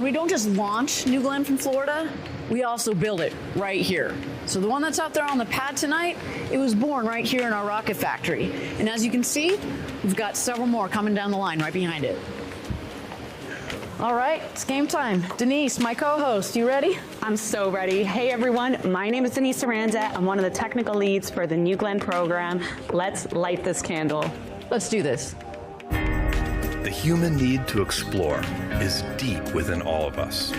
And we don't just launch New Glenn from Florida, we also build it right here. So the one that's out there on the pad tonight, it was born right here in our rocket factory. And as you can see, we've got several more coming down the line right behind it. All right, it's game time. Denise, my co-host, you ready? I'm so ready. Hey everyone, my name is Denise Aranda. I'm one of the technical leads for the New Glenn program. Let's light this candle. Let's do this. The human need to explore is deep within all of us.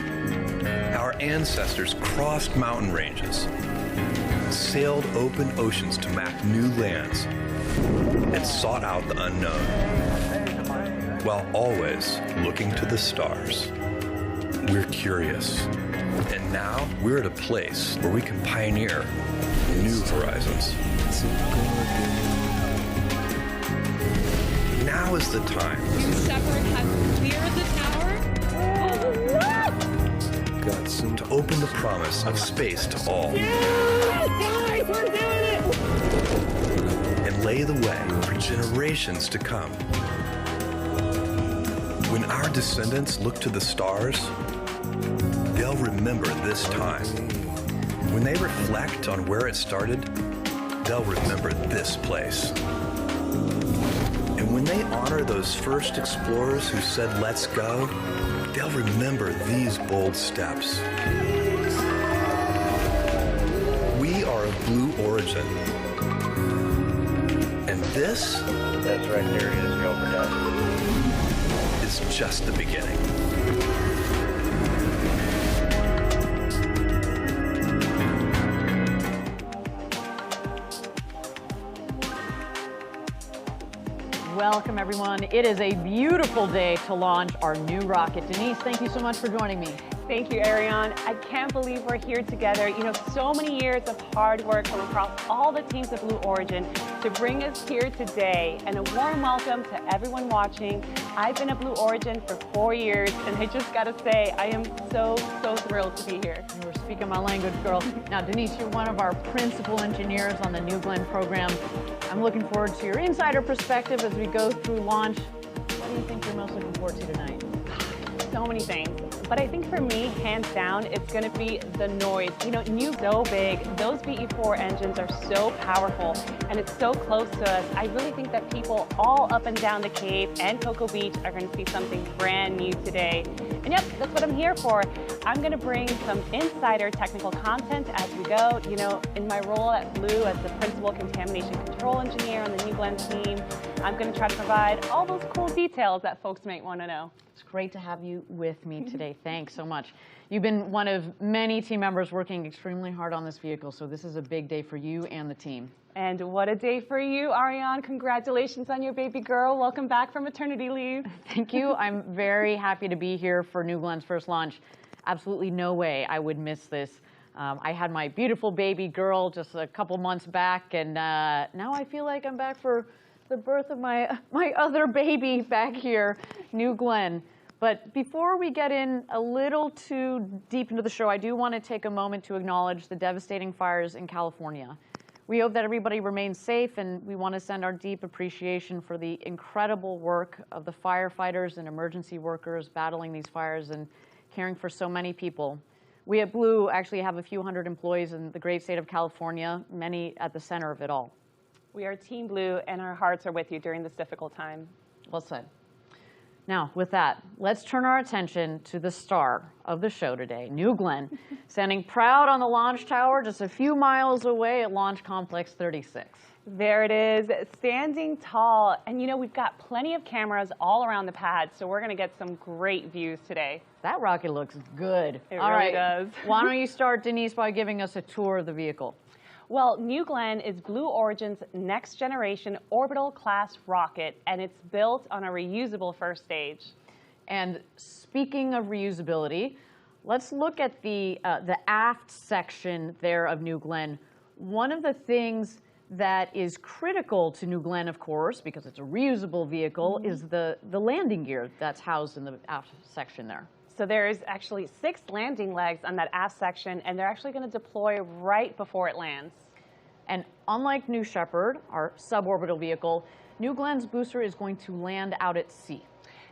Our ancestors crossed mountain ranges, sailed open oceans to map new lands, and sought out the unknown, while always looking to the stars. We're curious, and now we're at a place where we can pioneer new horizons. Now is the time. New Shepard has cleared the tower. To open the promise of space to all. Guys, we're doing it! And lay the way for generations to come. When our descendants look to the stars, they'll remember this time. When they reflect on where it started, they'll remember this place. And when they honor those first explorers who said, "Let's go," they'll remember these bold steps. We are of blue origin. And this, that's right there, it is real production, is just the beginning. Welcome, everyone. It is a beautiful day to launch our new rocket. Denise, thank you so much for joining me. Thank you, Ariane. I can't believe we're here together. You know, so many years of hard work from across all the teams of Blue Origin to bring us here today. And a warm welcome to everyone watching. I've been at Blue Origin for 4 years, and I just gotta say, I am so thrilled to be here. You were speaking my language, girl. Now, Denise, you're one of our principal engineers on the New Glenn program. I'm looking forward to your insider perspective as we go through launch. What do you think you're most looking forward to tonight? So many things. But I think for me, hands down, it's going to be the noise. You know, so big. Those VE4 engines are so powerful, and it's so close to us. I really think that people all up and down the Cape and Cocoa Beach are going to see something brand new today. And yep, that's what I'm here for. I'm going to bring some insider technical content as we go. You know, in my role at Blue as the Principal Contamination Control Engineer on the New Glenn team, I'm going to try to provide all those cool details that folks might want to know. It's great to have you with me today. Thanks so much. You've been one of many team members working extremely hard on this vehicle, so this is a big day for you and the team. And what a day for you, Ariane. Congratulations on your baby girl. Welcome back from maternity leave. Thank you. I'm very happy to be here for New Glenn's first launch. Absolutely no way I would miss this. I had my beautiful baby girl just a couple months back, and now I feel like I'm back for the birth of my other baby back here, New Glenn. But before we get in a little too deep into the show, I do want to take a moment to acknowledge the devastating fires in California. We hope that everybody remains safe, and we want to send our deep appreciation for the incredible work of the firefighters and emergency workers battling these fires and caring for so many people. We at Blue actually have a few hundred employees in the great state of California, many at the center of it all. We are Team Blue, and our hearts are with you during this difficult time. Well said. Now, with that, let's turn our attention to the star of the show today, New Glenn, standing proud on the launch tower just a few miles away at Launch Complex 36. There it is, standing tall. And you know, we've got plenty of cameras all around the pad, so we're gonna get some great views today. That rocket looks good. It all really right. does. Why don't you start, Denise, by giving us a tour of the vehicle? Well, New Glenn is Blue Origin's next generation orbital class rocket, and it's built on a reusable first stage. And speaking of reusability, let's look at the aft section there of New Glenn. One of the things that is critical to New Glenn, of course, because it's a reusable vehicle, is the landing gear that's housed in the aft section there. So there's actually 6 landing legs on that aft section, and they're actually going to deploy right before it lands. And unlike New Shepard, our suborbital vehicle, New Glenn's booster is going to land out at sea.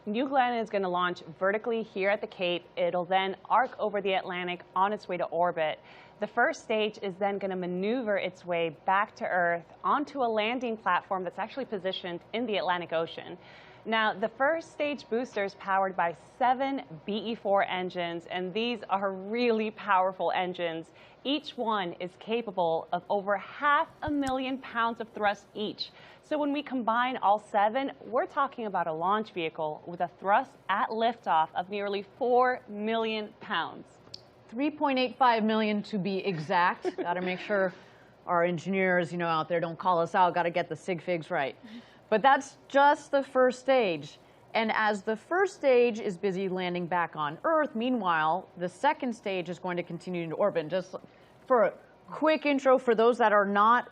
New Glenn is going to launch vertically here at the Cape. It'll then arc over the Atlantic on its way to orbit. The first stage is then going to maneuver its way back to Earth onto a landing platform that's actually positioned in the Atlantic Ocean. Now, the first stage booster is powered by 7 BE-4 engines, and these are really powerful engines. Each one is capable of over 500,000 pounds of thrust each. So when we combine all 7, we're talking about a launch vehicle with a thrust at liftoff of nearly 4 million pounds. 3.85 million to be exact. Got to make sure our engineers, out there don't call us out. Got to get the sig figs right. But that's just the first stage. And as the first stage is busy landing back on Earth, meanwhile, the second stage is going to continue to orbit. Just for a quick intro for those that are not,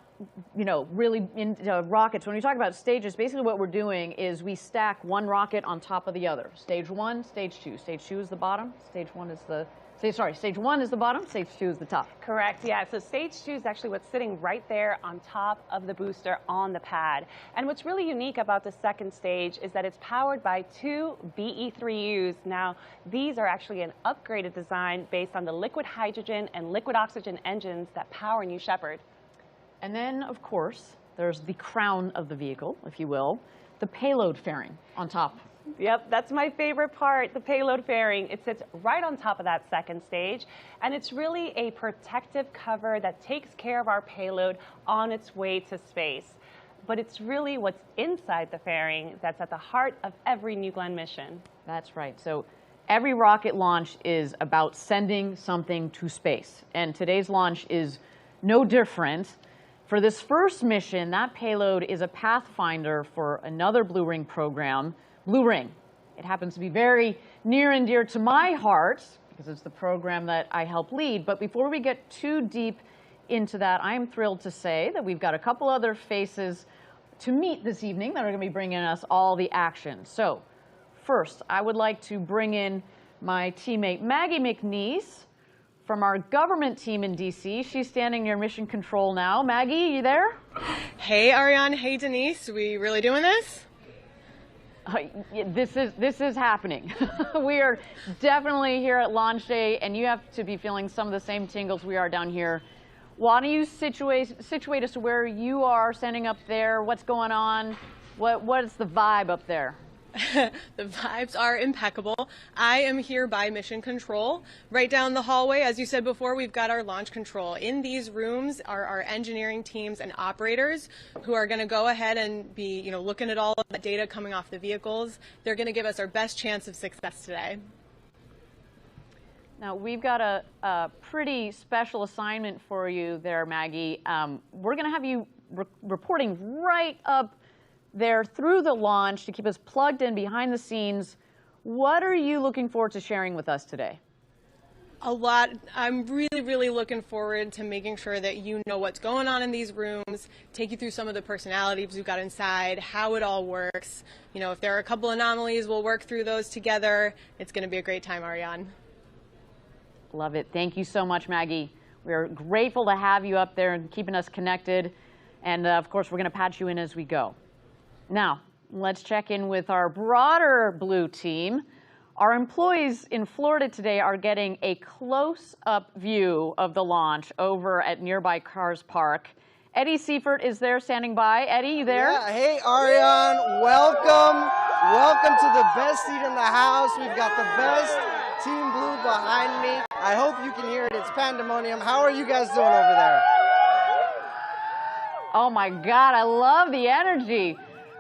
really into rockets, when we talk about stages, basically what we're doing is we stack one rocket on top of the other. Stage 1, stage 2. Stage 2 is the bottom. Stage 1 is the Stage 1 is the bottom, stage 2 is the top. Correct, yeah. So stage 2 is actually what's sitting right there on top of the booster on the pad. And what's really unique about the second stage is that it's powered by 2 BE-3Us. Now, these are actually an upgraded design based on the liquid hydrogen and liquid oxygen engines that power New Shepard. And then, of course, there's the crown of the vehicle, if you will, the payload fairing on top. Yep, that's my favorite part, the payload fairing. It sits right on top of that second stage, and it's really a protective cover that takes care of our payload on its way to space. But it's really what's inside the fairing that's at the heart of every New Glenn mission. That's right. So every rocket launch is about sending something to space, and today's launch is no different. For this first mission, that payload is a pathfinder for another Blue Ring program, Blue Ring. It happens to be very near and dear to my heart because it's the program that I help lead. But before we get too deep into that, I am thrilled to say that we've got a couple other faces to meet this evening that are going to be bringing us all the action. So first, I would like to bring in my teammate Maggie McNeese from our government team in DC. She's standing near Mission Control now. Maggie, you there? Hey, Ariane. Hey, Denise. We really doing this? This is happening. We are definitely here at launch day, and you have to be feeling some of the same tingles we are down here. Why don't you situate us to where you are standing up there? What's going on? What is the vibe up there? The vibes are impeccable. I am here by Mission Control. Right down the hallway, as you said before, we've got our launch control. In these rooms are our engineering teams and operators who are going to go ahead and be, looking at all of the data coming off the vehicles. They're going to give us our best chance of success today. Now, we've got a pretty special assignment for you there, Maggie. We're going to have you reporting right up there through the launch to keep us plugged in behind the scenes. What are you looking forward to sharing with us today? A lot. I'm really, really looking forward to making sure that you know what's going on in these rooms, take you through some of the personalities we've got inside, how it all works. If there are a couple anomalies, we'll work through those together. It's going to be a great time, Ariane. Love it. Thank you so much, Maggie. We're grateful to have you up there and keeping us connected. And of course, we're going to patch you in as we go. Now, let's check in with our broader Blue team. Our employees in Florida today are getting a close-up view of the launch over at nearby Cars Park. Eddie Seifert is there standing by. Eddie, you there? Yeah. Hey, Ariane, welcome. Welcome to the best seat in the house. We've got the best Team Blue behind me. I hope you can hear it. It's pandemonium. How are you guys doing over there? Oh my God, I love the energy.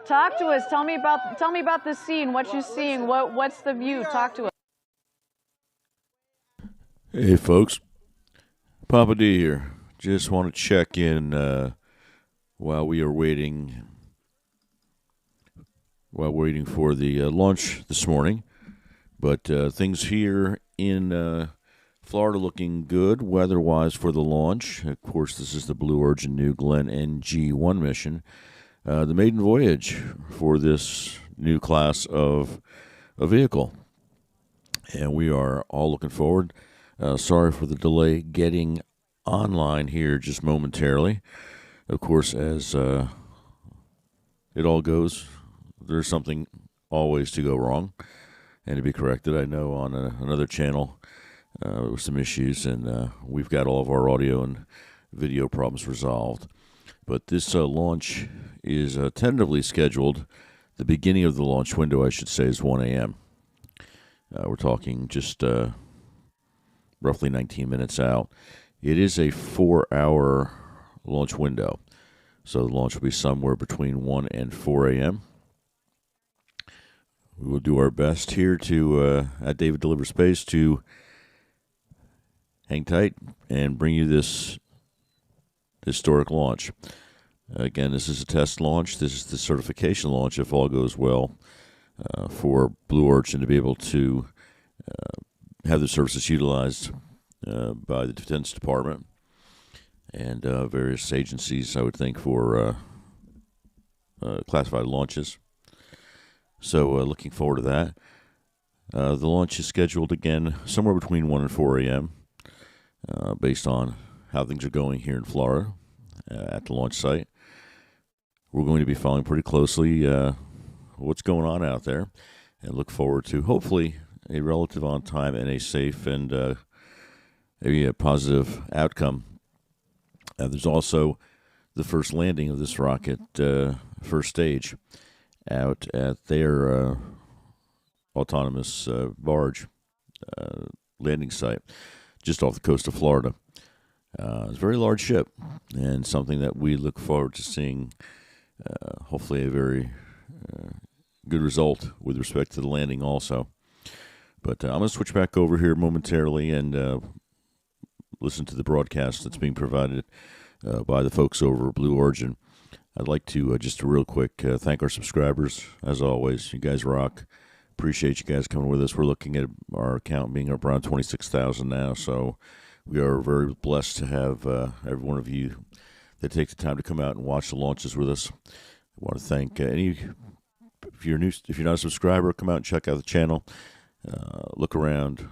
Talk to us. Tell me about the scene. What you're seeing. What's the view? Talk to us. Hey, folks. Papa D here. Just want to check in while we are waiting for the launch this morning. But things here in Florida looking good weather-wise for the launch. Of course, this is the Blue Origin New Glenn NG-1 mission. The maiden voyage for this new class of a vehicle. And we are all looking forward. Sorry for the delay getting online here just momentarily. Of course, as it all goes, there's something always to go wrong and to be corrected. I know on another channel there were some issues, and we've got all of our audio and video problems resolved. But this launch is tentatively scheduled. The beginning of the launch window, I should say, is 1 a.m. We're talking just roughly 19 minutes out. It is a 4-hour launch window, so the launch will be somewhere between 1 and 4 a.m. We will do our best here to, at David Deliver Space, to hang tight and bring you this historic launch. Again, this is a test launch. This is the certification launch, if all goes well, for Blue Origin to be able to have the services utilized by the Defense Department and various agencies, I would think, for classified launches. So looking forward to that. The launch is scheduled again somewhere between 1 and 4 a.m. Based on how things are going here in Florida at the launch site. We're going to be following pretty closely what's going on out there and look forward to hopefully a relative on time and a safe and maybe a positive outcome. There's also the first landing of this rocket, first stage, out at their autonomous barge landing site just off the coast of Florida. It's a very large ship and something that we look forward to seeing hopefully a very good result with respect to the landing also. But I'm going to switch back over here momentarily and listen to the broadcast that's being provided by the folks over at Blue Origin. I'd like to just real quick thank our subscribers. As always, you guys rock. Appreciate you guys coming with us. We're looking at our account being up around 26,000 now, so we are very blessed to have every one of you that take the time to come out and watch the launches with us. I want to thank if you're not a subscriber, come out and check out the channel. Look around.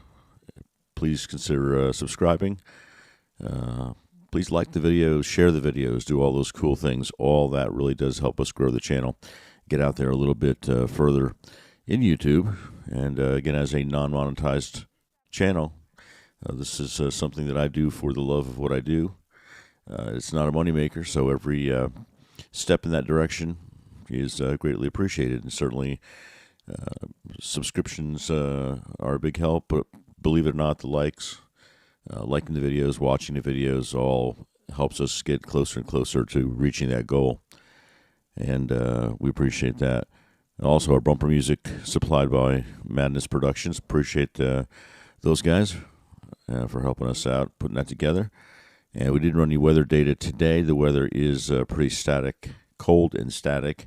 Please consider subscribing. Please like the videos, share the videos, do all those cool things. All that really does help us grow the channel, get out there a little bit further in YouTube. And again, as a non-monetized channel, this is something that I do for the love of what I do. It's not a moneymaker, so every step in that direction is greatly appreciated. And certainly subscriptions are a big help, but believe it or not, the likes, liking the videos, watching the videos, all helps us get closer and closer to reaching that goal. And we appreciate that. Also, our bumper music supplied by Maddness Productions. Appreciate those guys for helping us out, putting that together. And we did run the weather data today. The weather is pretty static, cold and static,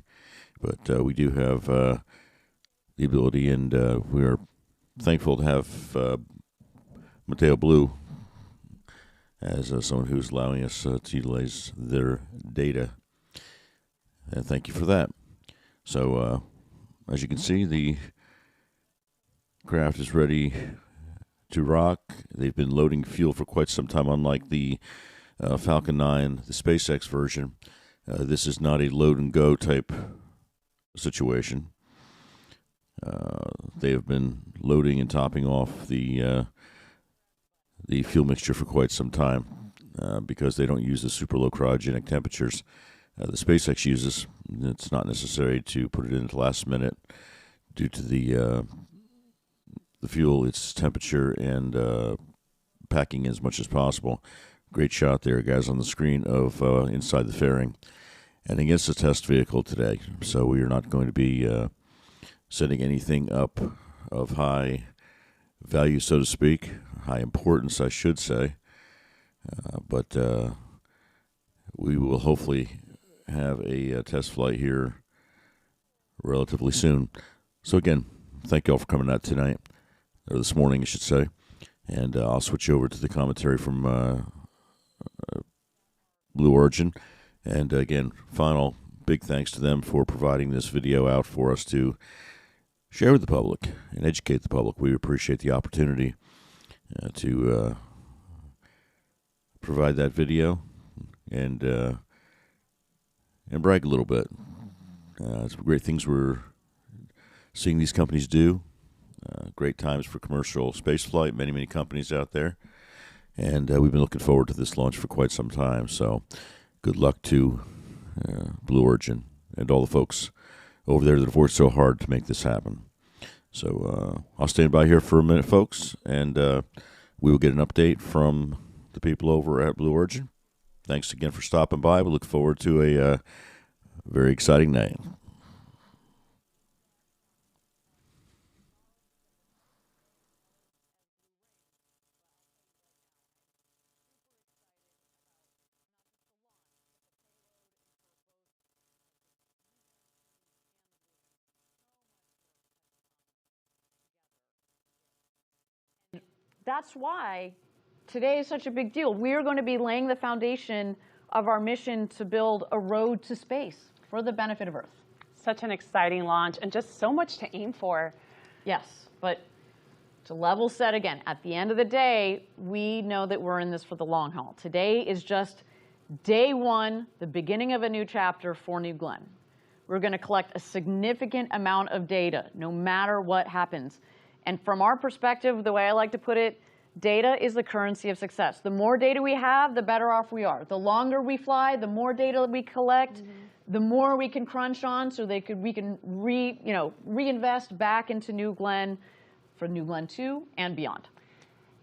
but we do have the ability, and we are thankful to have meteoblue as someone who's allowing us to utilize their data. And thank you for that. So, as you can see, the craft is ready to rock. They've been loading fuel for quite some time, unlike the Falcon 9, the SpaceX version. This is not a load and go type situation. They have been loading and topping off the fuel mixture for quite some time because they don't use the super low cryogenic temperatures the SpaceX uses. It's not necessary to put it in at the last minute due to the fuel, its temperature, and packing as much as possible. Great shot there, guys, on the screen of inside the fairing. And against the test vehicle today, so we are not going to be setting anything up of high value, so to speak, high importance, I should say. But we will hopefully have a test flight here relatively soon. So again, thank you all for coming out tonight, or this morning, I should say. And I'll switch over to the commentary from Blue Origin. And again, final big thanks to them for providing this video out for us to share with the public and educate the public. We appreciate the opportunity to provide that video and brag a little bit. Some great things we're seeing these companies do. Great times for commercial spaceflight, many, many companies out there. And we've been looking forward to this launch for quite some time. So good luck to Blue Origin and all the folks over there that have worked so hard to make this happen. So I'll stand by here for a minute, folks, and we will get an update from the people over at Blue Origin. Thanks again for stopping by. We look forward to a very exciting night. That's why today is such a big deal. We're going to be laying the foundation of our mission to build a road to space for the benefit of Earth. Such an exciting launch and just so much to aim for. Yes, but to level set again, at the end of the day, we know that we're in this for the long haul. Today is just day one, the beginning of a new chapter for New Glenn. We're going to collect a significant amount of data, no matter what happens. And from our perspective, the way I like to put it, data is the currency of success. The more data we have, the better off we are. The longer we fly, the more data we collect, the more we can crunch on, so we can reinvest back into New Glenn for New Glenn 2 and beyond.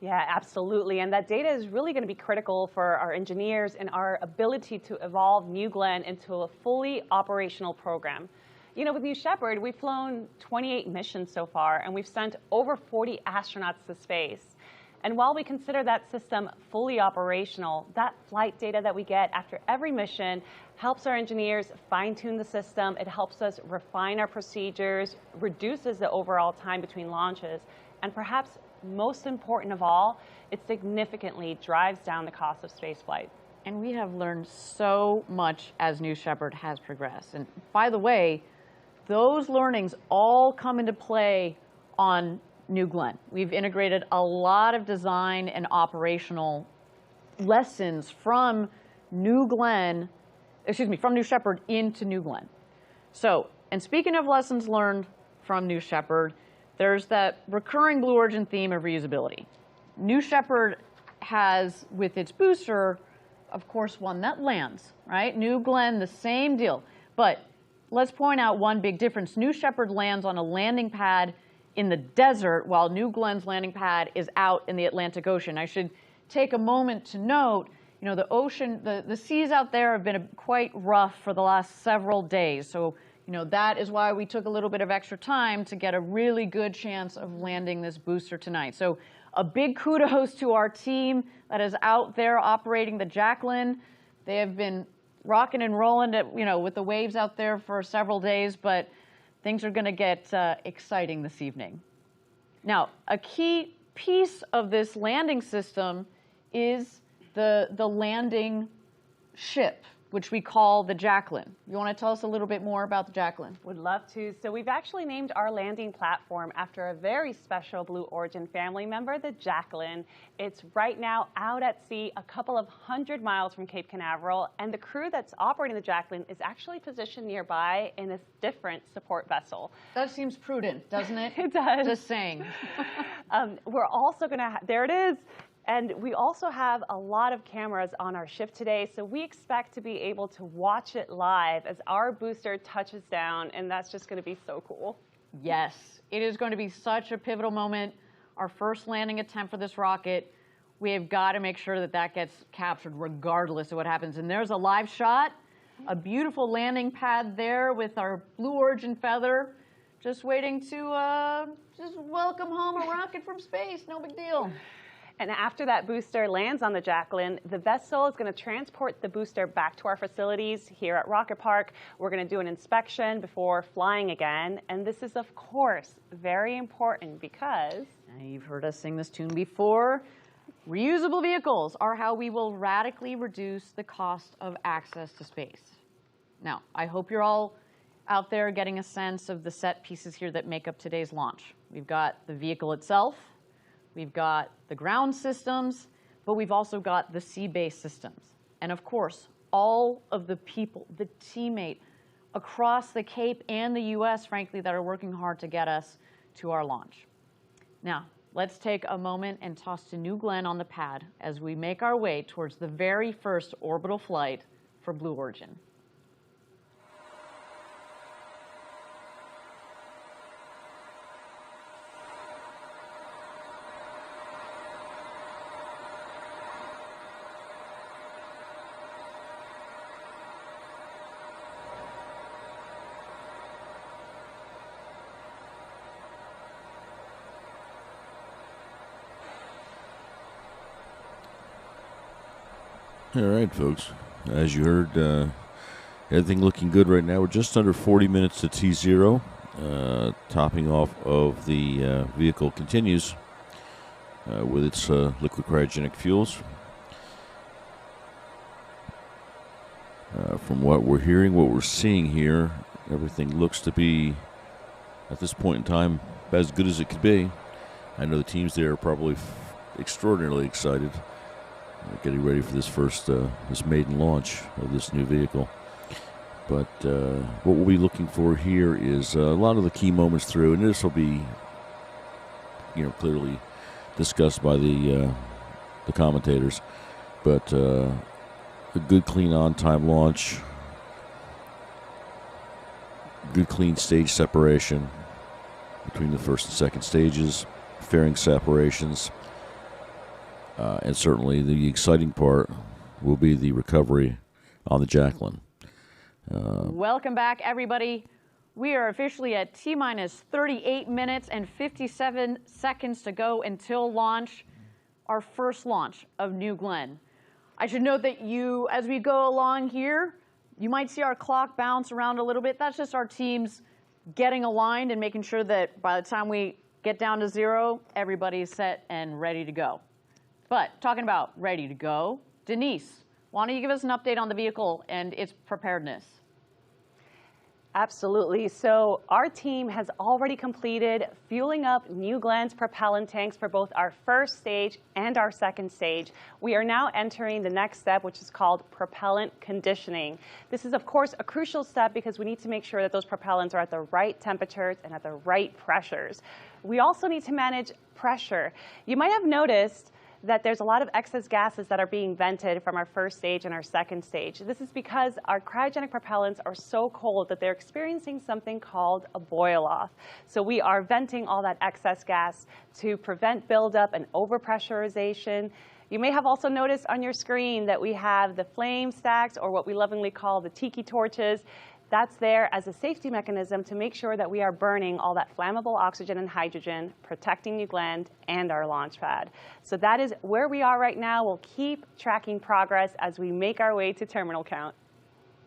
Yeah, absolutely. And that data is really going to be critical for our engineers and our ability to evolve New Glenn into a fully operational program. You know, with New Shepard, we've flown 28 missions so far, and we've sent over 40 astronauts to space. And while we consider that system fully operational, that flight data that we get after every mission helps our engineers fine-tune the system. It helps us refine our procedures, reduces the overall time between launches, and perhaps most important of all, it significantly drives down the cost of spaceflight. And we have learned so much as New Shepard has progressed. And by the way, those learnings all come into play on New Glenn. We've integrated a lot of design and operational lessons from New Shepard into New Glenn. So, and speaking of lessons learned from New Shepard, there's that recurring Blue Origin theme of reusability. New Shepard has, with its booster, of course, one that lands, right? New Glenn, the same deal. But let's point out one big difference. New Shepard lands on a landing pad in the desert, while New Glenn's landing pad is out in the Atlantic Ocean. I should take a moment to note, you know, the ocean, the seas out there have been quite rough for the last several days. So, you know, that is why we took a little bit of extra time to get a really good chance of landing this booster tonight. So a big kudos to our team that is out there operating the Jacqueline. They have been rocking and rolling, with the waves out there for several days, but things are going to get exciting this evening. Now, a key piece of this landing system is the landing ship, which we call the Jacqueline. You want to tell us a little bit more about the Jacqueline? Would love to. So we've actually named our landing platform after a very special Blue Origin family member, the Jacqueline. It's right now out at sea, a couple of 100 miles from Cape Canaveral, and the crew that's operating the Jacqueline is actually positioned nearby in a different support vessel. That seems prudent, doesn't it? It does. Just saying. We're also going to, there it is. And we also have a lot of cameras on our ship today, so we expect to be able to watch it live as our booster touches down, and that's just going to be so cool. Yes, it is going to be such a pivotal moment. Our first landing attempt for this rocket. We have got to make sure that that gets captured regardless of what happens. And there's a live shot, a beautiful landing pad there with our Blue Origin feather, just waiting to just welcome home a rocket from space. No big deal. And after that booster lands on the Jacqueline, the vessel is going to transport the booster back to our facilities here at Rocket Park. We're going to do an inspection before flying again. And this is, of course, very important because... You've heard us sing this tune before. Reusable vehicles are how we will radically reduce the cost of access to space. Now, I hope you're all out there getting a sense of the set pieces here that make up today's launch. We've got the vehicle itself. We've got the ground systems, but we've also got the sea-based systems. And of course, all of the people, the teammate across the Cape and the US, frankly, that are working hard to get us to our launch. Now, let's take a moment and toss to New Glenn on the pad as we make our way towards the very first orbital flight for Blue Origin. All right, folks. As you heard, everything looking good right now. We're just under 40 minutes to T0. Topping off of the vehicle continues with its liquid cryogenic fuels. From what we're hearing, what we're seeing here, everything looks to be, at this point in time, as good as it could be. I know the teams there are probably extraordinarily excited. Getting ready for this first, this maiden launch of this new vehicle. But what we'll be looking for here is a lot of the key moments through, and this will be, clearly discussed by the commentators. But a good, clean, on-time launch, good, clean stage separation between the first and second stages, fairing separations. And certainly the exciting part will be the recovery on the Jacqueline. Welcome back, everybody. We are officially at T-minus 38 minutes and 57 seconds to go until launch, our first launch of New Glenn. I should note that as we go along here, you might see our clock bounce around a little bit. That's just our teams getting aligned and making sure that by the time we get down to 0, everybody's set and ready to go. But talking about ready to go, Denise, why don't you give us an update on the vehicle and its preparedness? Absolutely. So our team has already completed fueling up New Glenn's propellant tanks for both our first stage and our second stage. We are now entering the next step, which is called propellant conditioning. This is, of course, a crucial step because we need to make sure that those propellants are at the right temperatures and at the right pressures. We also need to manage pressure. You might have noticed that there's a lot of excess gases that are being vented from our first stage and our second stage. This is because our cryogenic propellants are so cold that they're experiencing something called a boil-off. So we are venting all that excess gas to prevent buildup and overpressurization. You may have also noticed on your screen that we have the flame stacks, or what we lovingly call the tiki torches. That's there as a safety mechanism to make sure that we are burning all that flammable oxygen and hydrogen, protecting New Glenn and our launch pad. So that is where we are right now. We'll keep tracking progress as we make our way to terminal count.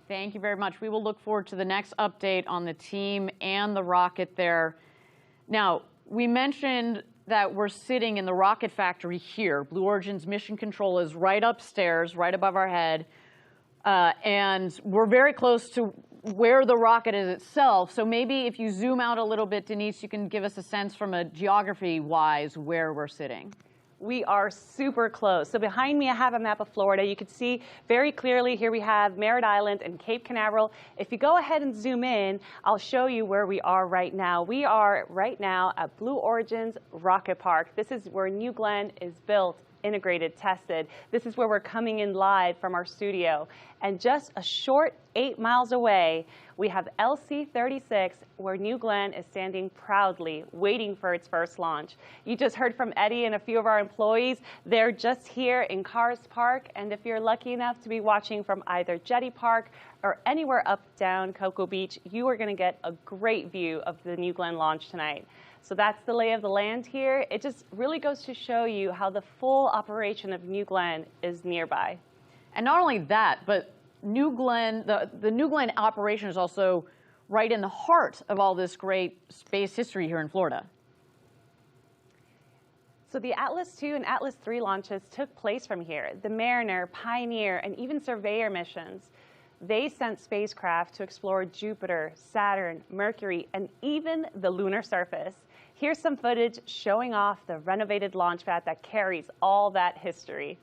Thank you very much. We will look forward to the next update on the team and the rocket there. Now, we mentioned that we're sitting in the rocket factory here. Blue Origin's mission control is right upstairs, right above our head. And we're very close to where the rocket is itself. So maybe if you zoom out a little bit, Denise, you can give us a sense from a geography-wise where we're sitting. We are super close. So behind me, I have a map of Florida. You can see very clearly here we have Merritt Island and Cape Canaveral. If you go ahead and zoom in, I'll show you where we are right now. We are right now at Blue Origin's Rocket Park. This is where New Glenn is built, integrated, tested. This is where we're coming in live from our studio. And just a short 8 miles away, we have LC-36, where New Glenn is standing proudly, waiting for its first launch. You just heard from Eddie and a few of our employees. They're just here in Cars Park, and if you're lucky enough to be watching from either Jetty Park or anywhere up, down Cocoa Beach, you are gonna get a great view of the New Glenn launch tonight. So that's the lay of the land here. It just really goes to show you how the full operation of New Glenn is nearby. And not only that, but New Glenn, the New Glenn operation is also right in the heart of all this great space history here in Florida. So the Atlas II and Atlas III launches took place from here. The Mariner, Pioneer, and even Surveyor missions. They sent spacecraft to explore Jupiter, Saturn, Mercury, and even the lunar surface. Here's some footage showing off the renovated launch pad that carries all that history.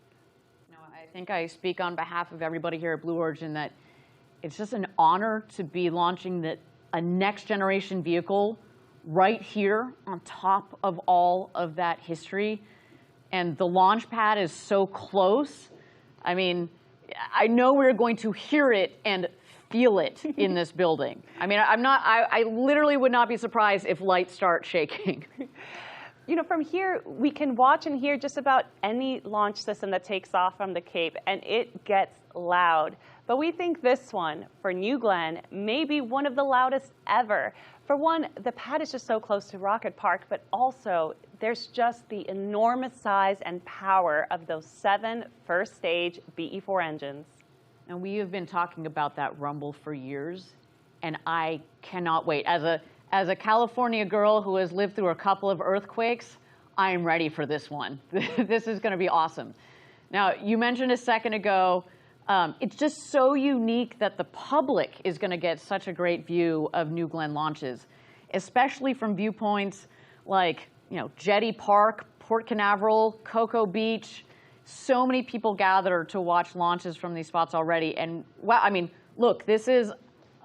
I think I speak on behalf of everybody here at Blue Origin that it's just an honor to be launching a next generation vehicle right here on top of all of that history. And the launch pad is so close. I mean, I know we're going to hear it and feel it in this building. I mean, I literally would not be surprised if lights start shaking. You know, from here, we can watch and hear just about any launch system that takes off from the Cape, and it gets loud. But we think this one, for New Glenn, may be one of the loudest ever. For one, the pad is just so close to Rocket Park, but also there's just the enormous size and power of those 7 first-stage BE-4 engines. And we have been talking about that rumble for years, and I cannot wait. As a California girl who has lived through a couple of earthquakes, I am ready for this one. This is going to be awesome. Now, you mentioned a second ago, it's just so unique that the public is going to get such a great view of New Glenn launches, especially from viewpoints like, you know, Jetty Park, Port Canaveral, Cocoa Beach. So many people gather to watch launches from these spots already. And wow, I mean, look, this is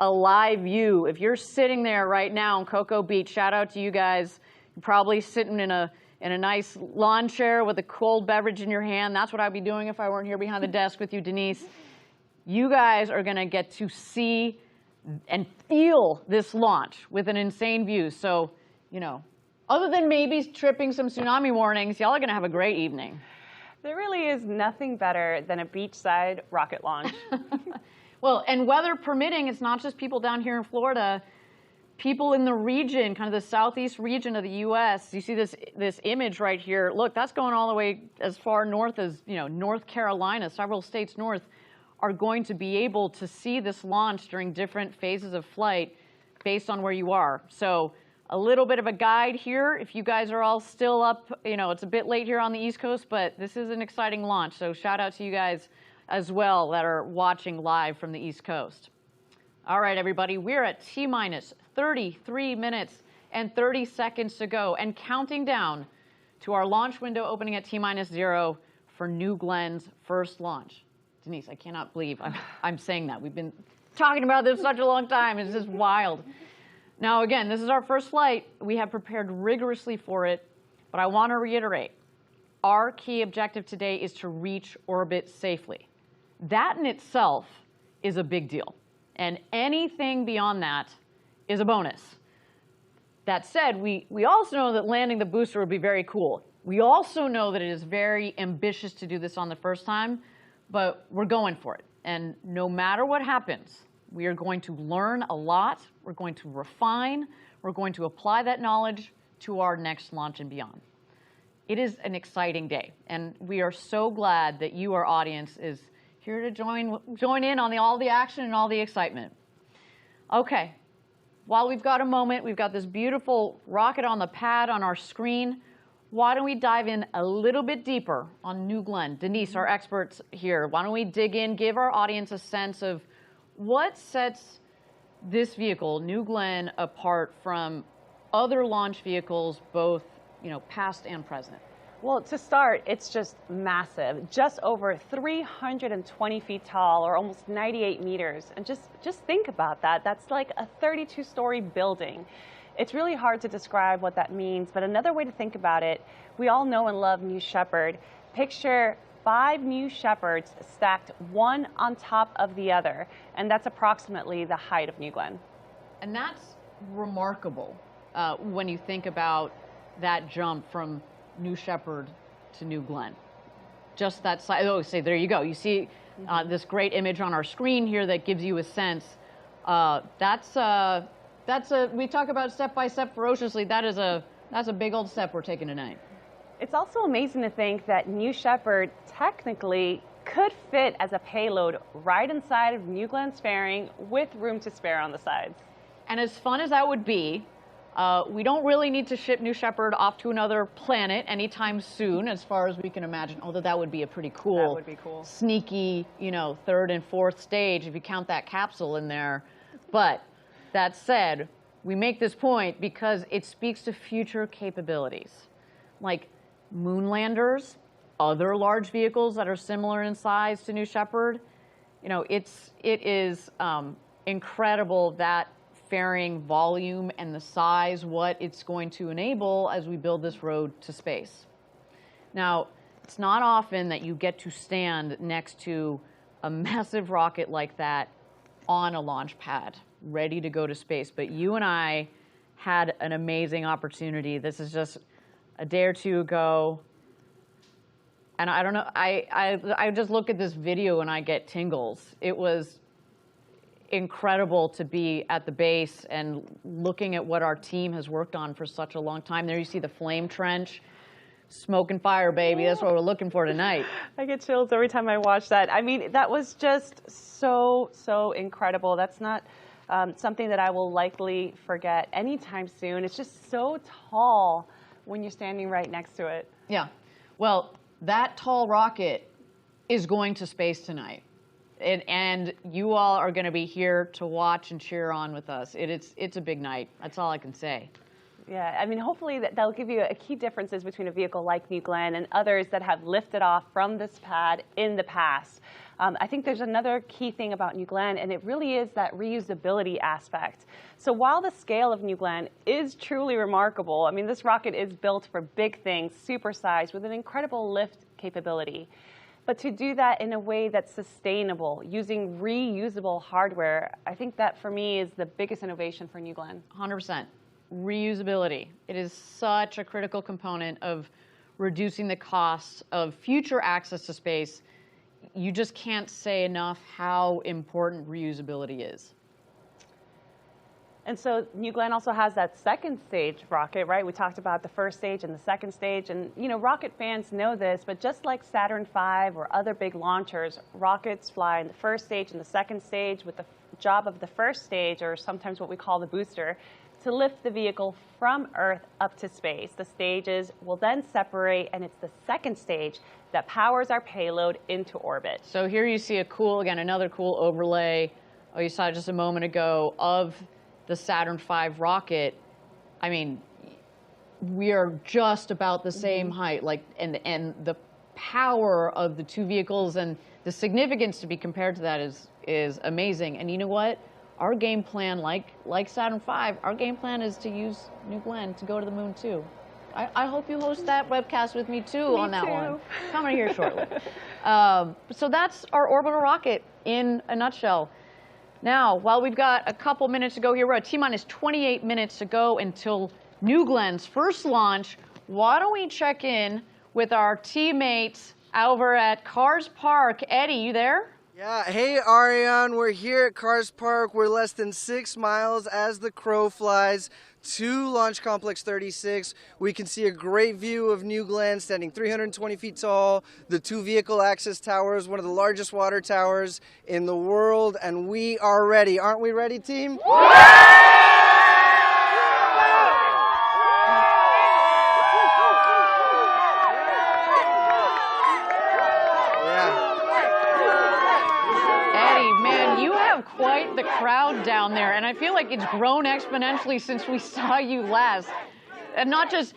a live view. If you're sitting there right now on Cocoa Beach, shout out to you guys. You're probably sitting in a nice lawn chair with a cold beverage in your hand. That's what I'd be doing if I weren't here behind the desk with you, Denise. You guys are going to get to see and feel this launch with an insane view. So, you know, other than maybe tripping some tsunami warnings, y'all are going to have a great evening. There really is nothing better than a beachside rocket launch. Well, and weather permitting, it's not just people down here in Florida. People in the region, kind of the southeast region of the U.S. You see this image right here. Look, that's going all the way as far north as, you know, North Carolina. Several states north are going to be able to see this launch during different phases of flight based on where you are. So a little bit of a guide here. If you guys are all still up, you know, it's a bit late here on the East Coast, but this is an exciting launch. So shout out to you guys as well that are watching live from the East Coast. All right, everybody, we're at T-minus 33 minutes and 30 seconds to go and counting down to our launch window opening at T-minus 0 for New Glenn's first launch. Denise, I cannot believe I'm saying that. We've been talking about this such a long time. It's just wild. Now, again, this is our first flight. We have prepared rigorously for it, but I want to reiterate, our key objective today is to reach orbit safely. That in itself is a big deal, and anything beyond that is a bonus. That said, we also know that landing the booster would be very cool. We also know that it is very ambitious to do this on the first time, but we're going for it. And no matter what happens, we are going to learn a lot, we're going to refine, we're going to apply that knowledge to our next launch and beyond. It is an exciting day, and we are so glad that you, our audience, is here to join in on all the action and all the excitement. Okay, while we've got a moment, we've got this beautiful rocket on the pad on our screen. Why don't we dive in a little bit deeper on New Glenn? Denise, our experts here, why don't we dig in, give our audience a sense of what sets this vehicle, New Glenn, apart from other launch vehicles, both, you know, past and present? Well, to start, it's just massive, just over 320 feet tall, or almost 98 meters. And just think about that. That's like a 32-story building. It's really hard to describe what that means, but another way to think about it, we all know and love New Shepard. Picture 5 New Shepards stacked one on top of the other, and that's approximately the height of New Glenn. And that's remarkable when you think about that jump from New Shepard to New Glenn. Just that size. Oh, say, there you go. You see this great image on our screen here that gives you a sense. That's we talk about step by step ferociously. That's a big old step we're taking tonight. It's also amazing to think that New Shepard technically could fit as a payload right inside of New Glenn's fairing with room to spare on the sides. And as fun as that would be, we don't really need to ship New Shepard off to another planet anytime soon, as far as we can imagine, although that would be a pretty cool, sneaky, you know, 3rd and 4th stage if you count that capsule in there. But that said, we make this point because it speaks to future capabilities, like moon landers, other large vehicles that are similar in size to New Shepard. you know, it is incredible that fairing volume and the size, what it's going to enable as we build this road to space. Now, it's not often that you get to stand next to a massive rocket like that on a launch pad, ready to go to space. But you and I had an amazing opportunity. This is just a day or two ago. And I don't know, I just look at this video and I get tingles. It was incredible to be at the base and looking at what our team has worked on for such a long time. There you see the flame trench. Smoke and fire, baby. That's what we're looking for tonight. I get chills every time I watch that. I mean, that was just so incredible. That's not something that I will likely forget anytime soon. It's just so tall when you're standing right next to it. Yeah. Well, that tall rocket is going to space tonight. And you all are going to be here to watch and cheer on with us. It's a big night. That's all I can say. Yeah, I mean, hopefully that'll give you a key differences between a vehicle like New Glenn and others that have lifted off from this pad in the past. I think there's another key thing about New Glenn, and it really is that reusability aspect. So while the scale of New Glenn is truly remarkable, I mean, this rocket is built for big things, supersized, with an incredible lift capability. But to do that in a way that's sustainable, using reusable hardware, I think that for me is the biggest innovation for New Glenn. 100%. Reusability. It is such a critical component of reducing the costs of future access to space. You just can't say enough how important reusability is. And so New Glenn also has that second stage rocket, right? We talked about the first stage and the second stage. And, you know, rocket fans know this, but just like Saturn V or other big launchers, rockets fly in the first stage and the second stage with the job of the first stage, or sometimes what we call the booster, to lift the vehicle from Earth up to space. The stages will then separate, and it's the second stage that powers our payload into orbit. So here you see a cool, again, another cool overlay. Oh, you saw it just a moment ago of the Saturn V rocket. I mean, we are just about the same height, like, and the power of the two vehicles and the significance to be compared to that is amazing. And you know what? Our game plan, like Saturn V, our game plan is to use New Glenn to go to the moon too. I hope you host that webcast with me too on that one. Coming here shortly. So that's our orbital rocket in a nutshell. Now, while we've got a couple minutes to go here, we're at T-minus 28 minutes to go until New Glenn's first launch. Why don't we check in with our teammates over at Cars Park. Eddie, you there? Yeah, hey Ariane, we're here at Cars Park. We're less than 6 miles as the crow flies to Launch Complex 36. We can see a great view of New Glenn standing 320 feet tall, the two vehicle access towers, one of the largest water towers in the world, and we are ready. Aren't we ready, team? Quite the crowd down there, and I feel like it's grown exponentially since we saw you last. And not just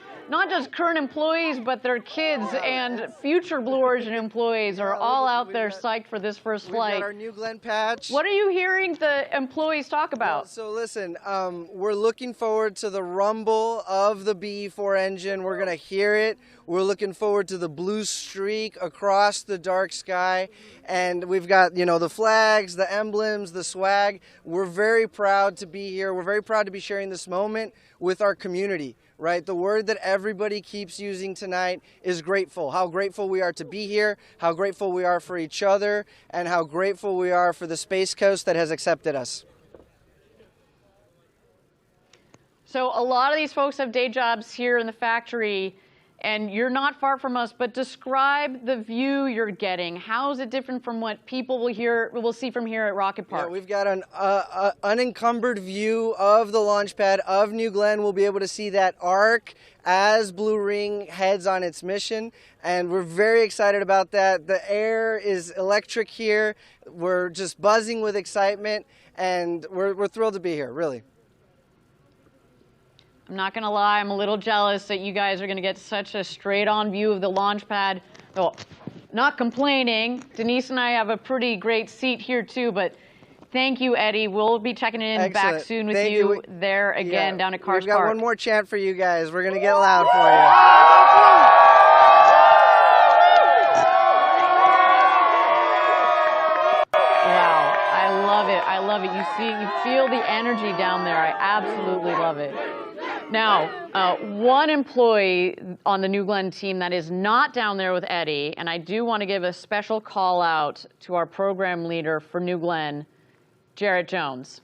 current employees, but their kids and future Blue Origin employees are all out there psyched for this first flight. We've got our New Glenn patch. What are you hearing the employees talk about? Well, so listen, we're looking forward to the rumble of the BE-4 engine. We're going to hear it. We're looking forward to the blue streak across the dark sky. And we've got, you know, the flags, the emblems, the swag. We're very proud to be here. We're very proud to be sharing this moment with our community, right? The word that everybody keeps using tonight is grateful. How grateful we are to be here, how grateful we are for each other, and how grateful we are for the Space Coast that has accepted us. So a lot of these folks have day jobs here in the factory, and you're not far from us, but describe the view you're getting. How is it different from what people will see from here at Rocket Park? Yeah, we've got an unencumbered view of the launch pad of New Glenn. We'll be able to see that arc as Blue Ring heads on its mission, and we're very excited about that. The air is electric here. We're just buzzing with excitement, and we're thrilled to be here, really. I'm not going to lie, I'm a little jealous that you guys are going to get such a straight-on view of the launch pad. Oh, not complaining. Denise and I have a pretty great seat here too, but thank you, Eddie. We'll be checking in back soon with you there again down at Cars We've got Park. one more chant for you guys. We're going to get loud for you. Wow, I love it. I love it. You feel the energy down there. I absolutely love it. Now, one employee on the New Glenn team that is not down there with Eddie, and I do want to give a special call out to our program leader for New Glenn, Jarrett Jones.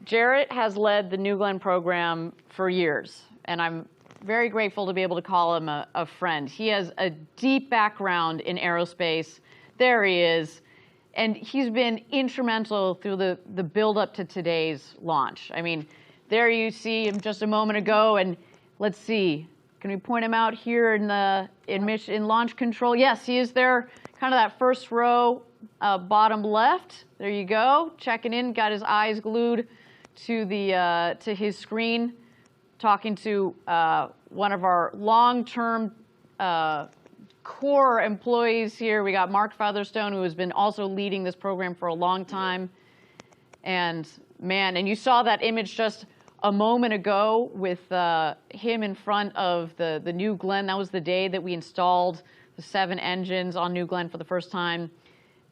Jarrett has led the New Glenn program for years, and I'm very grateful to be able to call him a friend. He has a deep background in aerospace. There he is. And he's been instrumental through the build up to today's launch. I mean, there you see him just a moment ago, and let's see, can we point him out here in launch control? Yes, he is there, kind of that first row, bottom left. There you go, checking in, got his eyes glued to his screen, talking to one of our long-term core employees here. We got Mark Featherstone, who has been also leading this program for a long time. And man, and you saw that image just a moment ago with him in front of the New Glenn. That was the day that we installed the 7 engines on New Glenn for the first time.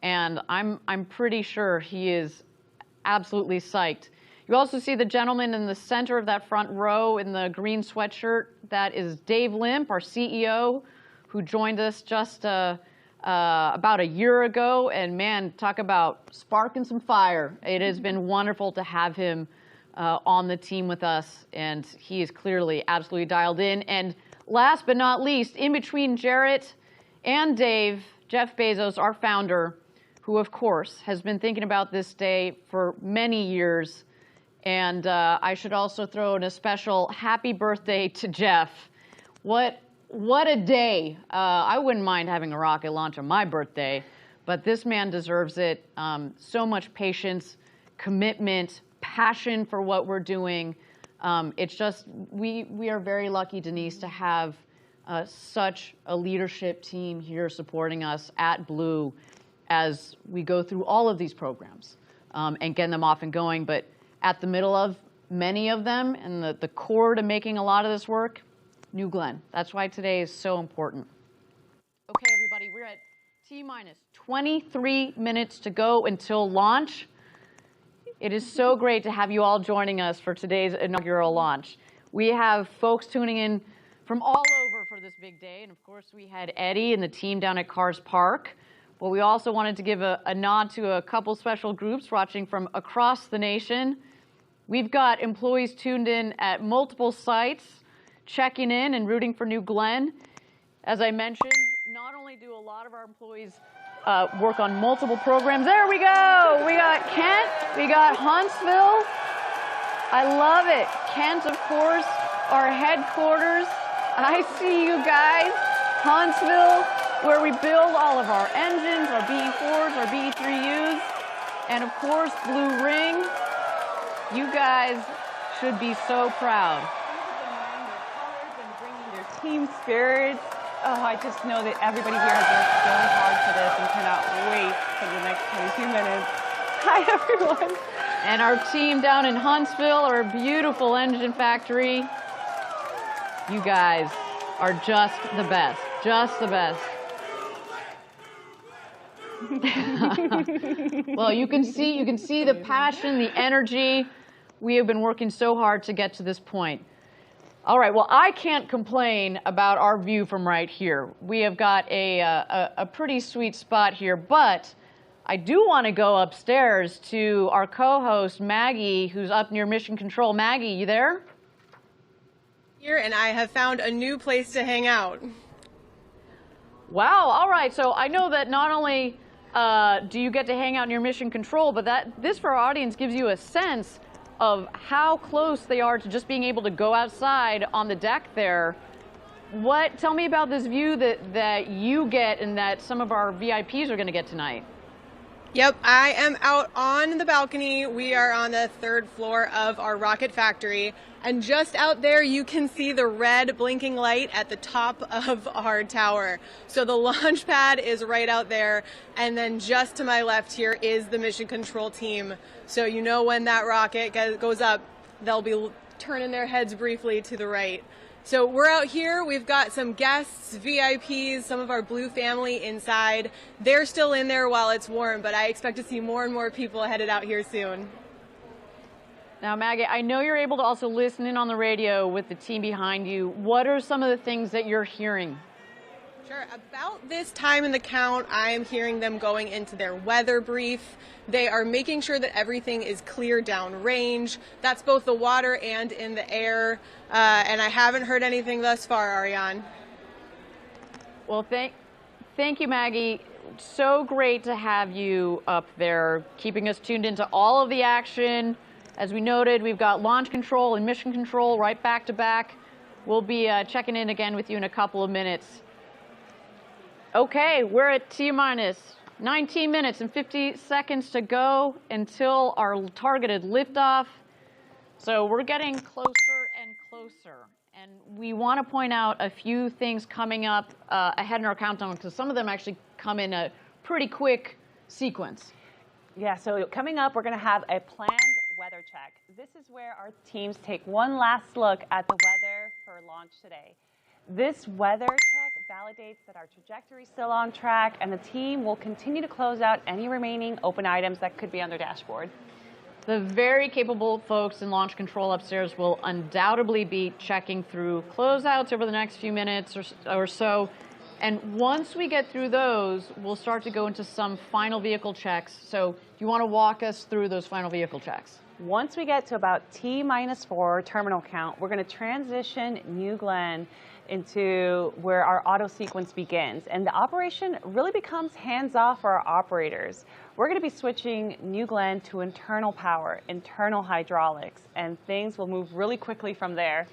And I'm pretty sure he is absolutely psyched. You also see the gentleman in the center of that front row in the green sweatshirt. That is Dave Limp, our CEO, who joined us just about a year ago. And man, talk about sparking some fire. It has been wonderful to have him on the team with us, and he is clearly absolutely dialed in. And last but not least, in between Jarrett and Dave, Jeff Bezos, our founder, who of course has been thinking about this day for many years. And I should also throw in a special happy birthday to Jeff. What a day. I wouldn't mind having a rocket launch on my birthday, but this man deserves it. So much patience, commitment, passion for what we're doing. It's just, we are very lucky, Denise, to have such a leadership team here supporting us at Blue as we go through all of these programs and getting them off and going. But at the middle of many of them and the core to making a lot of this work, New Glenn. That's why today is so important. Okay, everybody, we're at T-minus 23 minutes to go until launch. It is so great to have you all joining us for today's inaugural launch. We have folks tuning in from all over for this big day. And of course, we had Eddie and the team down at Cars Park. But we also wanted to give a nod to a couple special groups watching from across the nation. We've got employees tuned in at multiple sites, checking in and rooting for New Glenn. As I mentioned, not only do a lot of our employees work on multiple programs. There we go. We got Kent. We got Huntsville. I love it. Kent, of course, our headquarters. I see you guys. Huntsville, where we build all of our engines, our BE4s, our BE3Us. And of course, Blue Ring. You guys should be so proud. Team spirit. Oh, I just know that everybody here has worked so hard for this and cannot wait for the next 22 minutes. Hi, everyone. And our team down in Huntsville, our beautiful engine factory. You guys are just the best. Just the best. Well, you can see the passion, the energy. We have been working so hard to get to this point. All right, well, I can't complain about our view from right here. We have got a pretty sweet spot here, but I do want to go upstairs to our co-host, Maggie, who's up near Mission Control. Maggie, you there? Here, and I have found a new place to hang out. Wow, all right, so I know that not only do you get to hang out near Mission Control, but this for our audience gives you a sense of how close they are to just being able to go outside on the deck there. Tell me about this view that you get and that some of our VIPs are going to get tonight. Yep, I am out on the balcony. We are on the 3rd floor of our rocket factory. And just out there, you can see the red blinking light at the top of our tower. So the launch pad is right out there. And then just to my left here is the mission control team. So you know when that rocket goes up, they'll be turning their heads briefly to the right. So we're out here, we've got some guests, VIPs, some of our Blue family inside. They're still in there while it's warm, but I expect to see more and more people headed out here soon. Now, Maggie, I know you're able to also listen in on the radio with the team behind you. What are some of the things that you're hearing? Sure. About this time in the count, I am hearing them going into their weather brief. They are making sure that everything is clear downrange. That's both the water and in the air. And I haven't heard anything thus far, Ariane. Well, thank you, Maggie. So great to have you up there, keeping us tuned into all of the action. As we noted, we've got launch control and mission control right back to back. We'll be checking in again with you in a couple of minutes. Okay, we're at T-minus 19 minutes and 50 seconds to go until our targeted liftoff. So we're getting closer and closer. And we want to point out a few things coming up ahead in our countdown, because some of them actually come in a pretty quick sequence. Yeah, so coming up, we're going to have a planned weather check. This is where our teams take one last look at the weather for launch today. This weather check validates that our trajectory is still on track, and the team will continue to close out any remaining open items that could be on their dashboard. The very capable folks in launch control upstairs will undoubtedly be checking through closeouts over the next few minutes or so. And once we get through those, we'll start to go into some final vehicle checks. So do you want to walk us through those final vehicle checks? Once we get to about T-4 terminal count, we're going to transition New Glenn into where our auto sequence begins. And the operation really becomes hands-off for our operators. We're going to be switching New Glenn to internal power, internal hydraulics, and things will move really quickly from there.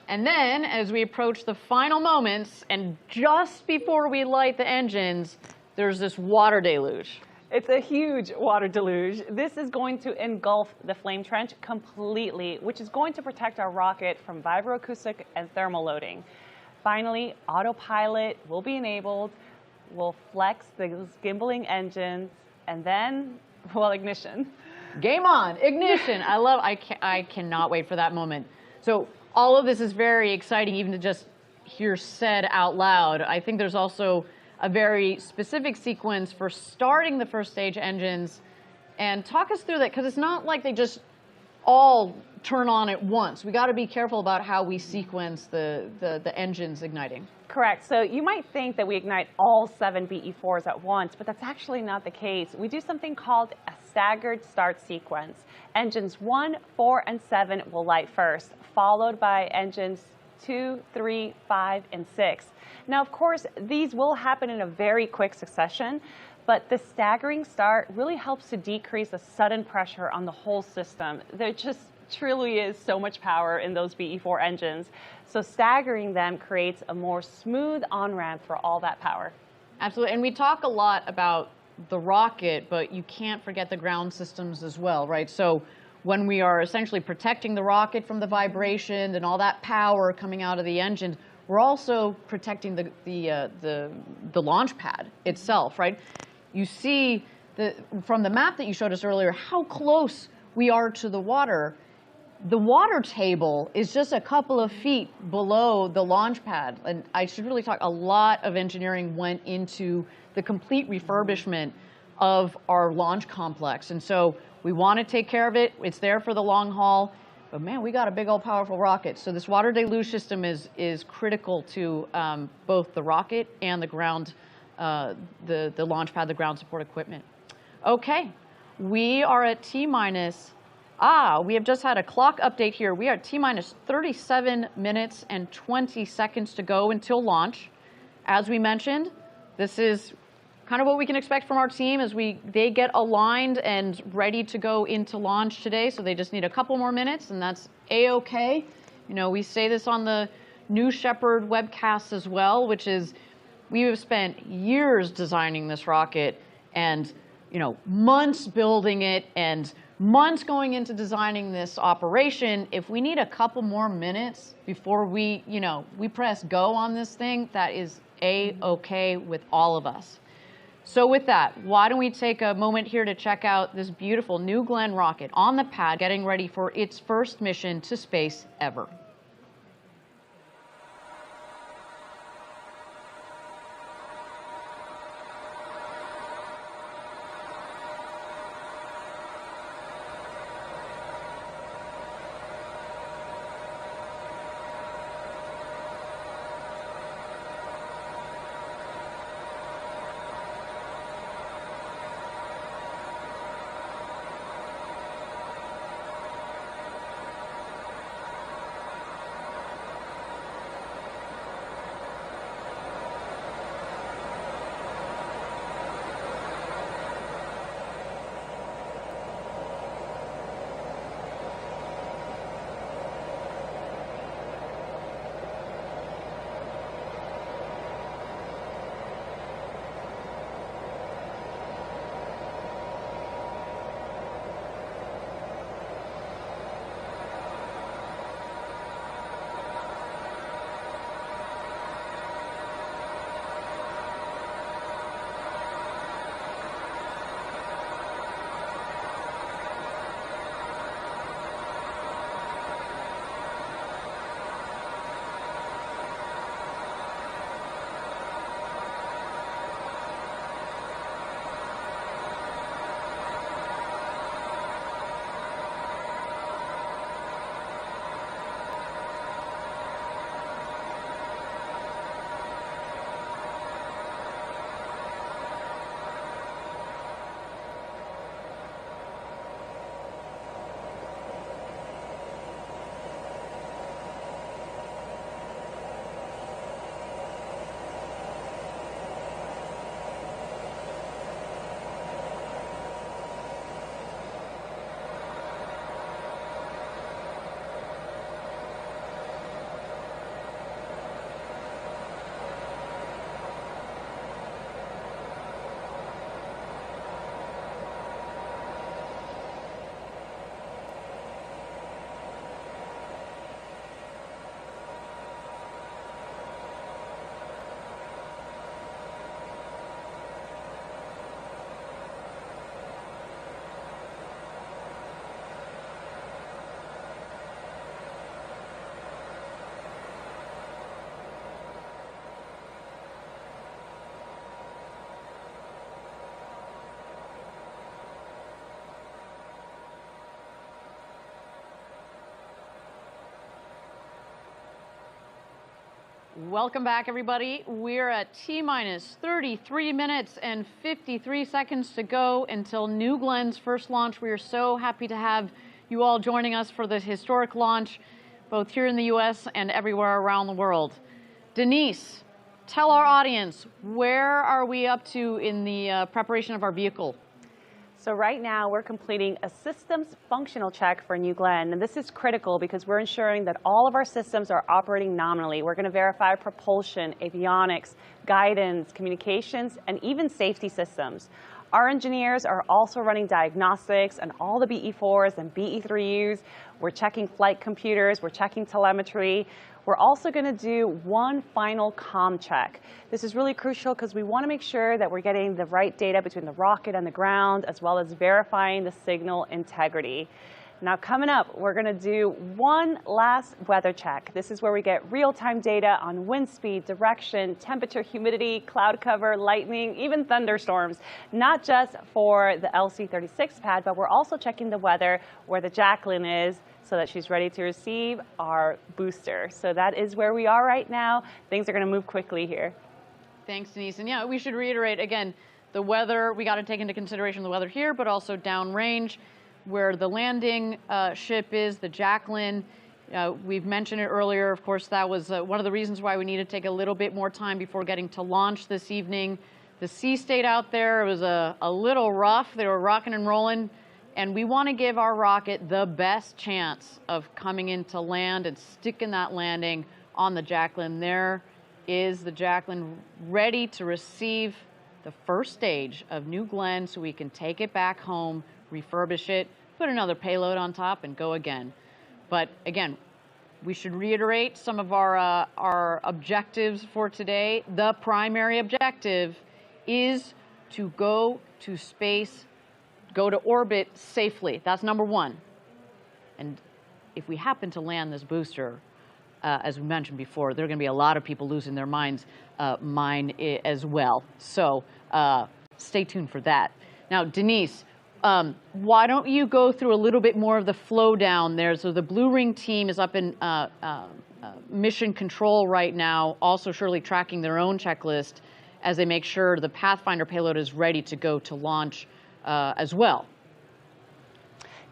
And then, as we approach the final moments, and just before we light the engines, there's this water deluge. It's a huge water deluge. This is going to engulf the flame trench completely, which is going to protect our rocket from vibroacoustic and thermal loading. Finally, autopilot will be enabled. We'll flex the gimbaling engines, and then, well, ignition. Game on, ignition. I cannot wait for that moment. So all of this is very exciting, even to just hear said out loud. I think there's also a very specific sequence for starting the first stage engines. And talk us through that, because it's not like they just all turn on at once. We got to be careful about how we sequence the engines igniting. Correct. So you might think that we ignite all 7 BE4s at once, but that's actually not the case. We do something called a staggered start sequence. Engines 1, 4, and 7 will light first, followed by engines 2, 3, 5, and 6. Now, of course, these will happen in a very quick succession, but the staggering start really helps to decrease the sudden pressure on the whole system. There just truly is so much power in those BE4 engines. So staggering them creates a more smooth on-ramp for all that power. Absolutely. And we talk a lot about the rocket, but you can't forget the ground systems as well, right? So when we are essentially protecting the rocket from the vibration and all that power coming out of the engine, we're also protecting the launch pad itself, right? You see from the map that you showed us earlier how close we are to the water. The water table is just a couple of feet below the launch pad. And I should really talk, a lot of engineering went into the complete refurbishment of our launch complex. And so we want to take care of it. It's there for the long haul. But man, we got a big old powerful rocket. So this water deluge system is critical to both the rocket and the ground, the launch pad, the ground support equipment. Okay, we are at T-minus. We have just had a clock update here. We are at T-minus 37 minutes and 20 seconds to go until launch. As we mentioned, this is kind of what we can expect from our team as they get aligned and ready to go into launch today. So they just need a couple more minutes, and that's A-OK. You know, we say this on the New Shepard webcast as well, which is we have spent years designing this rocket, and months building it and months going into designing this operation. If we need a couple more minutes before we press go on this thing, that is A-okay with all of us. So with that, why don't we take a moment here to check out this beautiful New Glenn rocket on the pad, getting ready for its first mission to space ever. Welcome back, everybody. We're at T-minus 33 minutes and 53 seconds to go until New Glenn's first launch. We are so happy to have you all joining us for this historic launch, both here in the U.S. and everywhere around the world. Denise, tell our audience, where are we up to in the preparation of our vehicle? So right now we're completing a systems functional check for New Glenn, and this is critical because we're ensuring that all of our systems are operating nominally. We're going to verify propulsion, avionics, guidance, communications, and even safety systems. Our engineers are also running diagnostics on all the BE-4s and BE-3Us. We're checking flight computers, we're checking telemetry. We're also going to do one final comm check. This is really crucial because we want to make sure that we're getting the right data between the rocket and the ground, as well as verifying the signal integrity. Now coming up, we're going to do one last weather check. This is where we get real-time data on wind speed, direction, temperature, humidity, cloud cover, lightning, even thunderstorms. Not just for the LC-36 pad, but we're also checking the weather where the Jacqueline is, so that she's ready to receive our booster. So that is where we are right now. Things are going to move quickly here. Thanks, Denise. And yeah, we should reiterate again, the weather, we got to take into consideration the weather here, but also downrange where the landing ship is, the Jacqueline. We've mentioned it earlier. Of course, that was one of the reasons why we needed to take a little bit more time before getting to launch this evening. The sea state out there, it was a little rough. They were rocking and rolling. And we want to give our rocket the best chance of coming into land and sticking that landing on the Jacqueline. There is the Jacqueline ready to receive the first stage of New Glenn so we can take it back home, refurbish it, put another payload on top, and go again. But again, we should reiterate some of our objectives for today. The primary objective is to go to space, go to orbit safely. That's number one. And if we happen to land this booster, as we mentioned before, there are going to be a lot of people losing their minds, mine as well. So stay tuned for that. Now, Denise, why don't you go through a little bit more of the flow down there? So the Blue Ring team is up in mission control right now, also surely tracking their own checklist as they make sure the Pathfinder payload is ready to go to launch as well.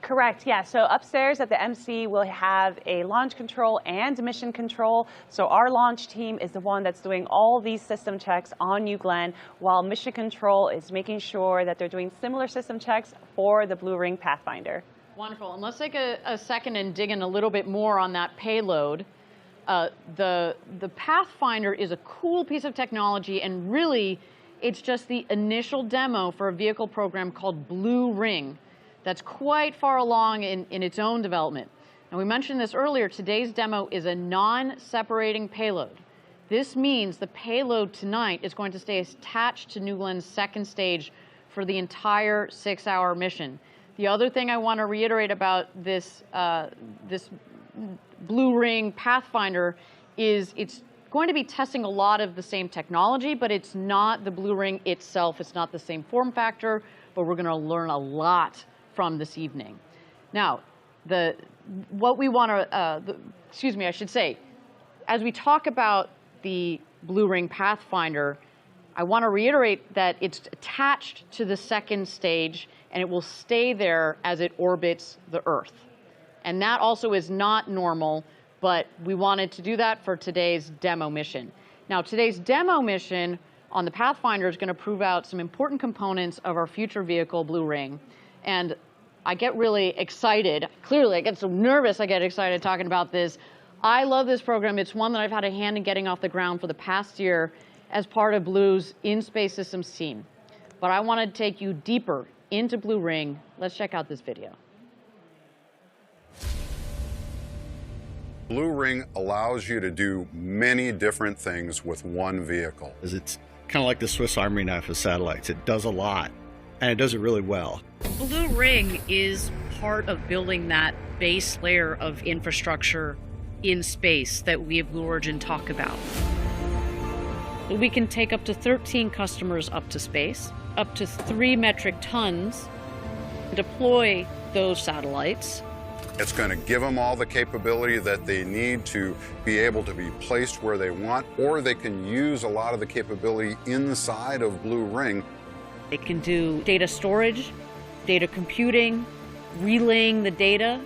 Correct, yeah. So upstairs at the MC, we'll have a launch control and mission control. So our launch team is the one that's doing all these system checks on New Glenn, while mission control is making sure that they're doing similar system checks for the Blue Ring Pathfinder. Wonderful. And let's take a second and dig in a little bit more on that payload. The Pathfinder is a cool piece of technology, and really, it's just the initial demo for a vehicle program called Blue Ring that's quite far along in its own development. And we mentioned this earlier, today's demo is a non-separating payload. This means the payload tonight is going to stay attached to New Glenn's second stage for the entire 6-hour mission. The other thing I want to reiterate about this Blue Ring Pathfinder is it's going to be testing a lot of the same technology, but it's not the Blue Ring itself. It's not the same form factor, but we're going to learn a lot from this evening. Now, what we want to, excuse me, I should say, as we talk about the Blue Ring Pathfinder, I want to reiterate that it's attached to the second stage and it will stay there as it orbits the Earth. And that also is not normal, but we wanted to do that for today's demo mission. Now, today's demo mission on the Pathfinder is going to prove out some important components of our future vehicle, Blue Ring. And I get really excited. Clearly, I get so nervous I get excited talking about this. I love this program. It's one that I've had a hand in getting off the ground for the past year as part of Blue's in-space systems team. But I want to take you deeper into Blue Ring. Let's check out this video. Blue Ring allows you to do many different things with one vehicle. It's kind of like the Swiss Army knife of satellites. It does a lot, and it does it really well. Blue Ring is part of building that base layer of infrastructure in space that we at Blue Origin talk about. We can take up to 13 customers up to space, up to 3 metric tons, deploy those satellites. It's going to give them all the capability that they need to be able to be placed where they want, or they can use a lot of the capability inside of Blue Ring. It can do data storage, data computing, relaying the data.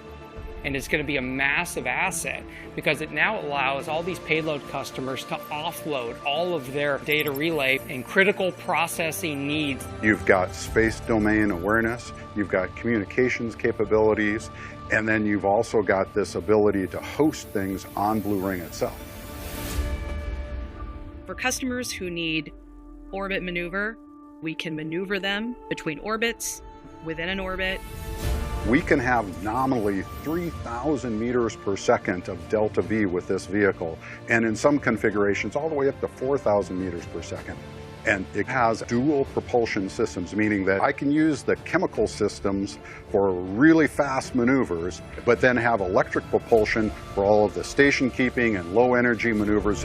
And it's going to be a massive asset because it now allows all these payload customers to offload all of their data relay and critical processing needs. You've got space domain awareness, you've got communications capabilities, and then you've also got this ability to host things on Blue Ring itself. For customers who need orbit maneuver, we can maneuver them between orbits, within an orbit. We can have nominally 3,000 meters per second of delta V with this vehicle, and in some configurations all the way up to 4,000 meters per second. And it has dual propulsion systems, meaning that I can use the chemical systems for really fast maneuvers, but then have electric propulsion for all of the station keeping and low energy maneuvers.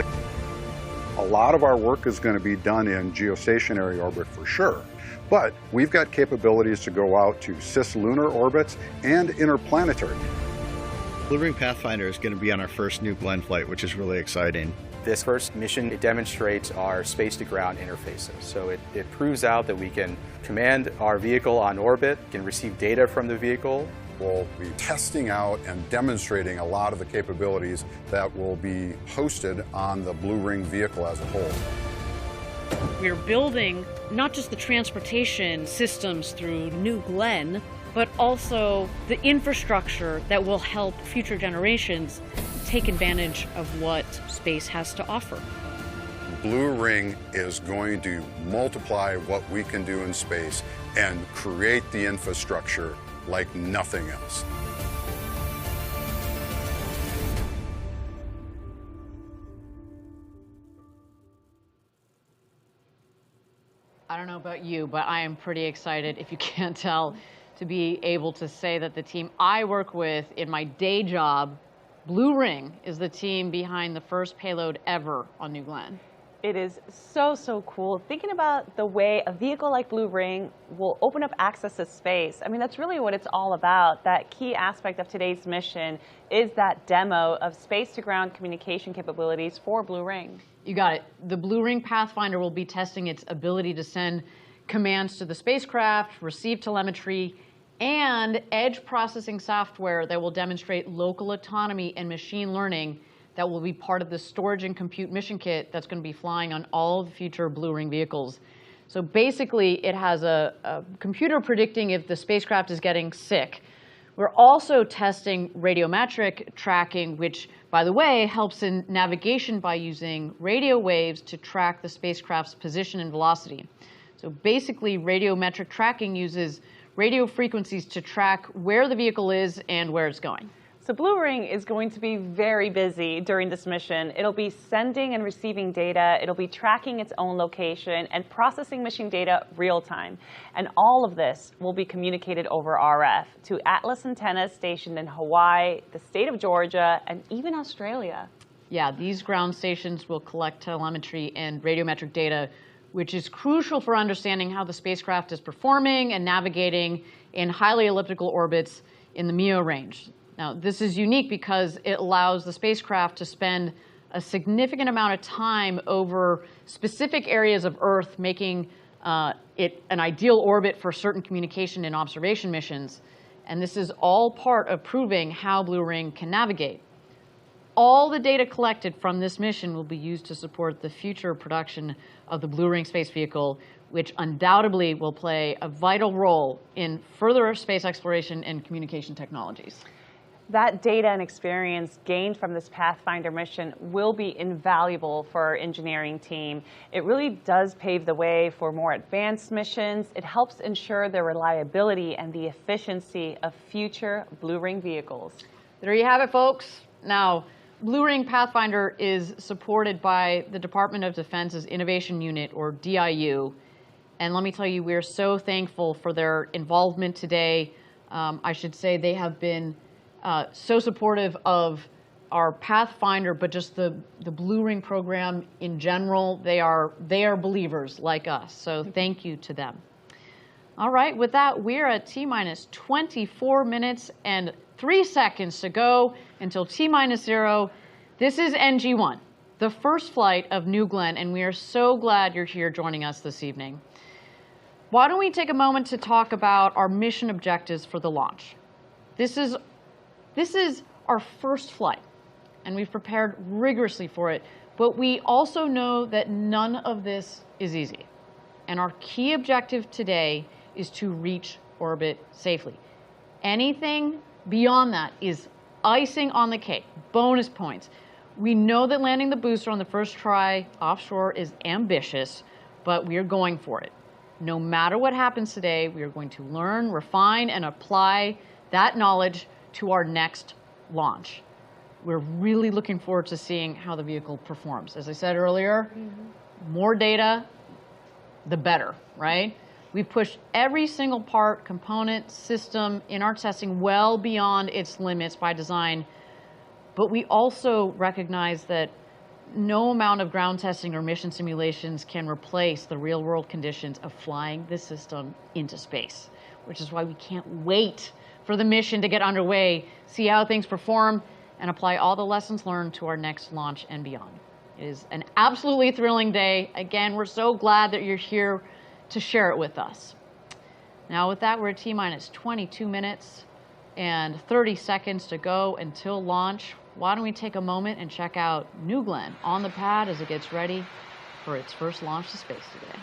A lot of our work is going to be done in geostationary orbit for sure. But we've got capabilities to go out to cislunar orbits and interplanetary. Blue Ring Pathfinder is going to be on our first New Glenn flight, which is really exciting. This first mission, it demonstrates our space-to-ground interfaces. So it proves out that we can command our vehicle on orbit, can receive data from the vehicle. We'll be testing out and demonstrating a lot of the capabilities that will be hosted on the Blue Ring vehicle as a whole. We're building not just the transportation systems through New Glenn, but also the infrastructure that will help future generations take advantage of what space has to offer. Blue Ring is going to multiply what we can do in space and create the infrastructure like nothing else. I don't know about you, but I am pretty excited, if you can't tell, to be able to say that the team I work with in my day job, Blue Ring, is the team behind the first payload ever on New Glenn. It is so, so cool. Thinking about the way a vehicle like Blue Ring will open up access to space. I mean, that's really what it's all about. That key aspect of today's mission is that demo of space-to-ground communication capabilities for Blue Ring. You got it. The Blue Ring Pathfinder will be testing its ability to send commands to the spacecraft, receive telemetry, and edge processing software that will demonstrate local autonomy and machine learning that will be part of the storage and compute mission kit that's going to be flying on all of the future Blue Ring vehicles. So basically, it has a computer predicting if the spacecraft is getting sick. We're also testing radiometric tracking, which, by the way, helps in navigation by using radio waves to track the spacecraft's position and velocity. So basically, radiometric tracking uses radio frequencies to track where the vehicle is and where it's going. So Blue Ring is going to be very busy during this mission. It'll be sending and receiving data, it'll be tracking its own location, and processing mission data real time. And all of this will be communicated over RF to Atlas antennas stationed in Hawaii, the state of Georgia, and even Australia. Yeah, these ground stations will collect telemetry and radiometric data, which is crucial for understanding how the spacecraft is performing and navigating in highly elliptical orbits in the MEO range. Now, this is unique because it allows the spacecraft to spend a significant amount of time over specific areas of Earth, making it an ideal orbit for certain communication and observation missions. And this is all part of proving how Blue Ring can navigate. All the data collected from this mission will be used to support the future production of the Blue Ring space vehicle, which undoubtedly will play a vital role in further space exploration and communication technologies. That data and experience gained from this Pathfinder mission will be invaluable for our engineering team. It really does pave the way for more advanced missions. It helps ensure the reliability and the efficiency of future Blue Ring vehicles. There you have it, folks. Now, Blue Ring Pathfinder is supported by the Department of Defense's Innovation Unit, or DIU. And let me tell you, we're so thankful for their involvement today. I should say they have been so supportive of our Pathfinder, but just the Blue Ring program in general. They are believers like us, so thank you to them. All right, with that, we're at T-minus 24 minutes and 3 seconds to go until T-minus 0. This is NG-1, the first flight of New Glenn, and we are so glad you're here joining us this evening. Why don't we take a moment to talk about our mission objectives for the launch? This is our first flight, and we've prepared rigorously for it, but we also know that none of this is easy. And our key objective today is to reach orbit safely. Anything beyond that is icing on the cake, bonus points. We know that landing the booster on the first try offshore is ambitious, but we are going for it. No matter what happens today, we are going to learn, refine, and apply that knowledge to our next launch. We're really looking forward to seeing how the vehicle performs. As I said earlier, more data, the better, right? We've pushed every single part, component, system in our testing well beyond its limits by design, but we also recognize that no amount of ground testing or mission simulations can replace the real-world conditions of flying this system into space, which is why we can't wait for the mission to get underway, see how things perform, and apply all the lessons learned to our next launch and beyond. It is an absolutely thrilling day. Again, we're so glad that you're here to share it with us. Now with that, we're at T-minus 22 minutes and 30 seconds to go until launch. Why don't we take a moment and check out New Glenn on the pad as it gets ready for its first launch to space today.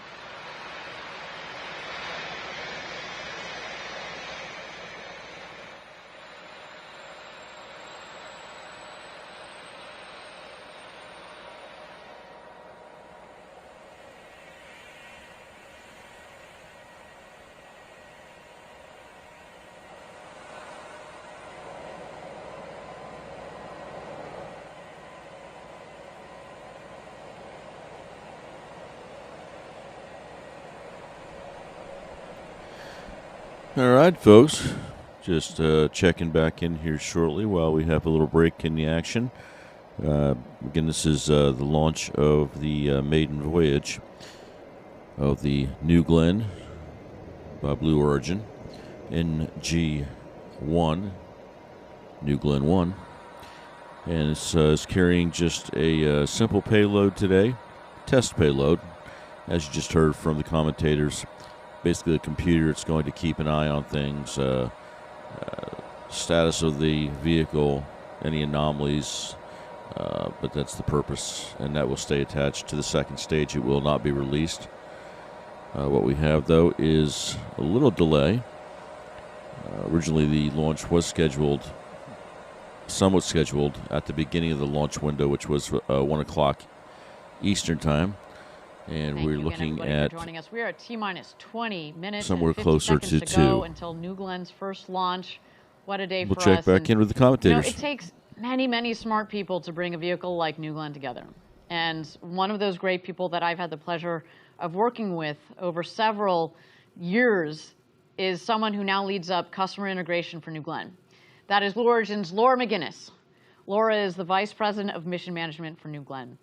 All right, folks. Just checking back in here shortly while we have a little break in the action. Again, this is the launch of the maiden voyage of the New Glenn by Blue Origin, NG-1, New Glenn 1. And it's carrying just a simple payload today, test payload, as you just heard from the commentators. Basically, the computer, it's going to keep an eye on things, status of the vehicle, any anomalies, but that's the purpose, and that will stay attached to the second stage. It will not be released. What we have, though, is a little delay. Originally, the launch was somewhat scheduled at the beginning of the launch window, which was 1 o'clock Eastern Time. And Thank we're you looking again, at for joining us. We are at T-minus 20 minutes somewhere and 50 closer seconds to to 2 go until New Glenn's first launch. What a day We'll for check us. back in with the commentators. It takes many, many smart people to bring a vehicle like New Glenn together. And one of those great people that I've had the pleasure of working with over several years is someone who now leads up customer integration for New Glenn. That is Blue Origin's Laura McGinnis. Laura is the Vice President of Mission Management for New Glenn.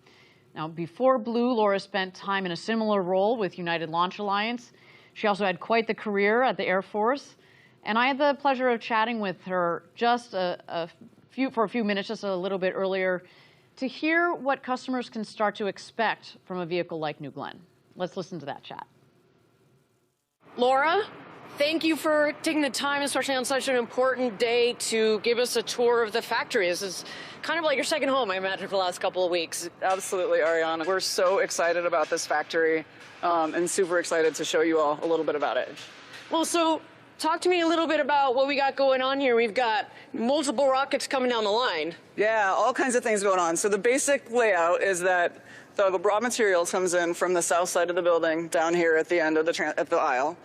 Now, before Blue, Laura spent time in a similar role with United Launch Alliance. She also had quite the career at the Air Force. And I had the pleasure of chatting with her just for a few minutes, just a little bit earlier, to hear what customers can start to expect from a vehicle like New Glenn. Let's listen to that chat. Laura, thank you for taking the time, especially on such an important day, to give us a tour of the factory. This is kind of like your second home, I imagine, for the last couple of weeks. Absolutely, Ariana. We're so excited about this factory and super excited to show you all a little bit about it. Well, so talk to me a little bit about what we got going on here. We've got multiple rockets coming down the line. Yeah, all kinds of things going on. So the basic layout is that the raw materials comes in from the south side of the building down here at the end of the aisle.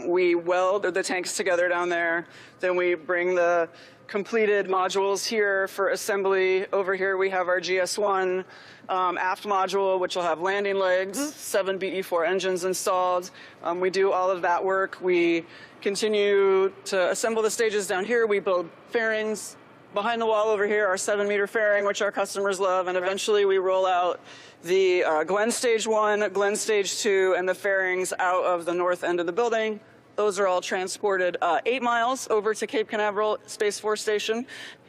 We weld the tanks together down there. Then we bring the completed modules here for assembly. Over here we have our GS1 aft module, which will have landing legs, 7 BE4 engines installed. We do all of that work. We continue to assemble the stages down here. We build fairings. Behind the wall over here, our 7-meter fairing, which our customers love, and eventually we roll out the Glenn Stage 1, Glenn Stage 2, and the fairings out of the north end of the building. Those are all transported 8 miles over to Cape Canaveral Space Force Station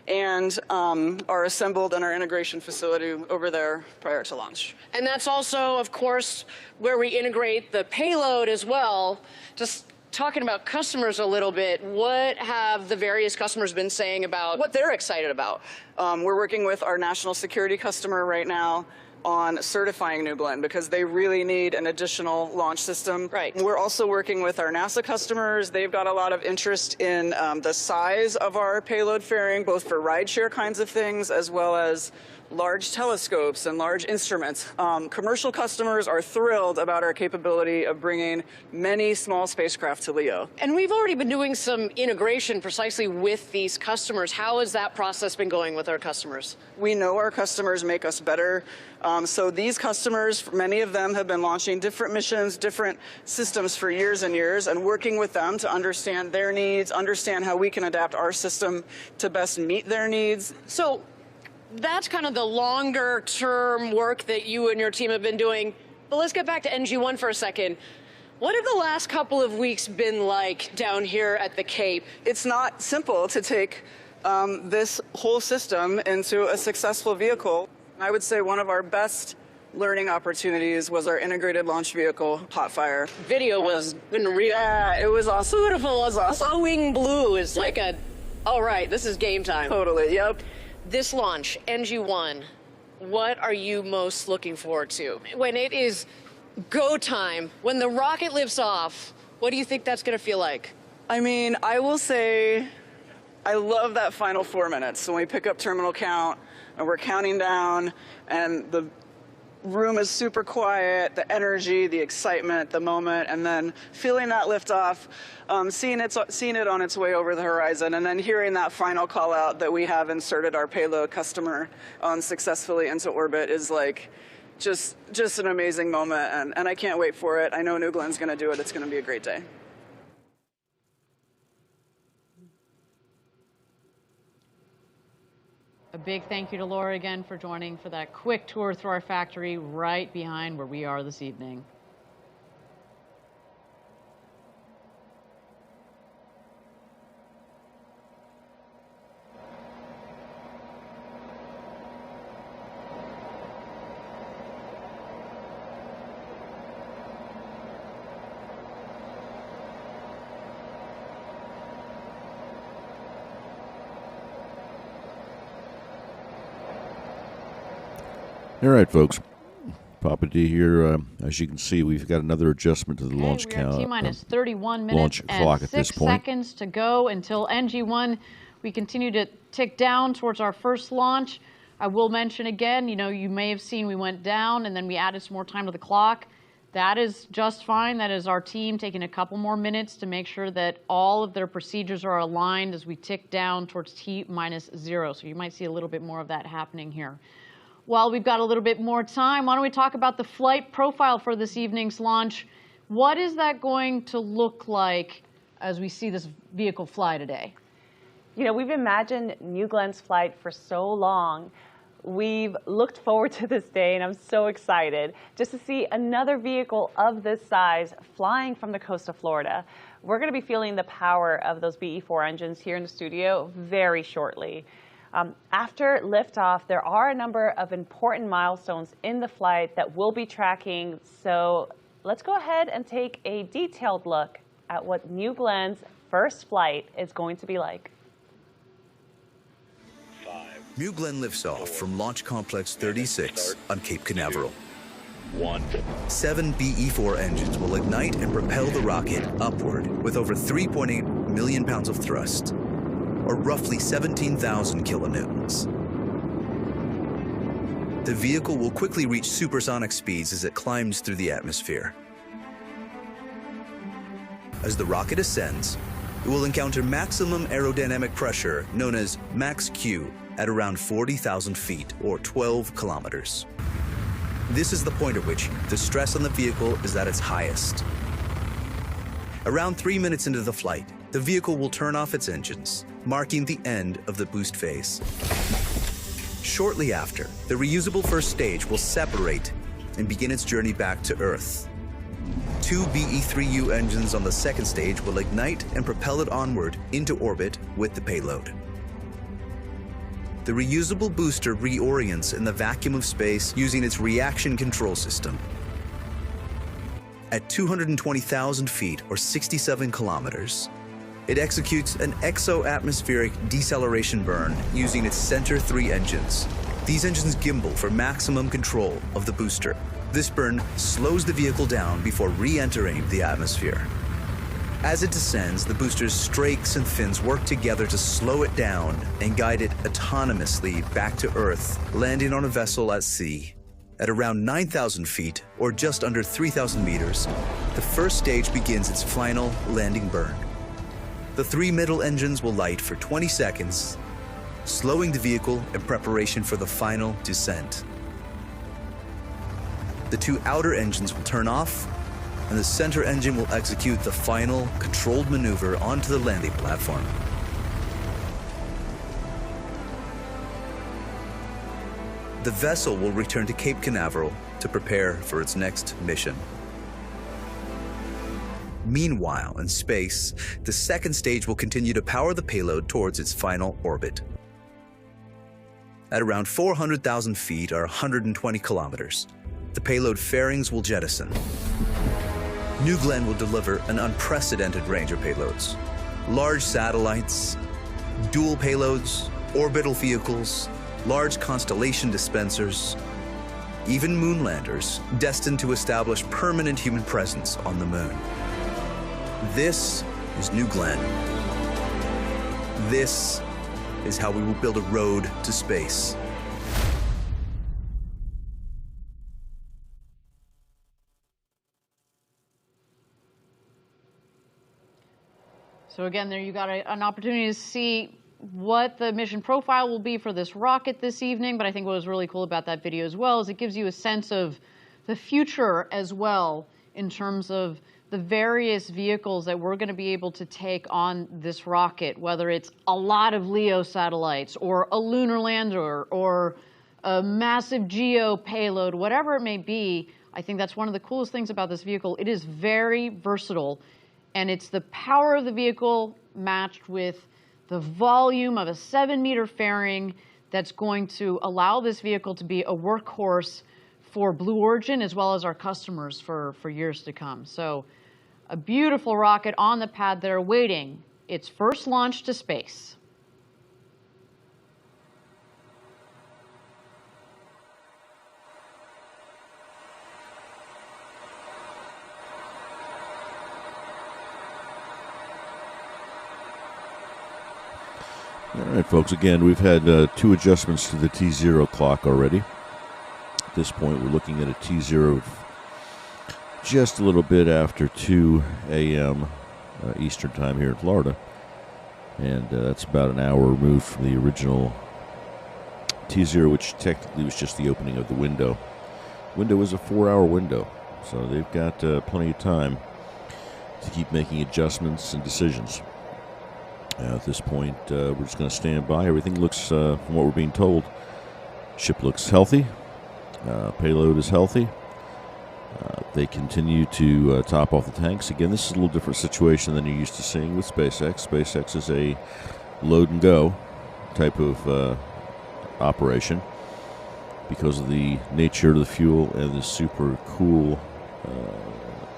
and are assembled in our integration facility over there prior to launch. And that's also, of course, where we integrate the payload as well. Just talking about customers a little bit, what have the various customers been saying about what they're excited about? We're working with our national security customer right now on certifying New Glenn because they really need an additional launch system. Right. We're also working with our NASA customers. They've got a lot of interest in the size of our payload fairing, both for rideshare kinds of things as well as large telescopes and large instruments. Commercial customers are thrilled about our capability of bringing many small spacecraft to LEO. And we've already been doing some integration precisely with these customers. How has that process been going with our customers? We know our customers make us better. So these customers, many of them have been launching different missions, different systems for years and years, and working with them to understand their needs, understand how we can adapt our system to best meet their needs. So that's kind of the longer term work that you and your team have been doing. But let's get back to NG-1 for a second. What have the last couple of weeks been like down here at the Cape? It's not simple to take this whole system into a successful vehicle. I would say one of our best learning opportunities was our integrated launch vehicle, Hotfire. Video was real. Yeah, it was awesome. Beautiful, was awesome. Glowing blue is like a, all right, this is game time. Totally, yep. This launch, NG-1, what are you most looking forward to? When it is go time, when the rocket lifts off, what do you think that's going to feel like? I mean, I will say I love that final 4 minutes when we pick up terminal count and we're counting down and the room is super quiet, the energy, the excitement, the moment, and then feeling that lift off, seeing it on its way over the horizon, and then hearing that final call out that we have inserted our payload customer successfully into orbit is like just an amazing moment, and I can't wait for it. I know New Glenn's going to do it. It's going to be a great day. A big thank you to Laura again for joining for that quick tour through our factory right behind where we are this evening. All right, folks. Papa D here. As you can see, we've got another adjustment to the launch We are count. T-minus 31 minutes launch and clock at 6 this point. seconds to go until NG-1. We continue to tick down towards our first launch. I will mention again, you may have seen we went down and then we added some more time to the clock. That is just fine. That is our team taking a couple more minutes to make sure that all of their procedures are aligned as we tick down towards T-minus 0. So you might see a little bit more of that happening here. While we've got a little bit more time, why don't we talk about the flight profile for this evening's launch? What is that going to look like as we see this vehicle fly today? We've imagined New Glenn's flight for so long. We've looked forward to this day, and I'm so excited just to see another vehicle of this size flying from the coast of Florida. We're going to be feeling the power of those BE-4 engines here in the studio very shortly. After liftoff, there are a number of important milestones in the flight that we'll be tracking. So let's go ahead and take a detailed look at what New Glenn's first flight is going to be like. New Glenn lifts off from Launch Complex 36 on Cape Canaveral. 7 BE-4 engines will ignite and propel the rocket upward with over 3.8 million pounds of thrust, or roughly 17,000 kilonewtons. The vehicle will quickly reach supersonic speeds as it climbs through the atmosphere. As the rocket ascends, it will encounter maximum aerodynamic pressure known as max Q at around 40,000 feet or 12 kilometers. This is the point at which the stress on the vehicle is at its highest. Around 3 minutes into the flight, the vehicle will turn off its engines, marking the end of the boost phase. Shortly after, the reusable first stage will separate and begin its journey back to Earth. 2 BE-3U engines on the second stage will ignite and propel it onward into orbit with the payload. The reusable booster reorients in the vacuum of space using its reaction control system. At 220,000 feet or 67 kilometers, it executes an exo-atmospheric deceleration burn using its center 3 engines. These engines gimbal for maximum control of the booster. This burn slows the vehicle down before re-entering the atmosphere. As it descends, the booster's strakes and fins work together to slow it down and guide it autonomously back to Earth, landing on a vessel at sea. At around 9,000 feet, or just under 3,000 meters, the first stage begins its final landing burn. The 3 middle engines will light for 20 seconds, slowing the vehicle in preparation for the final descent. The 2 outer engines will turn off, and the center engine will execute the final controlled maneuver onto the landing platform. The vessel will return to Cape Canaveral to prepare for its next mission. Meanwhile, in space, the second stage will continue to power the payload towards its final orbit. At around 400,000 feet or 120 kilometers, the payload fairings will jettison. New Glenn will deliver an unprecedented range of payloads. Large satellites, dual payloads, orbital vehicles, large constellation dispensers, even moon landers destined to establish permanent human presence on the moon. This is New Glenn. This is how we will build a road to space. So again, there you got an opportunity to see what the mission profile will be for this rocket this evening. But I think what was really cool about that video as well is it gives you a sense of the future as well in terms of the various vehicles that we're going to be able to take on this rocket, whether it's a lot of LEO satellites or a lunar lander or a massive GEO payload, whatever it may be, I think that's one of the coolest things about this vehicle. It is very versatile, and it's the power of the vehicle matched with the volume of a 7-meter fairing that's going to allow this vehicle to be a workhorse for Blue Origin as well as our customers for years to come. So a beautiful rocket on the pad there waiting its first launch to space. All right, folks, again, we've had 2 adjustments to the T0 clock already. At this point, we're looking at a T0 just a little bit after 2 a.m. Eastern time here in Florida. And that's about an hour removed from the original T0, which technically was just the opening of the window. Window was a 4-hour window, so they've got plenty of time to keep making adjustments and decisions. At this point, we're just going to stand by. Everything looks, from what we're being told, ship looks healthy. Payload is healthy. They continue to top off the tanks. Again, this is a little different situation than you're used to seeing with SpaceX. SpaceX is a load and go type of operation because of the nature of the fuel and the super cool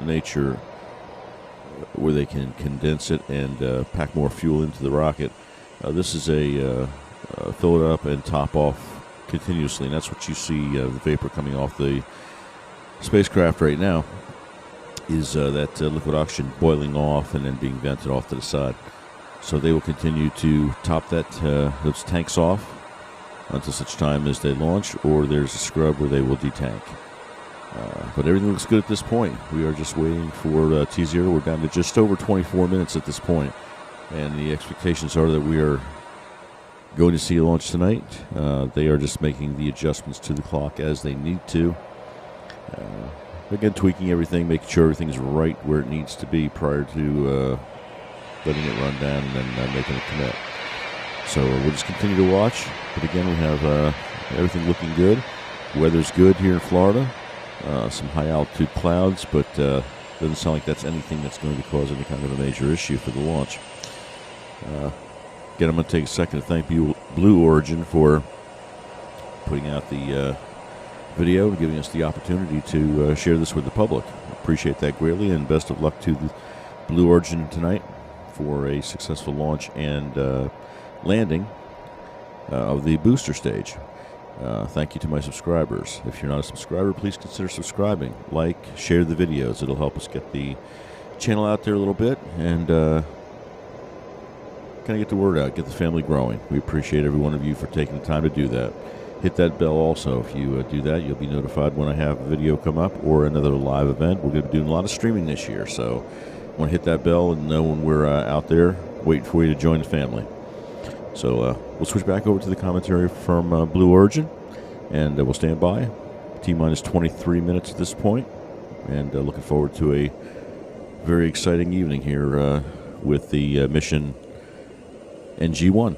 nature where they can condense it and pack more fuel into the rocket. This is a fill it up and top off continuously, and that's what you see, the vapor coming off the spacecraft right now is that liquid oxygen boiling off and then being vented off to the side. So they will continue to top those tanks off until such time as they launch, or there's a scrub where they will detank. But everything looks good at this point. We are just waiting for T0. We're down to just over 24 minutes at this point, and the expectations are that we are going to see a launch tonight. They are just making the adjustments to the clock as they need to. Again, tweaking everything, making sure everything's right where it needs to be prior to letting it run down and then making a commit. So we'll just continue to watch. But again, we have everything looking good. Weather's good here in Florida. Some high altitude clouds, but doesn't sound like that's anything that's going to cause any kind of a major issue for the launch. Again, I'm going to take a second to thank Blue Origin for putting out the video and giving us the opportunity to share this with the public. Appreciate that greatly, and best of luck to the Blue Origin tonight for a successful launch and landing of the booster stage. Thank you to my subscribers. If you're not a subscriber, please consider subscribing. Like, share the videos. It'll help us get the channel out there a little bit and kind of get the word out, get the family growing. We appreciate every one of you for taking the time to do that. Hit that bell also. If you do that, you'll be notified when I have a video come up or another live event. We're going to be doing a lot of streaming this year, so want to hit that bell and know when we're out there waiting for you to join the family. So we'll switch back over to the commentary from Blue Origin, and we'll stand by. T-minus 23 minutes at this point, and looking forward to a very exciting evening here with the mission NG-1.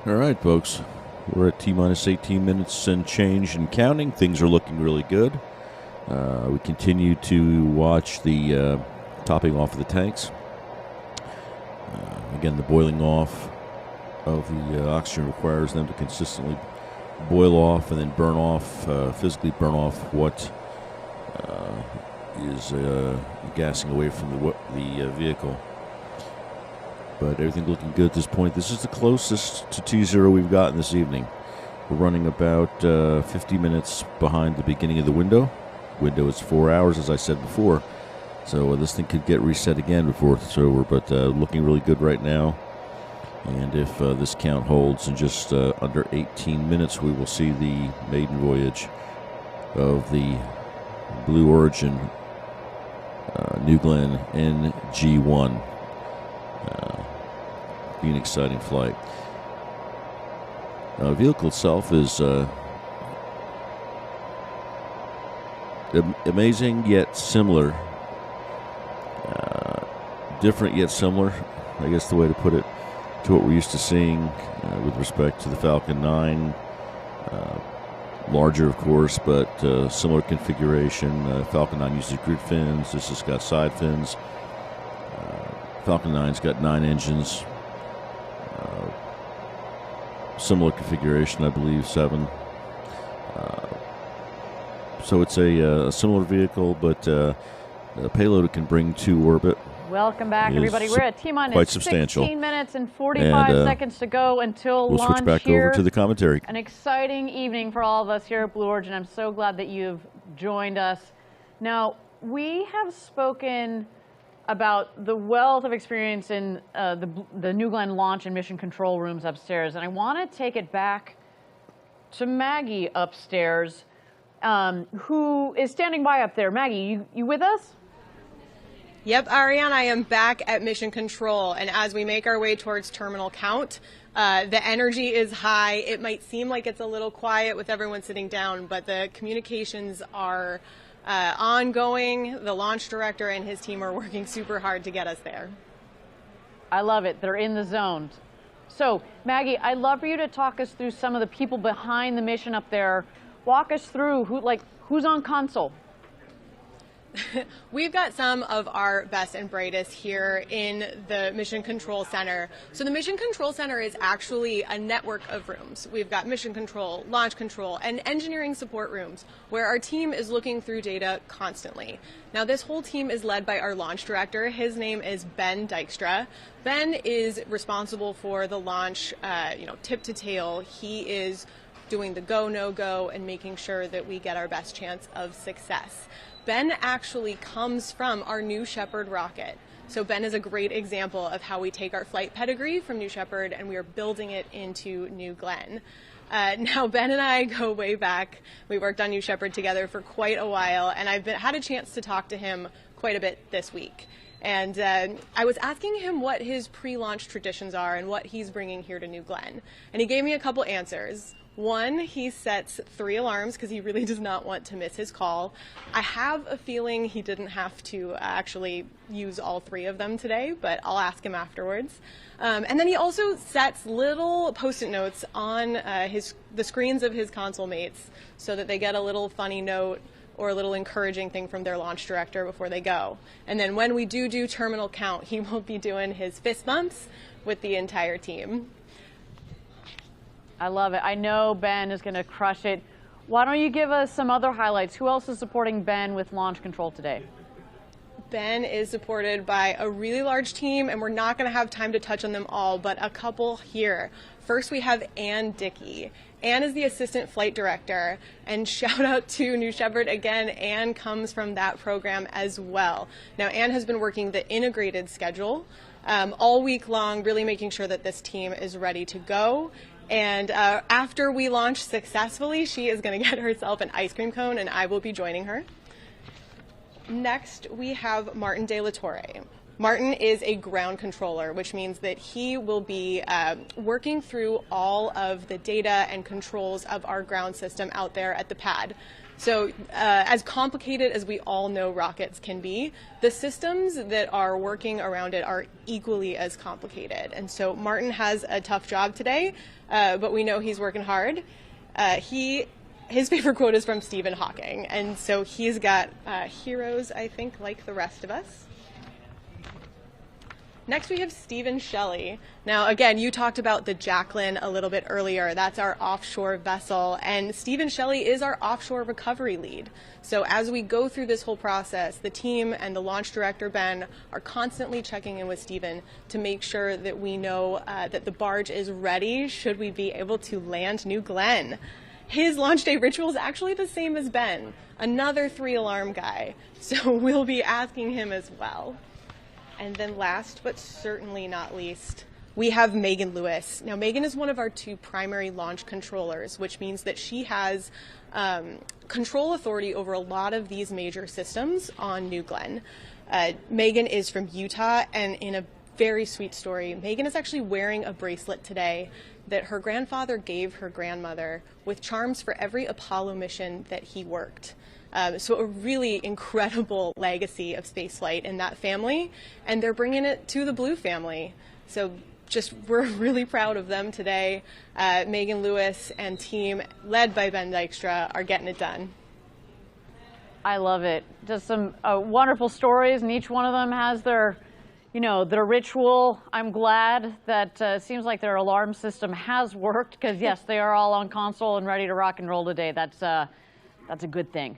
All right, folks. We're at T-minus 18 minutes and change and counting. Things are looking really good. We continue to watch the topping off of the tanks. Again, the boiling off of the oxygen requires them to consistently boil off and then burn off, physically burn off what is gassing away from the vehicle. But everything's looking good at this point. This is the closest to T0 we've gotten this evening. We're running about 50 minutes behind the beginning of the window. Window is 4 hours, as I said before. So this thing could get reset again before it's over, but looking really good right now. And if this count holds in just under 18 minutes, we will see the maiden voyage of the Blue Origin New Glenn NG-1. Be an exciting flight. The vehicle itself is amazing yet similar. Different yet similar, I guess the way to put it, to what we're used to seeing with respect to the Falcon 9. Larger, of course, but similar configuration. Falcon 9 uses grid fins. This has got side fins. Falcon 9's got 9 engines. Similar configuration, I believe, 7. So it's a similar vehicle, but the payload it can bring to orbit. Welcome back, everybody. We're at T-minus quite substantial. 16 minutes and 45 seconds to go until we'll launch switch back here. over to the commentary. An exciting evening for all of us here at Blue Origin. I'm so glad that you've joined us. Now, we have spoken about the wealth of experience in the New Glenn launch and mission control rooms upstairs, and I want to take it back to Maggie upstairs, who is standing by up there. Maggie, you with us? Yep, Ariane, I am back at mission control, and as we make our way towards terminal count, the energy is high. It might seem like it's a little quiet with everyone sitting down, but the communications are ongoing. The launch director and his team are working super hard to get us there. I love it. They're in the zone. So, Maggie, I'd love for you to talk us through some of the people behind the mission up there. Walk us through who's on console. We've got some of our best and brightest here in the Mission Control Center. So the Mission Control Center is actually a network of rooms. We've got Mission Control, Launch Control, and engineering support rooms where our team is looking through data constantly. Now this whole team is led by our launch director. His name is Ben Dykstra. Ben is responsible for the launch, tip to tail. He is doing the go, no go, and making sure that we get our best chance of success. Ben actually comes from our New Shepard rocket. So Ben is a great example of how we take our flight pedigree from New Shepard and we are building it into New Glenn. Now Ben and I go way back. We worked on New Shepard together for quite a while, and I've had a chance to talk to him quite a bit this week. And I was asking him what his pre-launch traditions are and what he's bringing here to New Glenn. And he gave me a couple answers. One, he sets 3 alarms because he really does not want to miss his call. I have a feeling he didn't have to actually use all 3 of them today, but I'll ask him afterwards. And then he also sets little Post-it notes on the screens of his console mates so that they get a little funny note or a little encouraging thing from their launch director before they go. And then when we do terminal count, he will be doing his fist bumps with the entire team. I love it. I know Ben is going to crush it. Why don't you give us some other highlights? Who else is supporting Ben with launch control today? Ben is supported by a really large team, and we're not going to have time to touch on them all, but a couple here. First, we have Ann Dickey. Ann is the assistant flight director, and shout out to New Shepard again. Ann comes from that program as well. Now, Ann has been working the integrated schedule all week long, really making sure that this team is ready to go. And after we launch successfully, she is going to get herself an ice cream cone, and I will be joining her. Next, we have Martin De La Torre. Martin is a ground controller, which means that he will be working through all of the data and controls of our ground system out there at the pad. So as complicated as we all know rockets can be, the systems that are working around it are equally as complicated. And so Martin has a tough job today, but we know he's working hard. His favorite quote is from Stephen Hawking, and so he's got heroes, I think, like the rest of us. Next, we have Stephen Shelley. Now, again, you talked about the Jacqueline a little bit earlier. That's our offshore vessel, and Stephen Shelley is our offshore recovery lead. So as we go through this whole process, the team and the launch director, Ben, are constantly checking in with Stephen to make sure that we know that the barge is ready should we be able to land New Glenn. His launch day ritual is actually the same as Ben, another 3-alarm guy. So we'll be asking him as well. And then last, but certainly not least, we have Megan Lewis. Now, Megan is one of our 2 primary launch controllers, which means that she has control authority over a lot of these major systems on New Glenn. Megan is from Utah, and in a very sweet story, Megan is actually wearing a bracelet today that her grandfather gave her grandmother with charms for every Apollo mission that he worked. So a really incredible legacy of spaceflight in that family, and they're bringing it to the Blue family. So we're really proud of them today. Megan Lewis and team, led by Ben Dykstra, are getting it done. I love it. Just some wonderful stories, and each one of them has their ritual. I'm glad that seems like their alarm system has worked, because yes, they are all on console and ready to rock and roll today. That's a good thing.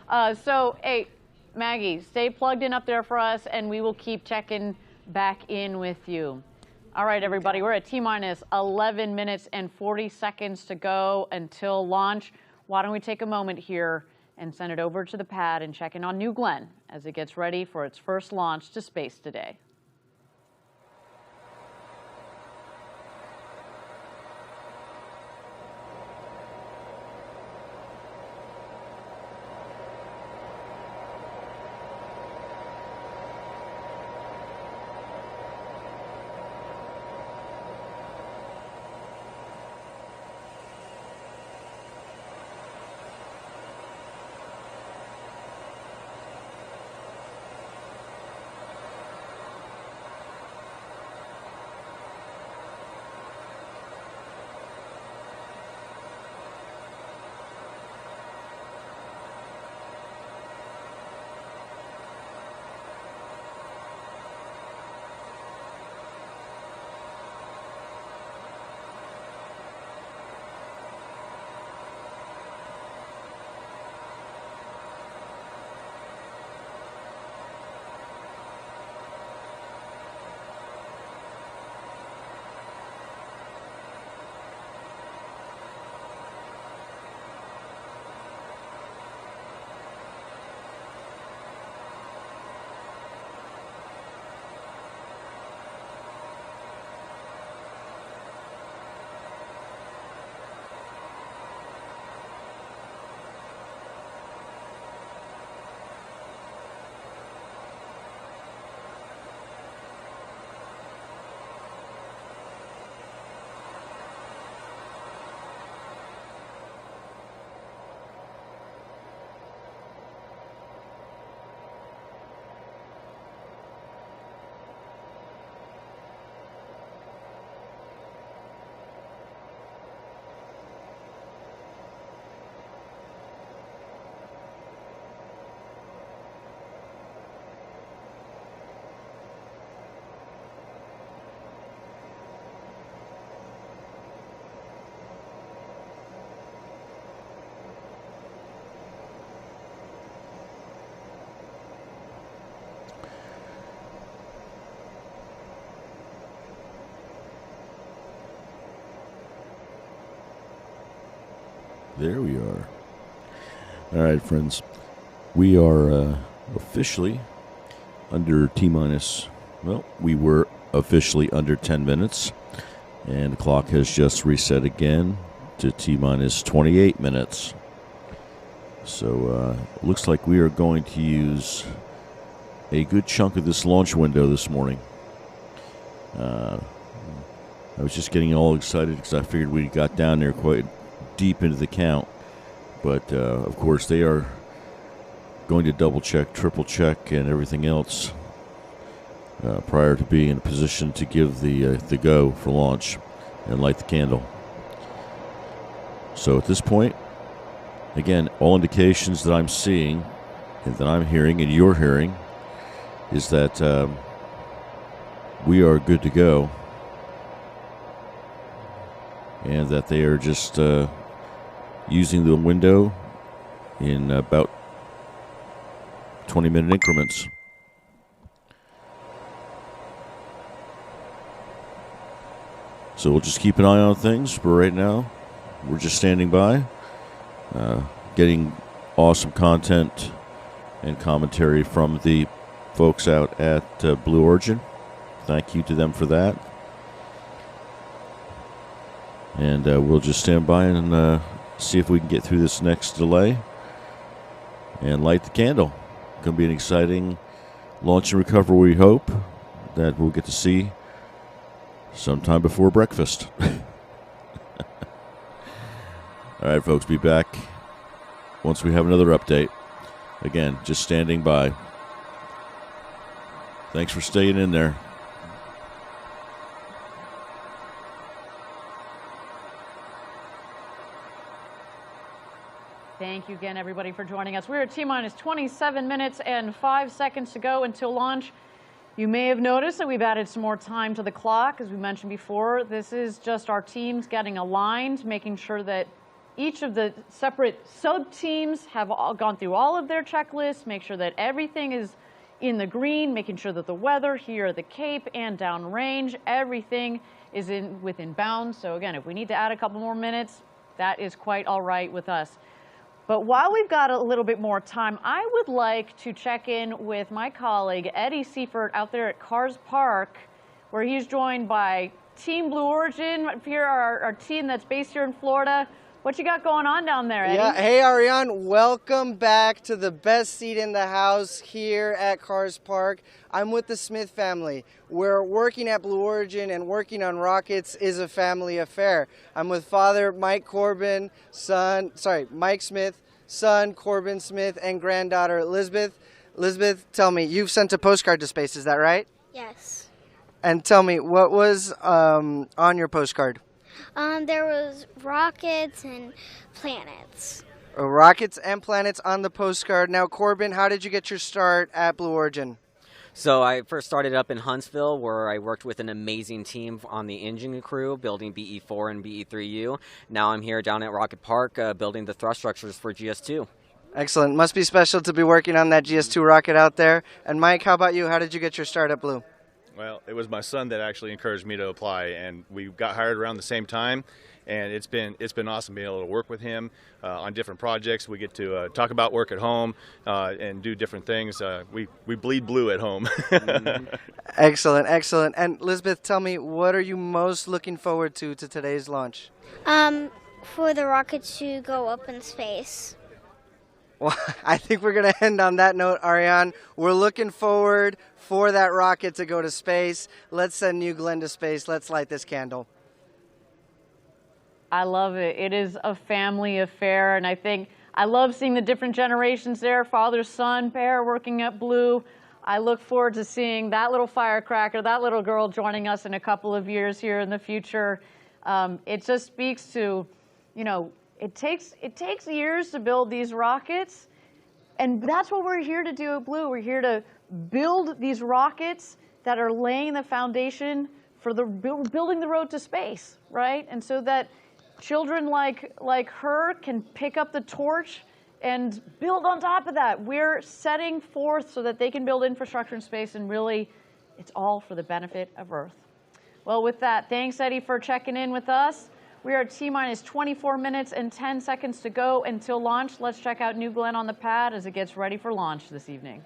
So, hey, Maggie, stay plugged in up there for us, and we will keep checking back in with you. All right, everybody, we're at T-minus 11 minutes and 40 seconds to go until launch. Why don't we take a moment here and send it over to the pad and check in on New Glenn as it gets ready for its first launch to space today. There we are. All right, friends. We are officially under T-minus, well, we were officially under 10 minutes, and the clock has just reset again to T-minus 28 minutes. So looks like we are going to use a good chunk of this launch window this morning. I was just getting all excited because I figured we got down there quite deep into the count, But, of course, they are going to double check, triple check, and everything else prior to being in a position to give the go for launch and light the candle. So at this point, again, all indications that I'm seeing and that I'm hearing and you're hearing is that we are good to go, and that they are just using the window in about 20-minute increments. So we'll just keep an eye on things. For right now, we're just standing by, getting awesome content and commentary from the folks out at Blue Origin. Thank you to them for that. And we'll just stand by and see if we can get through this next delay and light the candle. Going to be an exciting launch and recovery, we hope, that we'll get to see sometime before breakfast. All right, folks, be back once we have another update. Again, just standing by. Thanks for staying in there. Thank you again, everybody, for joining us. We're at T-minus 27 minutes and 5 seconds to go until launch. You may have noticed that we've added some more time to the clock. As we mentioned before, this is just our teams getting aligned, making sure that each of the separate sub-teams have all gone through all of their checklists, make sure that everything is in the green, making sure that the weather here at the Cape and downrange, everything is within bounds. So again, if we need to add a couple more minutes, that is quite all right with us. But while we've got a little bit more time, I would like to check in with my colleague, Eddie Seifert, out there at Cars Park, where he's joined by Team Blue Origin, here, our team that's based here in Florida. What you got going on down there, Eddie? Yeah, hey, Ariane, welcome back to the best seat in the house here at Cars Park. I'm with the Smith family. We're working at Blue Origin, and working on rockets is a family affair. I'm with Father Mike Smith, son Corbin Smith, and granddaughter Elizabeth. Elizabeth, tell me, you've sent a postcard to space, is that right? Yes. And tell me, what was on your postcard? There was rockets and planets. Rockets and planets on the postcard. Now, Corbin, how did you get your start at Blue Origin? So I first started up in Huntsville, where I worked with an amazing team on the engine crew, building BE4 and BE3U. Now I'm here down at Rocket Park, building the thrust structures for GS2. Excellent. Must be special to be working on that GS2 rocket out there. And Mike, how about you? How did you get your start at Blue? Well, it was my son that actually encouraged me to apply, and we got hired around the same time, and it's been awesome being able to work with him on different projects. We get to talk about work at home and do different things. We bleed blue at home. Excellent, excellent. And Elizabeth, tell me, what are you most looking forward to today's launch? For the rocket to go up in space. Well, I think we're going to end on that note, Ariane. We're looking forward for that rocket to go to space. Let's send New Glenn to space. Let's light this candle. I love it. It is a family affair, and I think I love seeing the different generations there, father, son, pair working at Blue. I look forward to seeing that little firecracker, that little girl joining us in a couple of years here in the future. It just speaks to, you know, it takes years to build these rockets, and that's what we're here to do at Blue. We're here to build these rockets that are laying the foundation for building the road to space, right? And so that children like her can pick up the torch and build on top of that. We're setting forth so that they can build infrastructure in space, and really, it's all for the benefit of Earth. Well, with that, thanks, Eddie, for checking in with us. We are at T-minus 24 minutes and 10 seconds to go until launch. Let's check out New Glenn on the pad as it gets ready for launch this evening.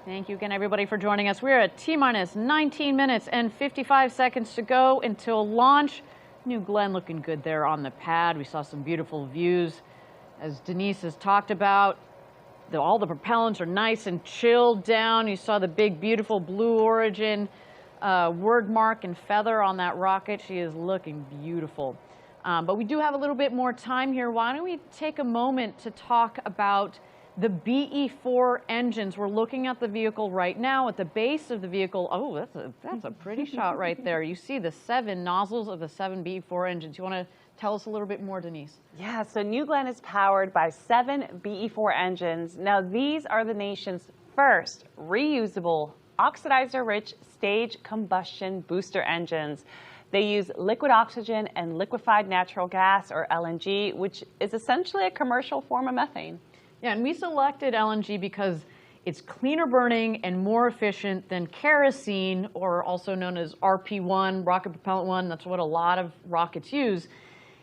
Thank you again, everybody, for joining us. We're at T-minus 19 minutes and 55 seconds to go until launch. New Glenn looking good there on the pad. We saw some beautiful views, as Denise has talked about. All the propellants are nice and chilled down. You saw the big, beautiful Blue Origin word mark and feather on that rocket. She is looking beautiful. But we do have a little bit more time here. Why don't we take a moment to talk about the BE-4 engines. We're looking at the vehicle right now at the base of the vehicle. Oh, that's a pretty shot right there. You see the 7 nozzles of the 7 BE-4 engines. You want to tell us a little bit more, Denise? Yeah, so New Glenn is powered by 7 BE-4 engines. Now, these are the nation's first reusable, oxidizer-rich stage combustion booster engines. They use liquid oxygen and liquefied natural gas, or LNG, which is essentially a commercial form of methane. Yeah, and we selected LNG because it's cleaner burning and more efficient than kerosene, or also known as RP1, rocket propellant 1. That's what a lot of rockets use.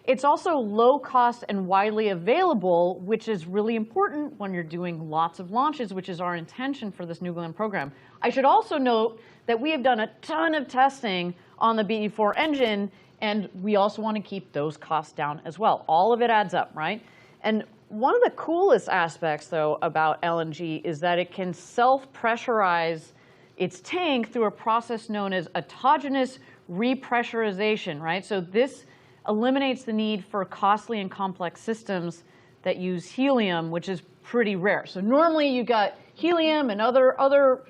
It's also low cost and widely available, which is really important when you're doing lots of launches, which is our intention for this New Glenn program. I should also note that we have done a ton of testing on the BE-4 engine, and we also want to keep those costs down as well. All of it adds up, right? And one of the coolest aspects, though, about LNG is that it can self-pressurize its tank through a process known as autogenous repressurization, right? So this eliminates the need for costly and complex systems that use helium, which is pretty rare. So normally you got helium and other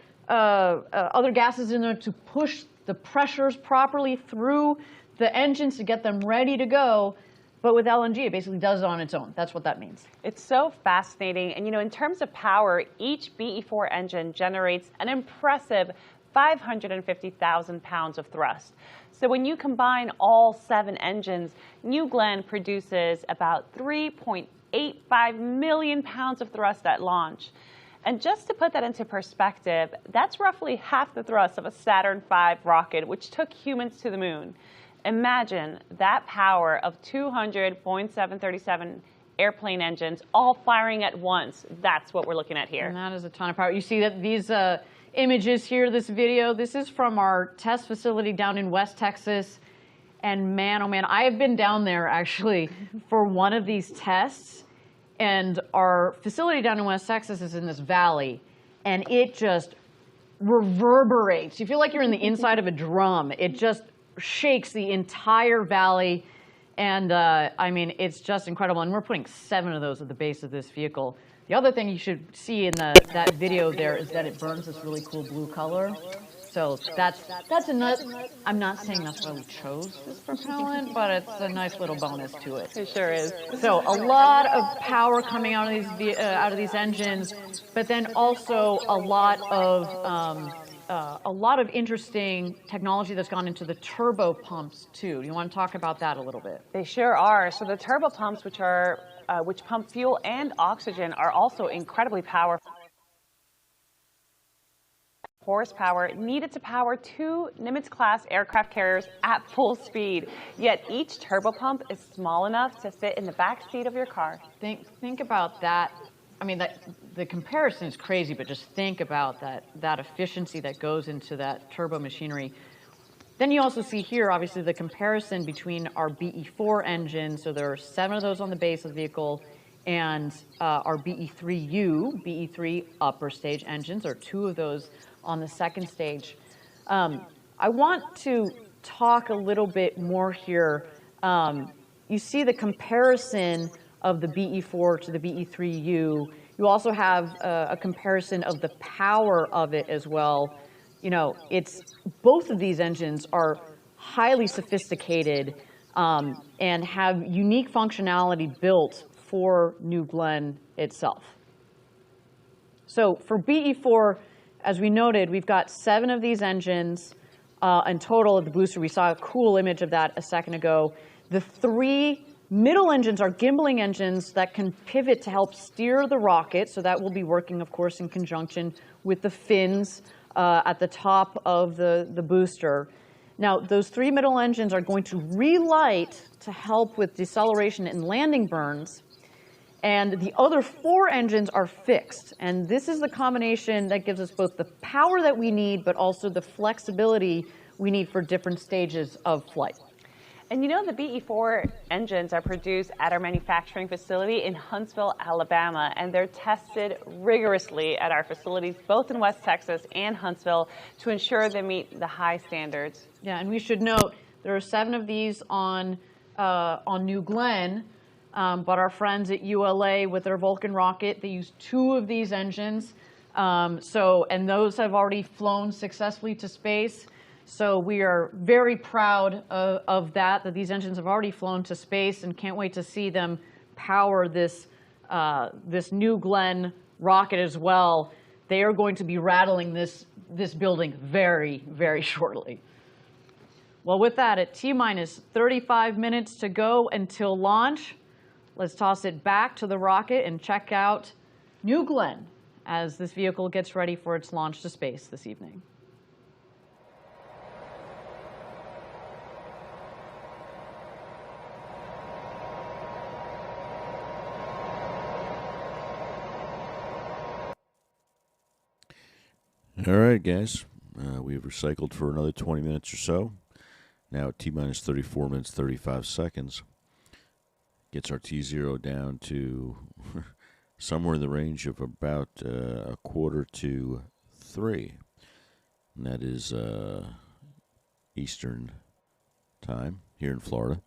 gases in there to push the pressures properly through the engines to get them ready to go. But with LNG, it basically does it on its own. That's what that means. It's so fascinating. And, you know, in terms of power, each BE-4 engine generates an impressive 550,000 pounds of thrust. So when you combine all 7 engines, New Glenn produces about 3.85 million pounds of thrust at launch. And just to put that into perspective, that's roughly half the thrust of a Saturn V rocket, which took humans to the moon. Imagine that power of 200 Boeing 737 airplane engines all firing at once. That's what we're looking at here. And that is a ton of power. You see that these images here, this video, this is from our test facility down in West Texas. And man, oh man, I have been down there actually for one of these tests. And our facility down in West Texas is in this valley. And it just reverberates. You feel like you're in the inside of a drum. It just shakes the entire valley, and I mean, it's just incredible. And we're putting 7 of those at the base of this vehicle. The other thing you should see in that video there is that it burns this really cool blue color. So that's a nice. I'm not saying that's why we chose this propellant, but it's a nice little bonus to it. It sure is. So a lot of power coming out of these engines, but then also a lot of interesting technology that's gone into the turbo pumps too. Do you want to talk about that a little bit? They sure are. So the turbo pumps, which pump fuel and oxygen, are also incredibly powerful. Horsepower needed to power 2 Nimitz-class aircraft carriers at full speed. Yet each turbo pump is small enough to fit in the back seat of your car. Think about that. I mean, the comparison is crazy, but just think about that efficiency that goes into that turbo machinery. Then you also see here, obviously, the comparison between our BE-4 engine. So there are 7 of those on the base of the vehicle, and our BE-3U, BE-3 upper stage engines, or 2 of those on the second stage. I want to talk a little bit more here. You see the comparison of the BE-4 to the BE-3U. You also have a comparison of the power of it as well. You know, both of these engines are highly sophisticated and have unique functionality built for New Glenn itself. So for BE-4, as we noted, we've got 7 of these engines in total of the booster. We saw a cool image of that a second ago. The 3 middle engines are gimbaling engines that can pivot to help steer the rocket. So that will be working, of course, in conjunction with the fins at the top of the booster. Now, those 3 middle engines are going to relight to help with deceleration and landing burns. and the other 4 engines are fixed. And this is the combination that gives us both the power that we need, but also the flexibility we need for different stages of flight. And you know, the BE4 engines are produced at our manufacturing facility in Huntsville, Alabama, and they're tested rigorously at our facilities, both in West Texas and Huntsville, to ensure they meet the high standards. Yeah, and we should note there are 7 of these on New Glenn, but our friends at ULA with their Vulcan rocket, they use 2 of these engines. And those have already flown successfully to space. So we are very proud of that these engines have already flown to space, and can't wait to see them power this New Glenn rocket as well. They are going to be rattling this building very, very shortly. Well, with that, at T-minus 35 minutes to go until launch, let's toss it back to the rocket and check out New Glenn as this vehicle gets ready for its launch to space this evening. All right, guys. We've recycled for another 20 minutes or so. Now at T-minus 34 minutes, 35 seconds. Gets our T0 down to somewhere in the range of about 2:45. And that is Eastern time here in Florida.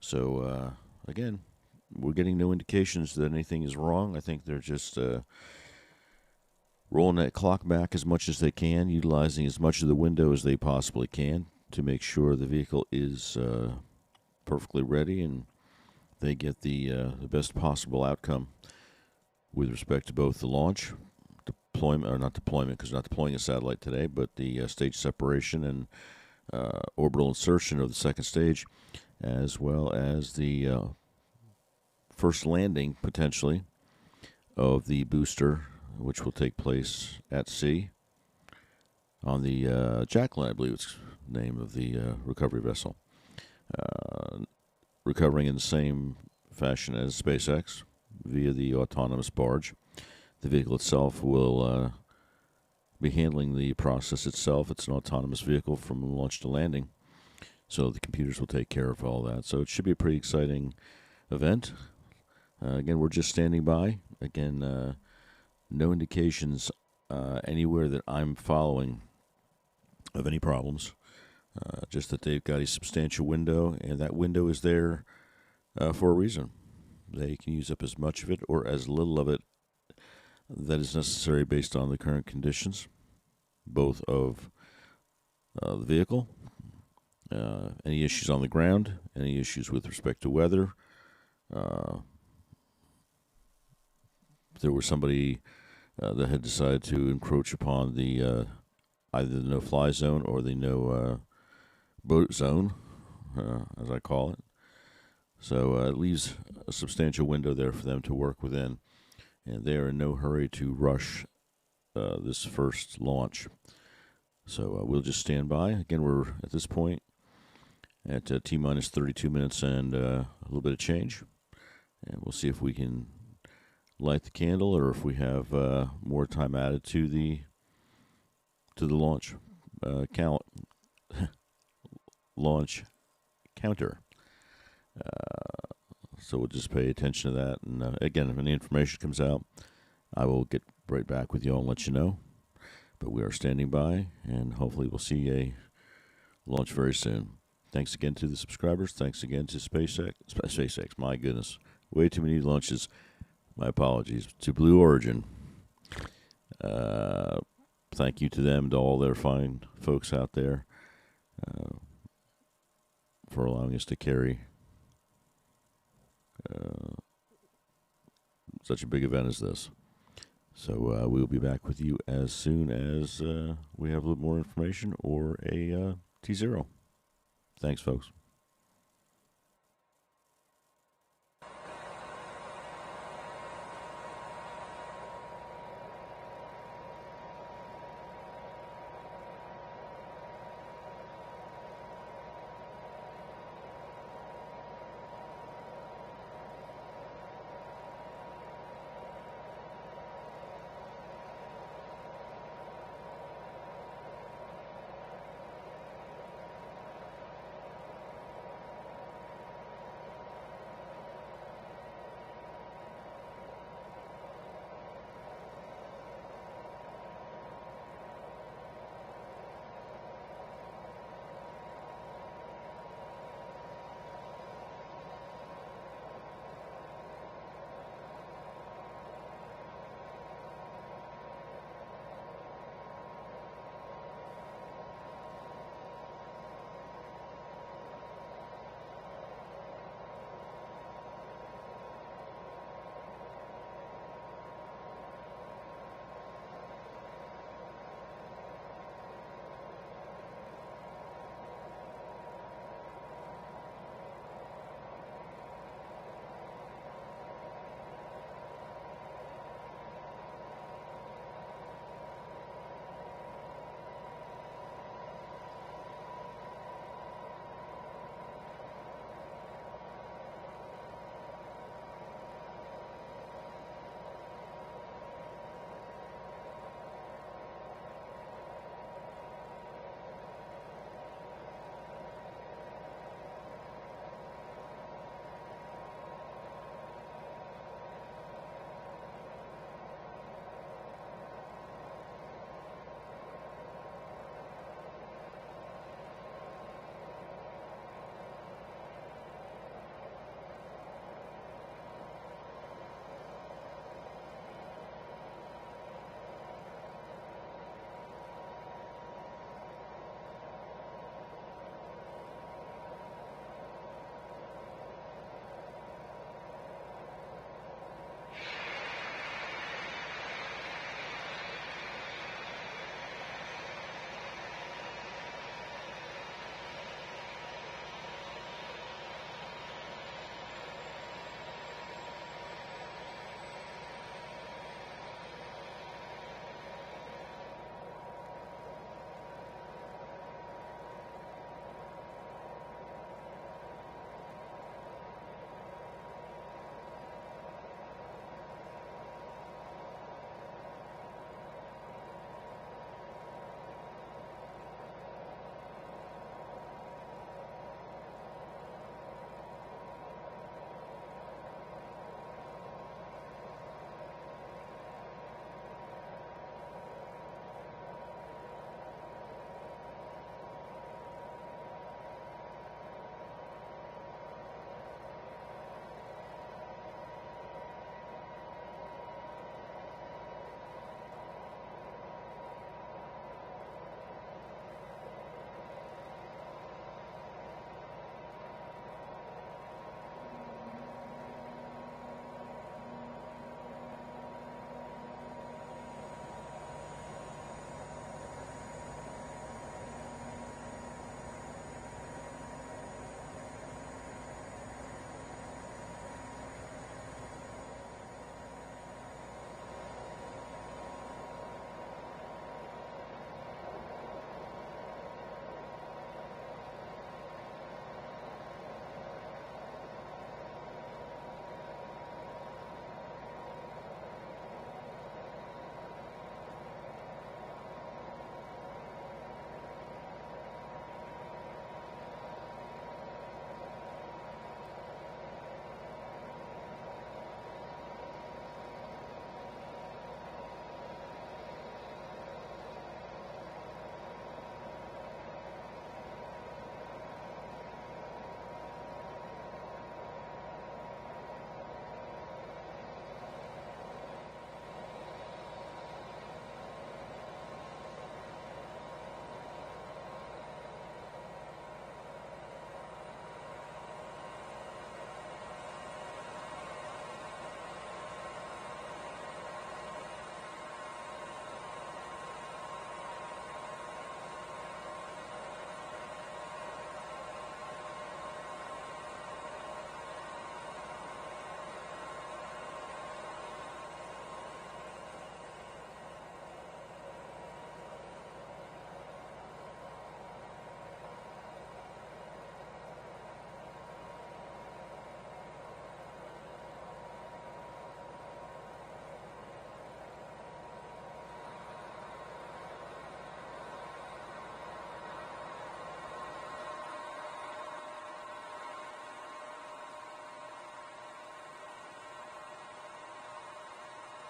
So, again, we're getting no indications that anything is wrong. I think they're just rolling that clock back as much as they can, utilizing as much of the window as they possibly can to make sure the vehicle is perfectly ready and they get the best possible outcome with respect to both the launch, deployment, or not deployment because we're not deploying a satellite today, but the stage separation and orbital insertion of the second stage, as well as the first landing, potentially, of the booster, which will take place at sea on the Jacqueline, I believe it's the name of the recovery vessel. Recovering in the same fashion as SpaceX via the autonomous barge. The vehicle itself will be handling the process itself. It's an autonomous vehicle from launch to landing, so the computers will take care of all that. So it should be a pretty exciting event. Again, we're just standing by. Again, no indications anywhere that I'm following of any problems. Just that they've got a substantial window, and that window is there for a reason. They can use up as much of it or as little of it that is necessary based on the current conditions, both of the vehicle, any issues on the ground, any issues with respect to weather. If there was somebody that had decided to encroach upon the either the no-fly zone or the no-boat zone, as I call it. So it leaves a substantial window there for them to work within, and they are in no hurry to rush this first launch. So we'll just stand by. Again, we're at this point at T-minus 32 minutes and a little bit of change, and we'll see if we can light the candle, or if we have more time added to the launch launch counter. So we'll just pay attention to that, and again, if any information comes out, I will get right back with you all and let you know. But we are standing by, and hopefully we'll see a launch very soon. Thanks again to the subscribers. Thanks again to SpaceX. My goodness, way too many launches. My apologies to Blue Origin. Thank you to them, to all their fine folks out there, for allowing us to carry such a big event as this. So we'll be back with you as soon as we have a little more information or a T0. Thanks, folks.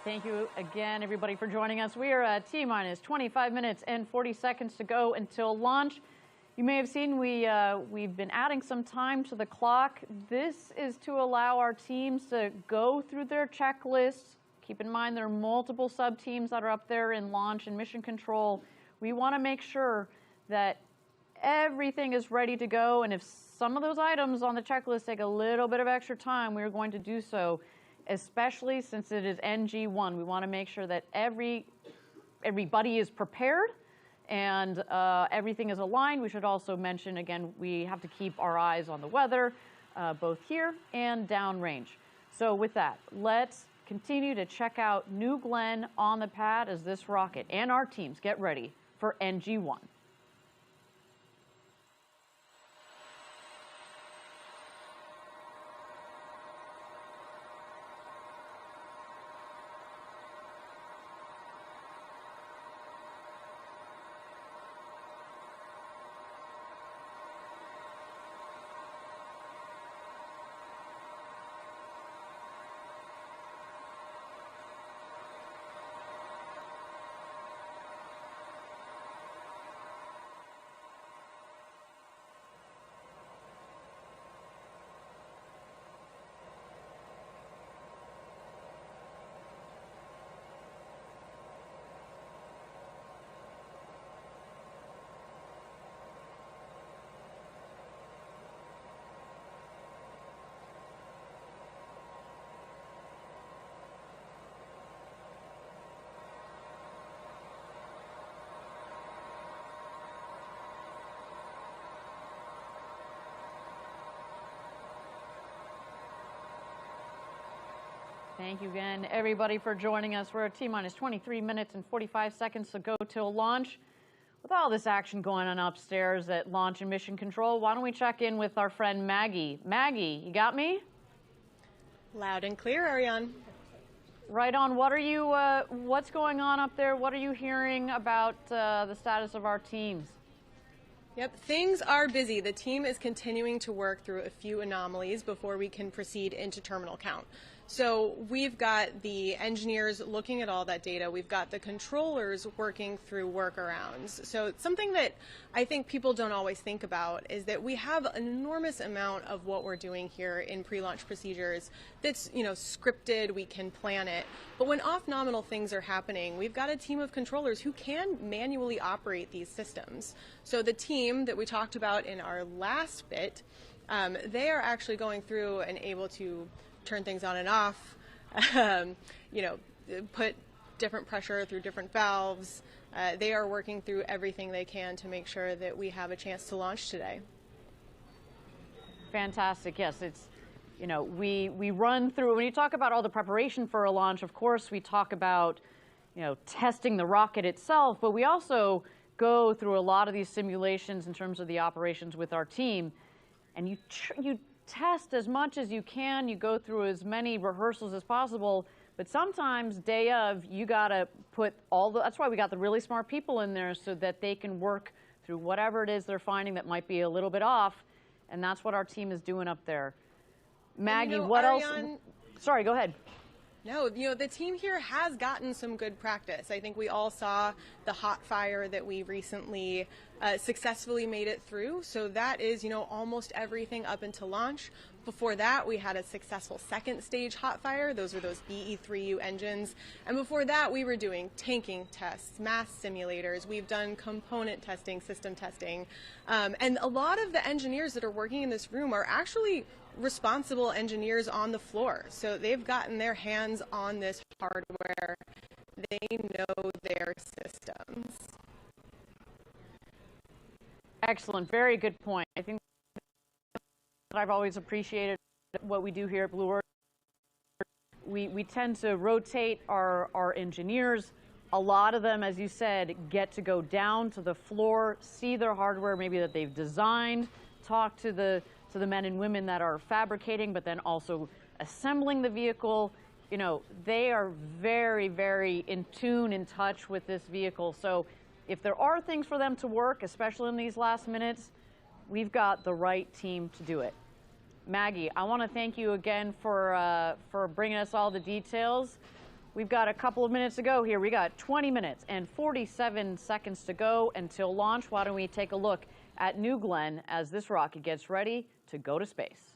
Thank you again, everybody, for joining us. We are at T-minus 25 minutes and 40 seconds to go until launch. You may have seen we've been adding some time to the clock. This is to allow our teams to go through their checklists. Keep in mind there are multiple sub-teams that are up there in launch and mission control. We want to make sure that everything is ready to go, and if some of those items on the checklist take a little bit of extra time, we're going to do so, especially since it is NG-1. We want to make sure that everybody is prepared and everything is aligned. We should also mention, again, we have to keep our eyes on the weather, both here and downrange. So with that, let's continue to check out New Glenn on the pad as this rocket and our teams get ready for NG-1. Thank you again, everybody, for joining us. We're at T-minus 23 minutes and 45 seconds to go till launch. With all this action going on upstairs at Launch and Mission Control, why don't we check in with our friend Maggie. Maggie, you got me? Loud and clear, Ariane. Right on. What's going on up there? What are you hearing about the status of our teams? Yep, things are busy. The team is continuing to work through a few anomalies before we can proceed into terminal count. So we've got the engineers looking at all that data. We've got the controllers working through workarounds. So something that I think people don't always think about is that we have an enormous amount of what we're doing here in pre-launch procedures that's, scripted. We can plan it. But when off-nominal things are happening, we've got a team of controllers who can manually operate these systems. So the team that we talked about in our last bit, they are actually going through and able to turn things on and off, put different pressure through different valves. They are working through everything they can to make sure that we have a chance to launch today. Fantastic. Yes, it's, we run through, when you talk about all the preparation for a launch, of course, we talk about, testing the rocket itself, but we also go through a lot of these simulations in terms of the operations with our team. And you test as much as you can, you go through as many rehearsals as possible, but sometimes day of, you gotta put that's why we got the really smart people in there so that they can work through whatever it is they're finding that might be a little bit off, and that's what our team is doing up there. Maggie, what Ariane, else? Sorry, go ahead. No, the team here has gotten some good practice. I think we all saw the hot fire that we recently successfully made it through. So that is, almost everything up until launch. Before that, we had a successful second stage hot fire. Those are those BE3U engines. And before that, we were doing tanking tests, mass simulators. We've done component testing, system testing. And a lot of the engineers that are working in this room are actually responsible engineers on the floor. So they've gotten their hands on this hardware. They know their systems. Excellent. Very good point. I think that I've always appreciated what we do here at Blue Origin. We tend to rotate our engineers. A lot of them, as you said, get to go down to the floor, see their hardware maybe that they've designed, talk to the men and women that are fabricating, but then also assembling the vehicle. They are very, very in tune, in touch with this vehicle. So if there are things for them to work, especially in these last minutes, we've got the right team to do it. Maggie, I want to thank you again for bringing us all the details. We've got a couple of minutes to go here. We got 20 minutes and 47 seconds to go until launch. Why don't we take a look at New Glenn as this rocket gets ready to go to space.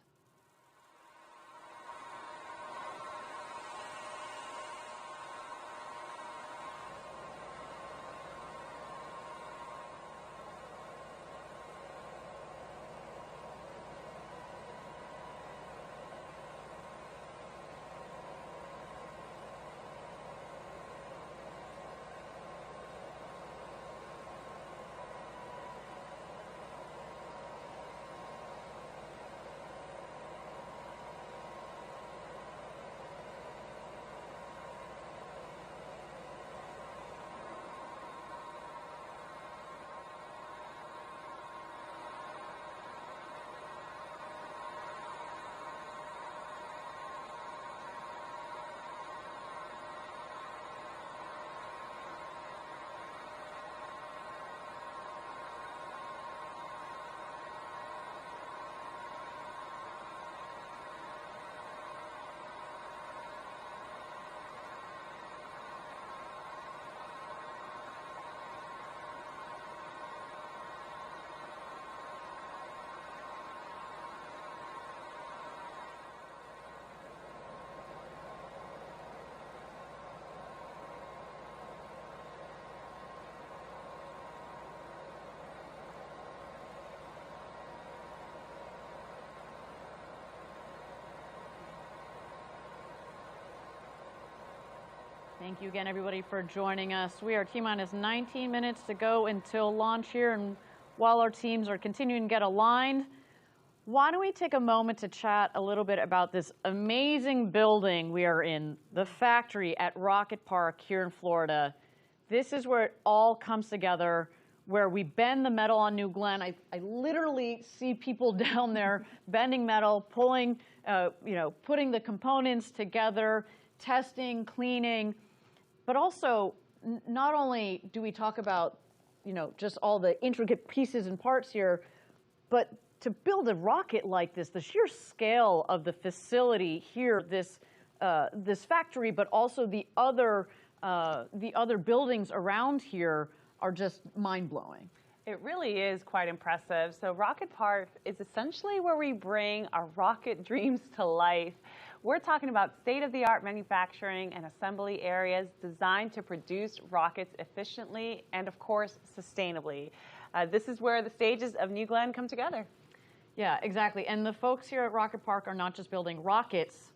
Thank you again, everybody, for joining us. We are T-minus 19 minutes to go until launch here, and while our teams are continuing to get aligned, why don't we take a moment to chat a little bit about this amazing building we are in, the factory at Rocket Park here in Florida. This is where it all comes together, where we bend the metal on New Glenn. I literally see people down there bending metal, pulling, putting the components together, testing, cleaning. But also, not only do we talk about, just all the intricate pieces and parts here, but to build a rocket like this, the sheer scale of the facility here, this factory, but also the other buildings around here are just mind-blowing. It really is quite impressive. So Rocket Park is essentially where we bring our rocket dreams to life. We're talking about state-of-the-art manufacturing and assembly areas designed to produce rockets efficiently and, of course, sustainably. This is where the stages of New Glenn come together. Yeah, exactly. And the folks here at Rocket Park are not just building rockets,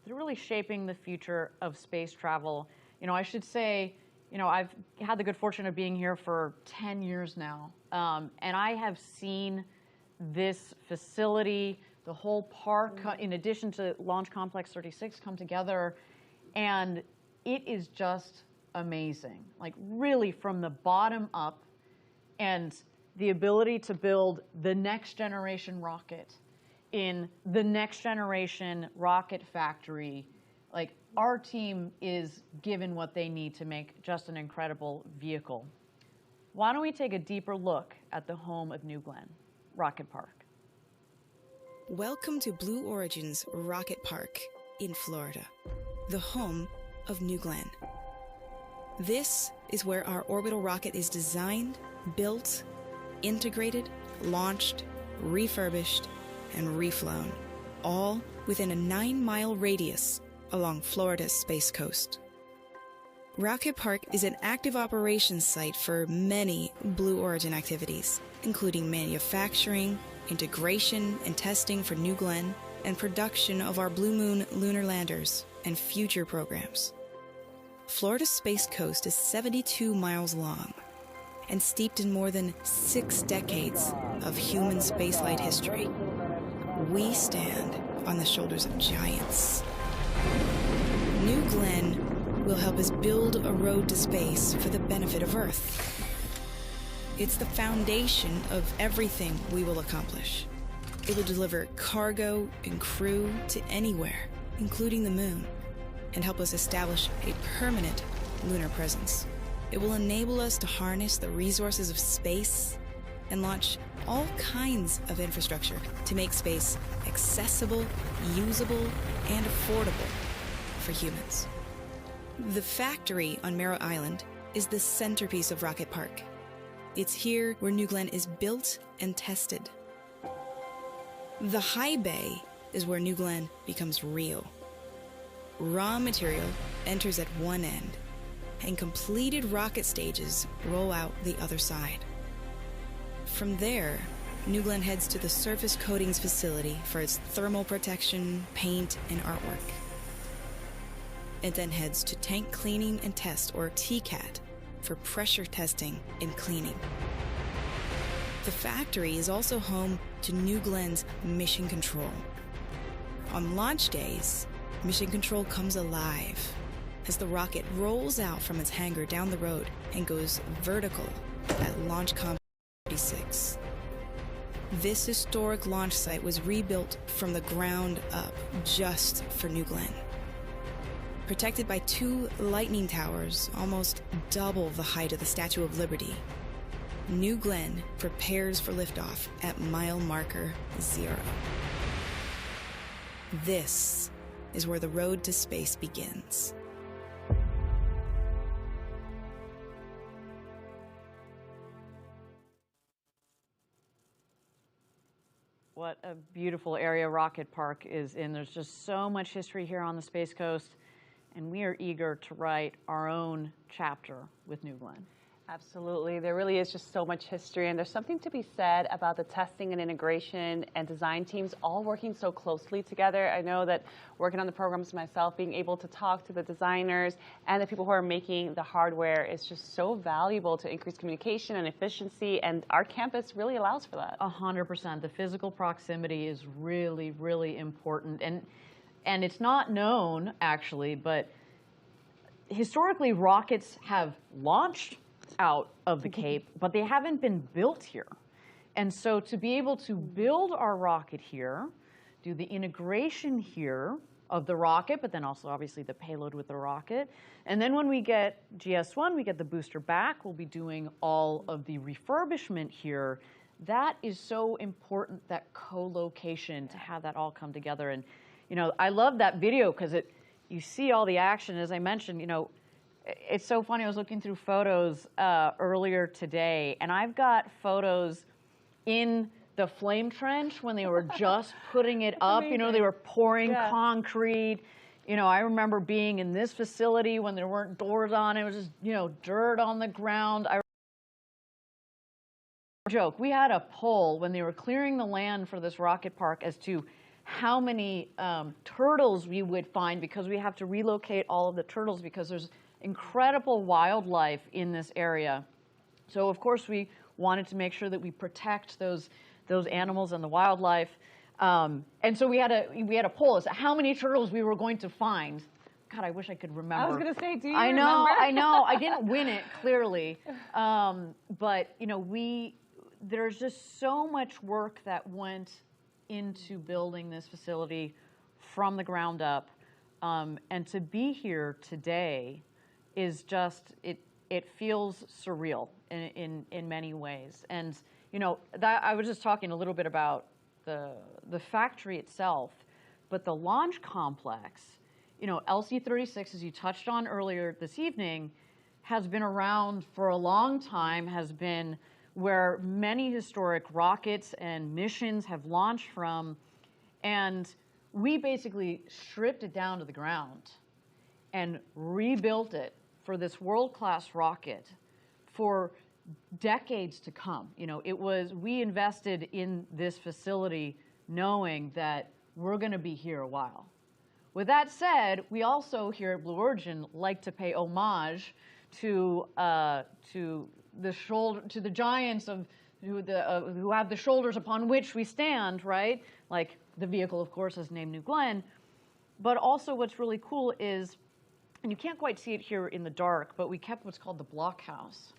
they're really shaping the future of space travel. I should say, I've had the good fortune of being here for 10 years now, and I have seen this facility, the whole park, in addition to Launch Complex 36, come together, and it is just amazing. Like, really from the bottom up, and the ability to build the next generation rocket in the next generation rocket factory. Like, our team is given what they need to make just an incredible vehicle. Why don't we take a deeper look at the home of New Glenn, Rocket Park. Welcome to Blue Origin's Rocket Park in Florida, the home of New Glenn. This is where our orbital rocket is designed, built, integrated, launched, refurbished, and reflown, all within a 9-mile radius along Florida's Space Coast. Rocket Park is an active operations site for many Blue Origin activities, including manufacturing, integration and testing for New Glenn, and production of our Blue Moon lunar landers and future programs. Florida's Space Coast is 72 miles long and steeped in more than 6 decades of human spaceflight history. We stand on the shoulders of giants. New Glenn will help us build a road to space for the benefit of Earth. It's the foundation of everything we will accomplish. It will deliver cargo and crew to anywhere, including the moon, and help us establish a permanent lunar presence. It will enable us to harness the resources of space and launch all kinds of infrastructure to make space accessible, usable, and affordable for humans. The factory on Merritt Island is the centerpiece of Rocket Park. It's here where New Glenn is built and tested. The high bay is where New Glenn becomes real. Raw material enters at one end, and completed rocket stages roll out the other side. From there, New Glenn heads to the surface coatings facility for its thermal protection, paint, and artwork. It then heads to tank cleaning and test, or TCAT, for pressure testing and cleaning. The factory is also home to New Glenn's Mission Control. On launch days, Mission Control comes alive as the rocket rolls out from its hangar down the road and goes vertical at Launch Complex 36. This historic launch site was rebuilt from the ground up just for New Glenn. Protected by 2 lightning towers, almost double the height of the Statue of Liberty, New Glenn prepares for liftoff at mile marker 0. This is where the road to space begins. What a beautiful area Rocket Park is in. There's just so much history here on the Space Coast, and we are eager to write our own chapter with New Glenn. Absolutely. There really is just so much history, and there's something to be said about the testing and integration and design teams all working so closely together. I know that working on the programs myself, being able to talk to the designers and the people who are making the hardware is just so valuable to increase communication and efficiency, and our campus really allows for that. 100%. The physical proximity is really, really important. And it's not known, actually, but historically rockets have launched out of the Cape, but they haven't been built here. And so to be able to build our rocket here, do the integration here of the rocket, but then also obviously the payload with the rocket. And then when we get GS1, we get the booster back, we'll be doing all of the refurbishment here. That is so important, that co-location, to have that all come together. And, you know, I love that video because you see all the action, as I mentioned, you know. It's so funny, I was looking through photos earlier today, and I've got photos in the flame trench when they were just putting it up. You know, they were pouring concrete. You know, I remember being in this facility when there weren't doors on. It was just, you know, dirt on the ground. Joke, we had a poll when they were clearing the land for this rocket park as to how many turtles we would find, because we have to relocate all of the turtles because there's incredible wildlife in this area. So of course we wanted to make sure that we protect those animals and the wildlife. And so we had a poll as to how many turtles we were going to find. God, I wish I could remember. I was going to say, do you remember? I know. I didn't win it, clearly. But you know, there's just so much work that went into building this facility from the ground up. And to be here today is just, it feels surreal in many ways. And you know, that I was just talking a little bit about the factory itself, but the launch complex, you know, LC-36, as you touched on earlier this evening, has been around for a long time, has been where many historic rockets and missions have launched from, and we basically stripped it down to the ground and rebuilt it for this world-class rocket for decades to come. You know, we invested in this facility knowing that we're going to be here a while. With that said, we also here at Blue Origin like to pay homage to the giants of who have the shoulders upon which we stand, right? Like the vehicle, of course, is named New Glenn. But also what's really cool is, and you can't quite see it here in the dark, but we kept what's called the blockhouse.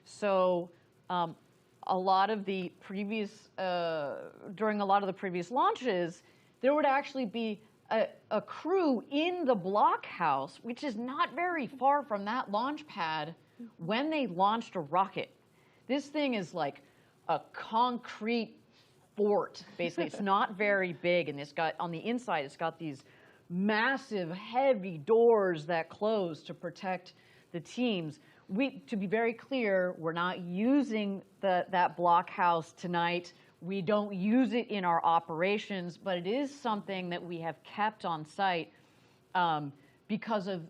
So a lot of the previous, during a lot of the previous launches, there would actually be a crew in the blockhouse, which is not very far from that launch pad when they launched a rocket. This thing is like a concrete fort, basically. It's not very big, and it's got, on the inside, it's got these massive, heavy doors that close to protect the teams. To be very clear, we're not using that blockhouse tonight. We don't use it in our operations, but it is something that we have kept on site because of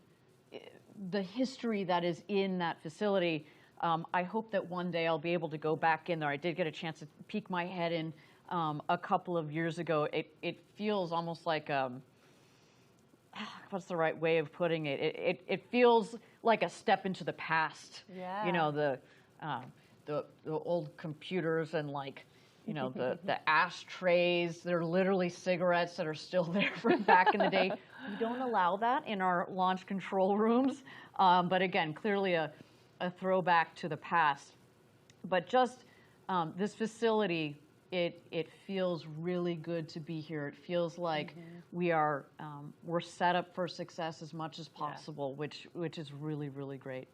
the history that is in that facility. I hope that one day I'll be able to go back in there. I did get a chance to peek my head in a couple of years ago. It feels almost like, what's the right way of putting it? It feels like a step into the past. Yeah. You know, the old computers and like, you know, the ashtrays. They're literally cigarettes that are still there from back in the day. We don't allow that in our launch control rooms. But again, clearly a throwback to the past. But just this facility, it feels really good to be here. It feels like we're set up for success as much as possible, which is really, really great.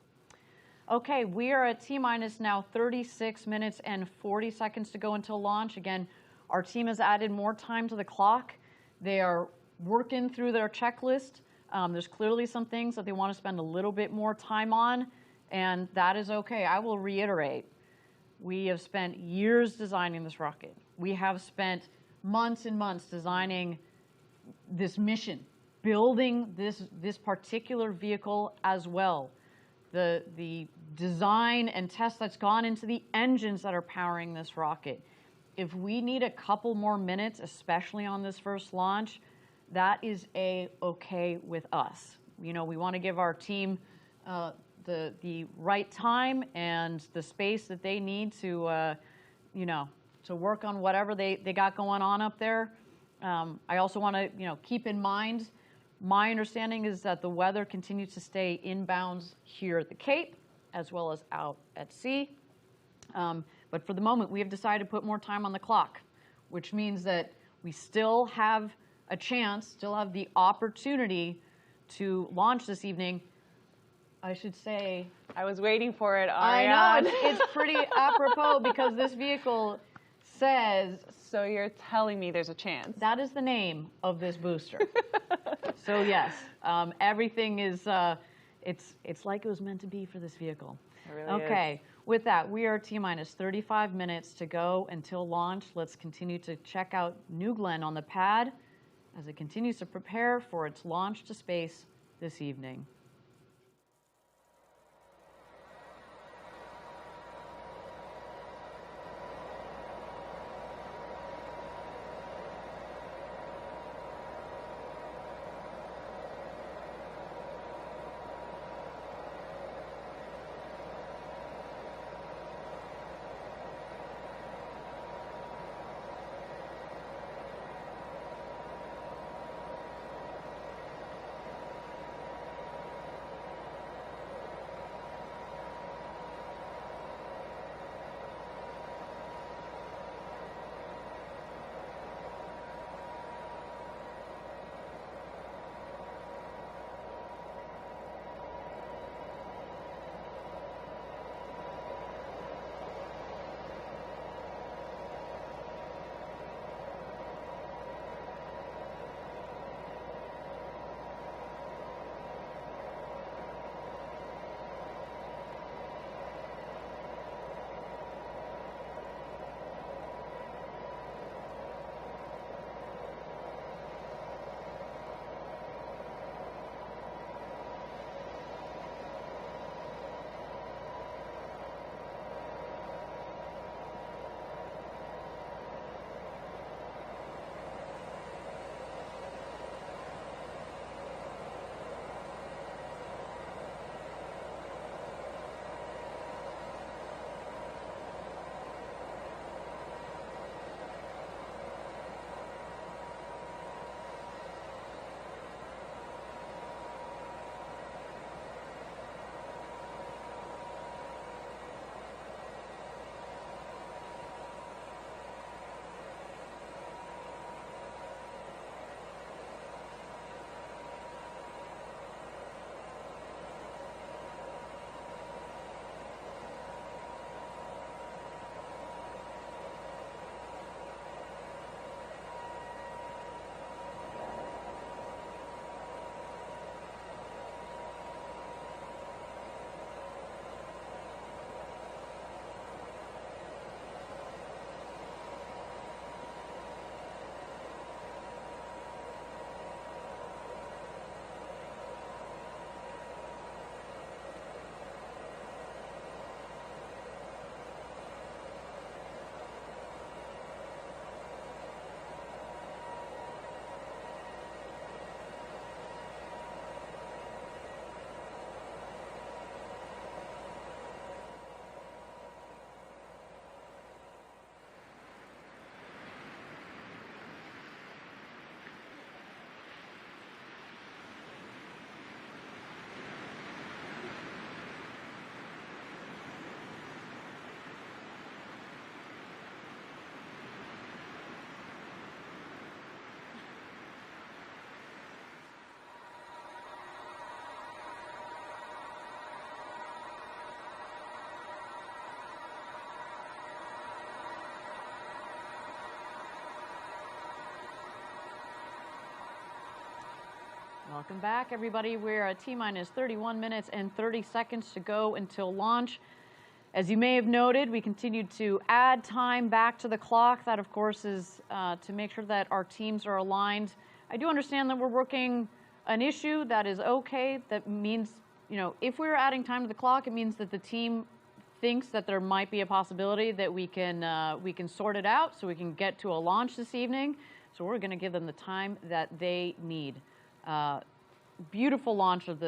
Okay, we are at T-minus now 36 minutes and 40 seconds to go until launch. Again, our team has added more time to the clock. They are working through their checklist. There's clearly some things that they want to spend a little bit more time on, and that is okay. I will reiterate, we have spent years designing this rocket. We have spent months and months designing this mission, building this particular vehicle as well. The design and test that's gone into the engines that are powering this rocket. If we need a couple more minutes, especially on this first launch, that is okay with us. You know, we want to give our team the right time and the space that they need to, you know, to work on whatever they got going on up there. I also want to, you know, keep in mind, my understanding is that the weather continues to stay inbounds here at the Cape, as well as out at sea. But for the moment, we have decided to put more time on the clock, which means that we still have a chance, still have the opportunity to launch this evening. I should say... I was waiting for it, I Ariane. know, it's pretty apropos because this vehicle says... So you're telling me there's a chance? That is the name of this booster. So yes, everything is, it's like it was meant to be for this vehicle. It really okay, is. With that, we are T-minus 35 minutes to go until launch. Let's continue to check out New Glenn on the pad as it continues to prepare for its launch to space this evening. Welcome back, everybody. We're at T-minus 31 minutes and 30 seconds to go until launch. As you may have noted, we continued to add time back to the clock. That, of course, is to make sure that our teams are aligned. I do understand that we're working an issue. That is okay. That means, you know, if we're adding time to the clock, it means that the team thinks that there might be a possibility that we can sort it out so we can get to a launch this evening. So we're going to give them the time that they need. Beautiful launch of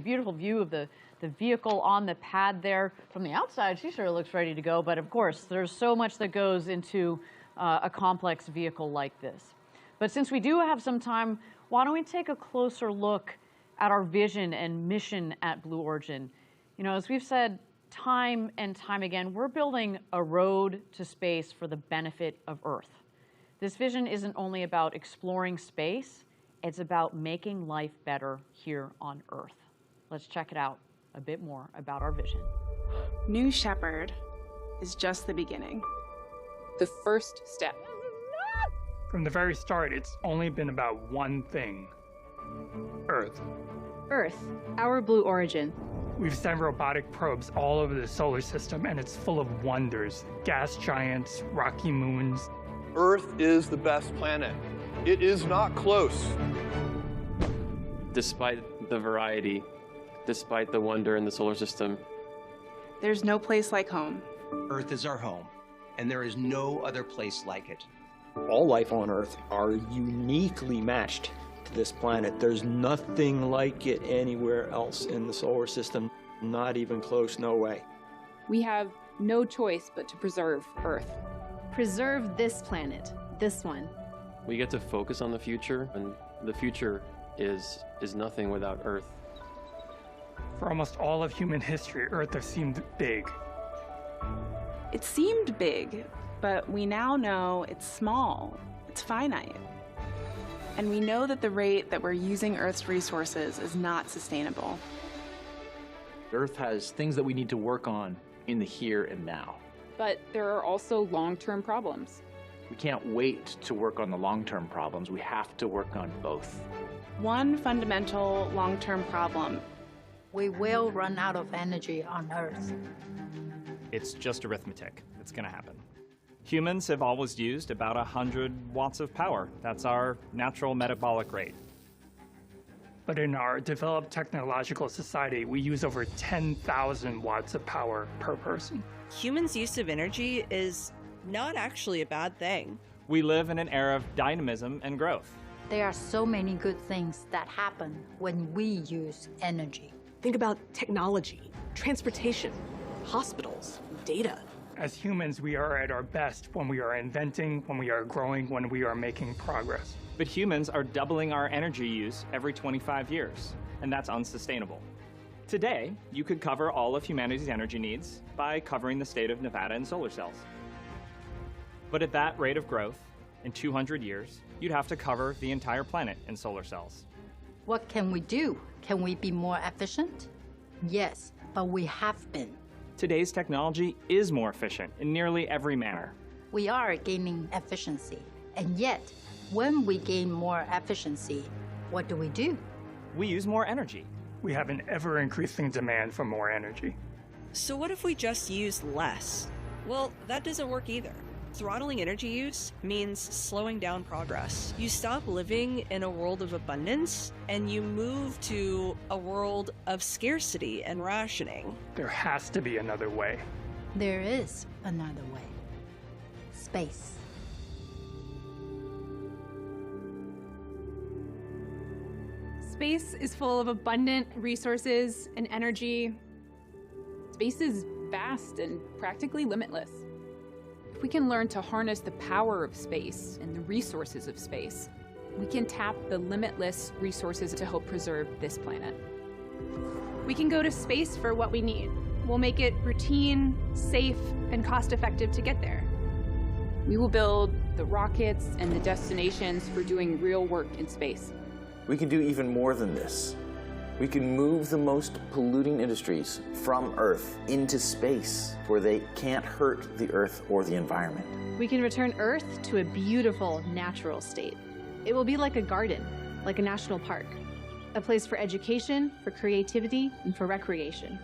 beautiful view of the vehicle on the pad there. From the outside, she sure looks ready to go, but of course, there's so much that goes into a complex vehicle like this. But since we do have some time, why don't we take a closer look at our vision and mission at Blue Origin? You know, as we've said time and time again, we're building a road to space for the benefit of Earth. This vision isn't only about exploring space, it's about making life better here on Earth. Let's check it out a bit more about our vision. New Shepard is just the beginning. The first step. From the very start, it's only been about one thing: Earth. Earth, our Blue Origin. We've sent robotic probes all over the solar system, and it's full of wonders: gas giants, rocky moons. Earth is the best planet. It is not close. Despite the variety, despite the wonder in the solar system, there's no place like home. Earth is our home, and there is no other place like it. All life on Earth are uniquely matched to this planet. There's nothing like it anywhere else in the solar system. Not even close, no way. We have no choice but to preserve Earth. Preserve this planet, this one. we get to focus on the future, and the future is nothing without Earth. For almost all of human history, Earth has seemed big. It seemed big, but we now know it's small, it's finite. And we know that the rate that we're using Earth's resources is not sustainable. Earth has things that we need to work on in the here and now. But there are also long-term problems. We can't wait to work on the long-term problems. We have to work on both. One fundamental long-term problem. We will run out of energy on Earth. It's just arithmetic. It's going to happen. Humans have always used about 100 watts of power. That's our natural metabolic rate. But in our developed technological society, we use over 10,000 watts of power per person. Humans' use of energy is not actually a bad thing. We live in an era of dynamism and growth. There are so many good things that happen when we use energy. Think about technology, transportation, hospitals, data. As humans, we are at our best when we are inventing, when we are growing, when we are making progress. But humans are doubling our energy use every 25 years, and that's unsustainable. Today, you could cover all of humanity's energy needs by covering the state of Nevada in solar cells. But at that rate of growth, in 200 years, you'd have to cover the entire planet in solar cells. What can we do? Can we be more efficient? Yes, but we have been. Today's technology is more efficient in nearly every manner. We are gaining efficiency, and yet, when we gain more efficiency, what do? We use more energy. We have an ever-increasing demand for more energy. So what if we just use less? Well, that doesn't work either. Throttling energy use means slowing down progress. You stop living in a world of abundance and you move to a world of scarcity and rationing. There has to be another way. There is another way. Space. Space is full of abundant resources and energy. Space is vast and practically limitless. If we can learn to harness the power of space and the resources of space, we can tap the limitless resources to help preserve this planet. We can go to space for what we need. We'll make it routine, safe, and cost-effective to get there. We will build the rockets and the destinations for doing real work in space. We can do even more than this. We can move the most polluting industries from Earth into space where they can't hurt the Earth or the environment. We can return Earth to a beautiful natural state. It will be like a garden, like a national park. A place for education, for creativity, and for recreation.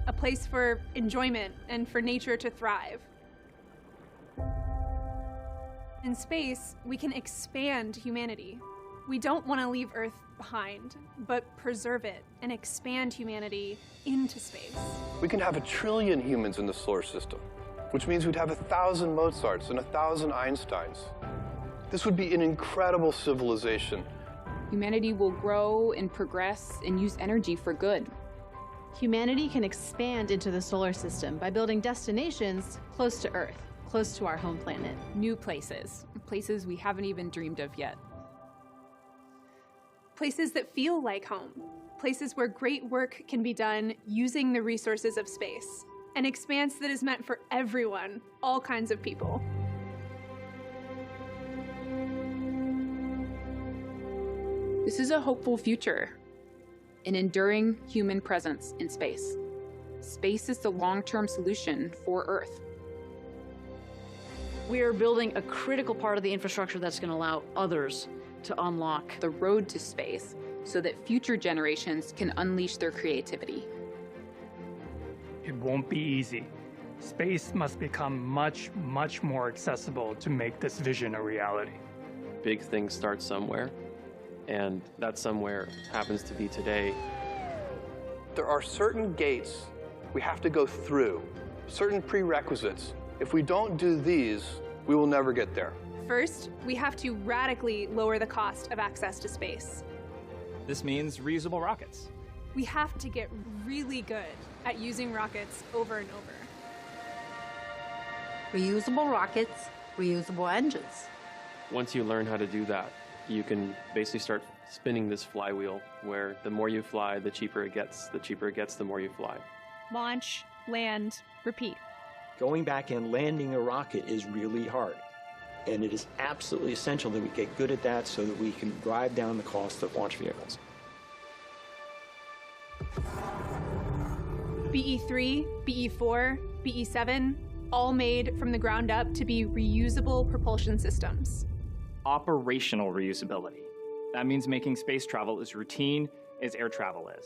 A place for enjoyment and for nature to thrive. In space, we can expand humanity. We don't want to leave Earth behind, but preserve it and expand humanity into space. We can have 1 trillion humans in the solar system, which means we'd have 1,000 Mozarts and 1,000 Einsteins. This would be an incredible civilization. Humanity will grow and progress and use energy for good. Humanity can expand into the solar system by building destinations close to Earth, close to our home planet. New places, places we haven't even dreamed of yet. Places that feel like home. Places where great work can be done using the resources of space. An expanse that is meant for everyone, all kinds of people. This is a hopeful future, an enduring human presence in space. Space is the long-term solution for Earth. We are building a critical part of the infrastructure that's going to allow others to unlock the road to space so that future generations can unleash their creativity. It won't be easy. Space must become much, much more accessible to make this vision a reality. Big things start somewhere, and that somewhere happens to be today. There are certain gates we have to go through, certain prerequisites. If we don't do these, we will never get there. First, we have to radically lower the cost of access to space. This means reusable rockets. We have to get really good at using rockets over and over. Reusable rockets, reusable engines. Once you learn how to do that, you can basically start spinning this flywheel where the more you fly, the cheaper it gets. The cheaper it gets, the more you fly. Launch, land, repeat. Going back and landing a rocket is really hard. And it is absolutely essential that we get good at that so that we can drive down the cost of launch vehicles. BE-3, BE-4, BE-7, all made from the ground up to be reusable propulsion systems. Operational reusability. That means making space travel as routine as air travel is.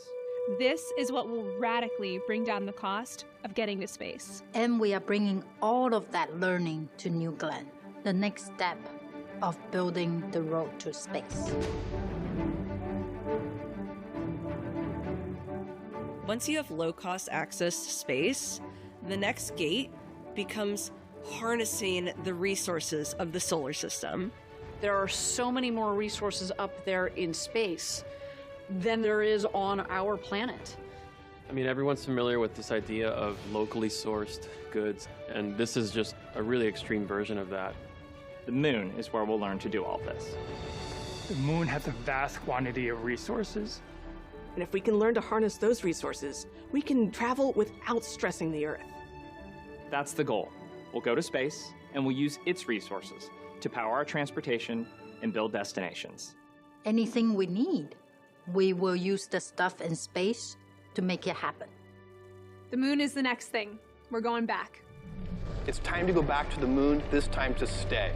This is what will radically bring down the cost of getting to space. And we are bringing all of that learning to New Glenn, the next step of building the road to space. Once you have low-cost access to space, the next gate becomes harnessing the resources of the solar system. There are so many more resources up there in space than there is on our planet. I mean, everyone's familiar with this idea of locally sourced goods, and this is just a really extreme version of that. The moon is where we'll learn to do all this. The moon has a vast quantity of resources. And if we can learn to harness those resources, we can travel without stressing the Earth. That's the goal. We'll go to space, and we'll use its resources to power our transportation and build destinations. Anything we need, we will use the stuff in space to make it happen. The moon is the next thing. We're going back. It's time to go back to the moon, this time to stay.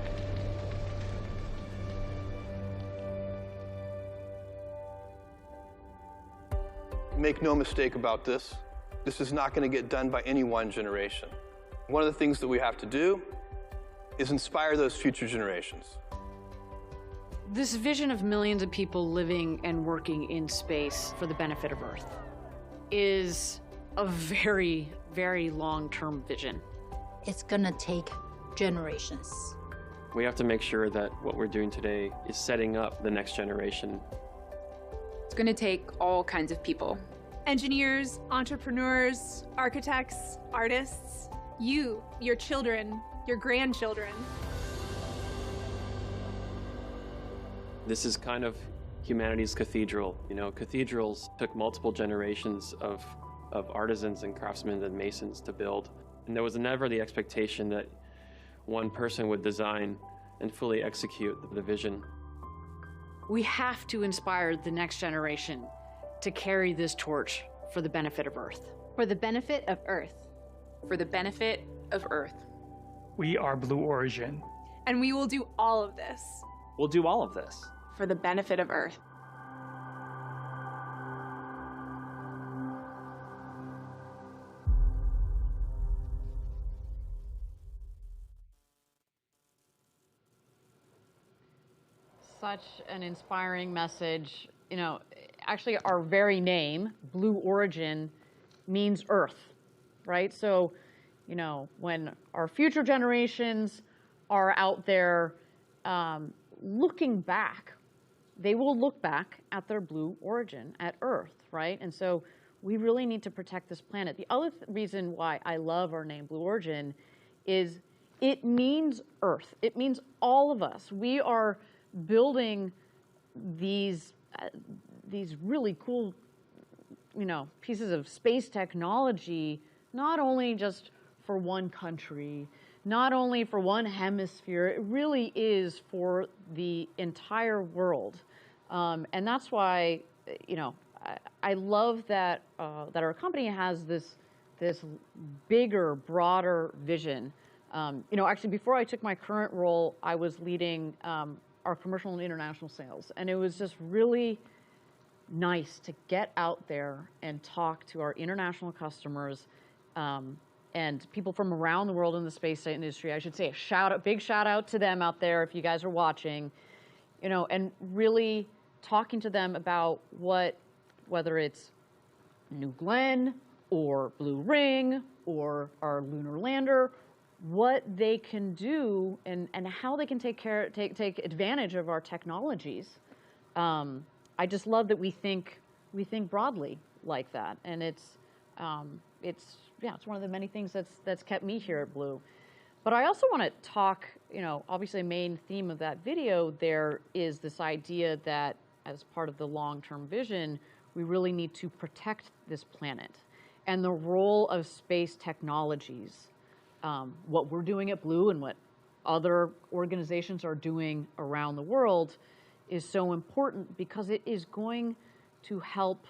Make no mistake about this. This is not going to get done by any one generation. One of the things that we have to do is inspire those future generations. This vision of millions of people living and working in space for the benefit of Earth is a very, very long-term vision. It's gonna take generations. We have to make sure that what we're doing today is setting up the next generation. It's going to take all kinds of people. Engineers, entrepreneurs, architects, artists, you, your children, your grandchildren. This is kind of humanity's cathedral. You know, cathedrals took multiple generations of artisans and craftsmen and masons to build. And there was never the expectation that one person would design and fully execute the vision. We have to inspire the next generation to carry this torch for the benefit of Earth. For the benefit of Earth. For the benefit of Earth. We are Blue Origin. And we will do all of this. We'll do all of this. For the benefit of Earth. such an inspiring message. You know, actually our very name, Blue Origin, means Earth, right? So, you know, when our future generations are out there looking back, they will look back at their blue origin, at Earth, right? And so we really need to protect this planet. The other reason why I love our name, Blue Origin, is it means Earth. It means all of us. We are building these really cool, you know, pieces of space technology, not only just for one country, not only for one hemisphere, it really is for the entire world. And that's why, you know, I love that that our company has this bigger, broader vision. You know, actually, before I took my current role, I was leading our commercial and international sales, and it was just really nice to get out there and talk to our international customers and people from around the world in the space industry. I should say a big shout out to them out there if you guys are watching, you know, and really talking to them about whether it's New Glenn or Blue Ring or our lunar lander, what they can do and how they can take advantage of our technologies. I just love that we think broadly like that, and it's one of the many things that's kept me here at Blue. But I also want to talk, you know, obviously a main theme of that video there is this idea that as part of the long-term vision, we really need to protect this planet and the role of space technologies. What we're doing at Blue and what other organizations are doing around the world is so important because it is going to help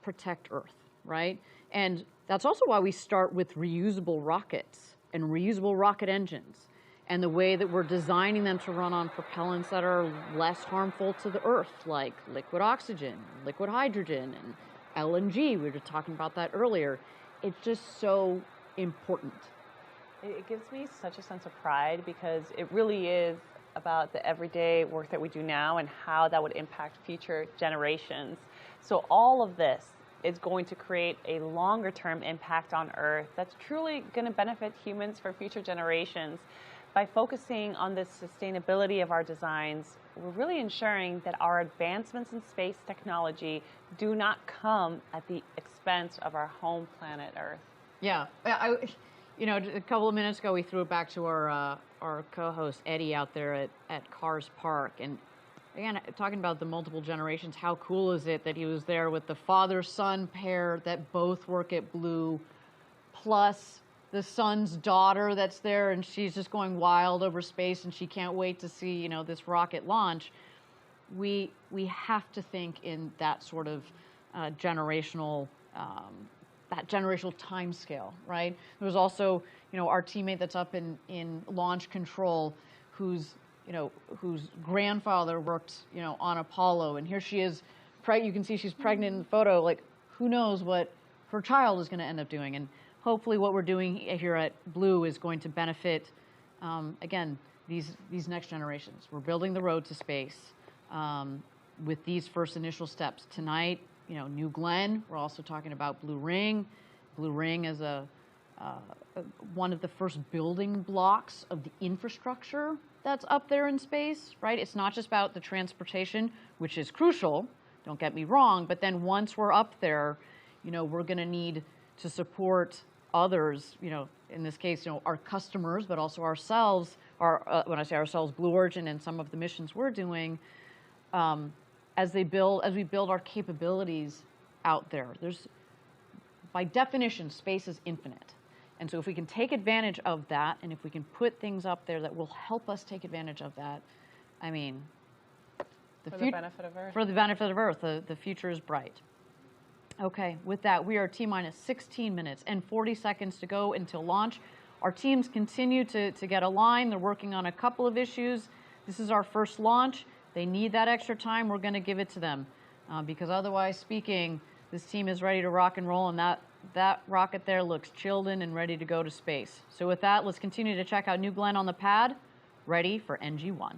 protect Earth, right? And that's also why we start with reusable rockets and reusable rocket engines and the way that we're designing them to run on propellants that are less harmful to the Earth, like liquid oxygen, liquid hydrogen, and LNG. We were just talking about that earlier. It's just so important. It gives me such a sense of pride because it really is about the everyday work that we do now and how that would impact future generations. So all of this is going to create a longer term impact on Earth that's truly going to benefit humans for future generations. By focusing on the sustainability of our designs, we're really ensuring that our advancements in space technology do not come at the expense of our home planet Earth. Yeah, you know, a couple of minutes ago, we threw it back to our co-host Eddie out there at Cars Park, and again, talking about the multiple generations, how cool is it that he was there with the father-son pair that both work at Blue, plus the son's daughter that's there, and she's just going wild over space, and she can't wait to see, you know, this rocket launch. We have to think in that sort of generational time scale, right? There was also, you know, our teammate that's up in launch control, whose grandfather worked, you know, on Apollo, and here she is, you can see she's pregnant in the photo. Like, who knows what her child is going to end up doing? And hopefully, what we're doing here at Blue is going to benefit, again, these next generations. We're building the road to space with these first initial steps tonight. You know, New Glenn. We're also talking about Blue Ring. Blue Ring is one of the first building blocks of the infrastructure that's up there in space, right? It's not just about the transportation, which is crucial, don't get me wrong, but then once we're up there, you know, we're going to need to support others, you know, in this case, you know, our customers, but also ourselves, when I say ourselves, Blue Origin and some of the missions we're doing, as we build our capabilities out there. By definition, space is infinite. And so if we can take advantage of that, and if we can put things up there that will help us take advantage of that, I mean, for the benefit of Earth. For the benefit of Earth, the future is bright. Okay, with that, we are T-minus 16 minutes and 40 seconds to go until launch. Our teams continue to get aligned. They're working on a couple of issues. This is our first launch. They need that extra time. We're going to give it to them because otherwise speaking, this team is ready to rock and roll, and that rocket there looks chilled in and ready to go to space. So with that, let's continue to check out New Glenn on the pad, ready for NG-1.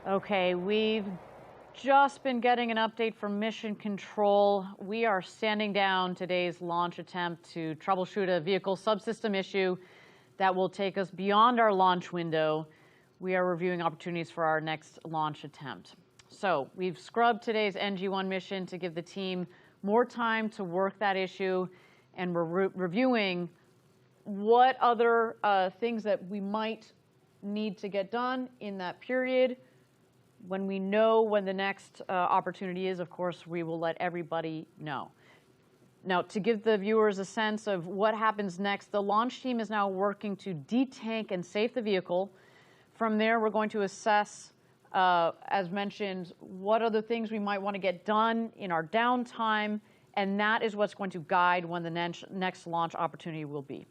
Okay, we've just been getting an update from Mission Control. We are standing down today's launch attempt to troubleshoot a vehicle subsystem issue that will take us beyond our launch window. We are reviewing opportunities for our next launch attempt. So we've scrubbed today's NG-1 mission to give the team more time to work that issue, and we're reviewing what other things that we might need to get done in that period. When we know when the next opportunity is, of course, we will let everybody know. Now, to give the viewers a sense of what happens next, the launch team is now working to detank and safe the vehicle. From there, we're going to assess, as mentioned, what other things we might want to get done in our downtime, and that is what's going to guide when the next launch opportunity will be.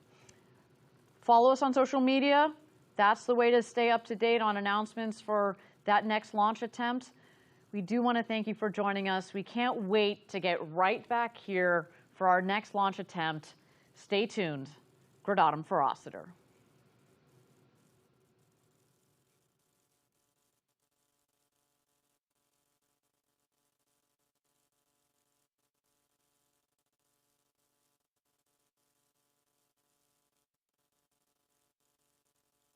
Follow us on social media. That's the way to stay up to date on announcements for that next launch attempt. We do want to thank you for joining us. We can't wait to get right back here for our next launch attempt. Stay tuned. Gradatum for Rossiter.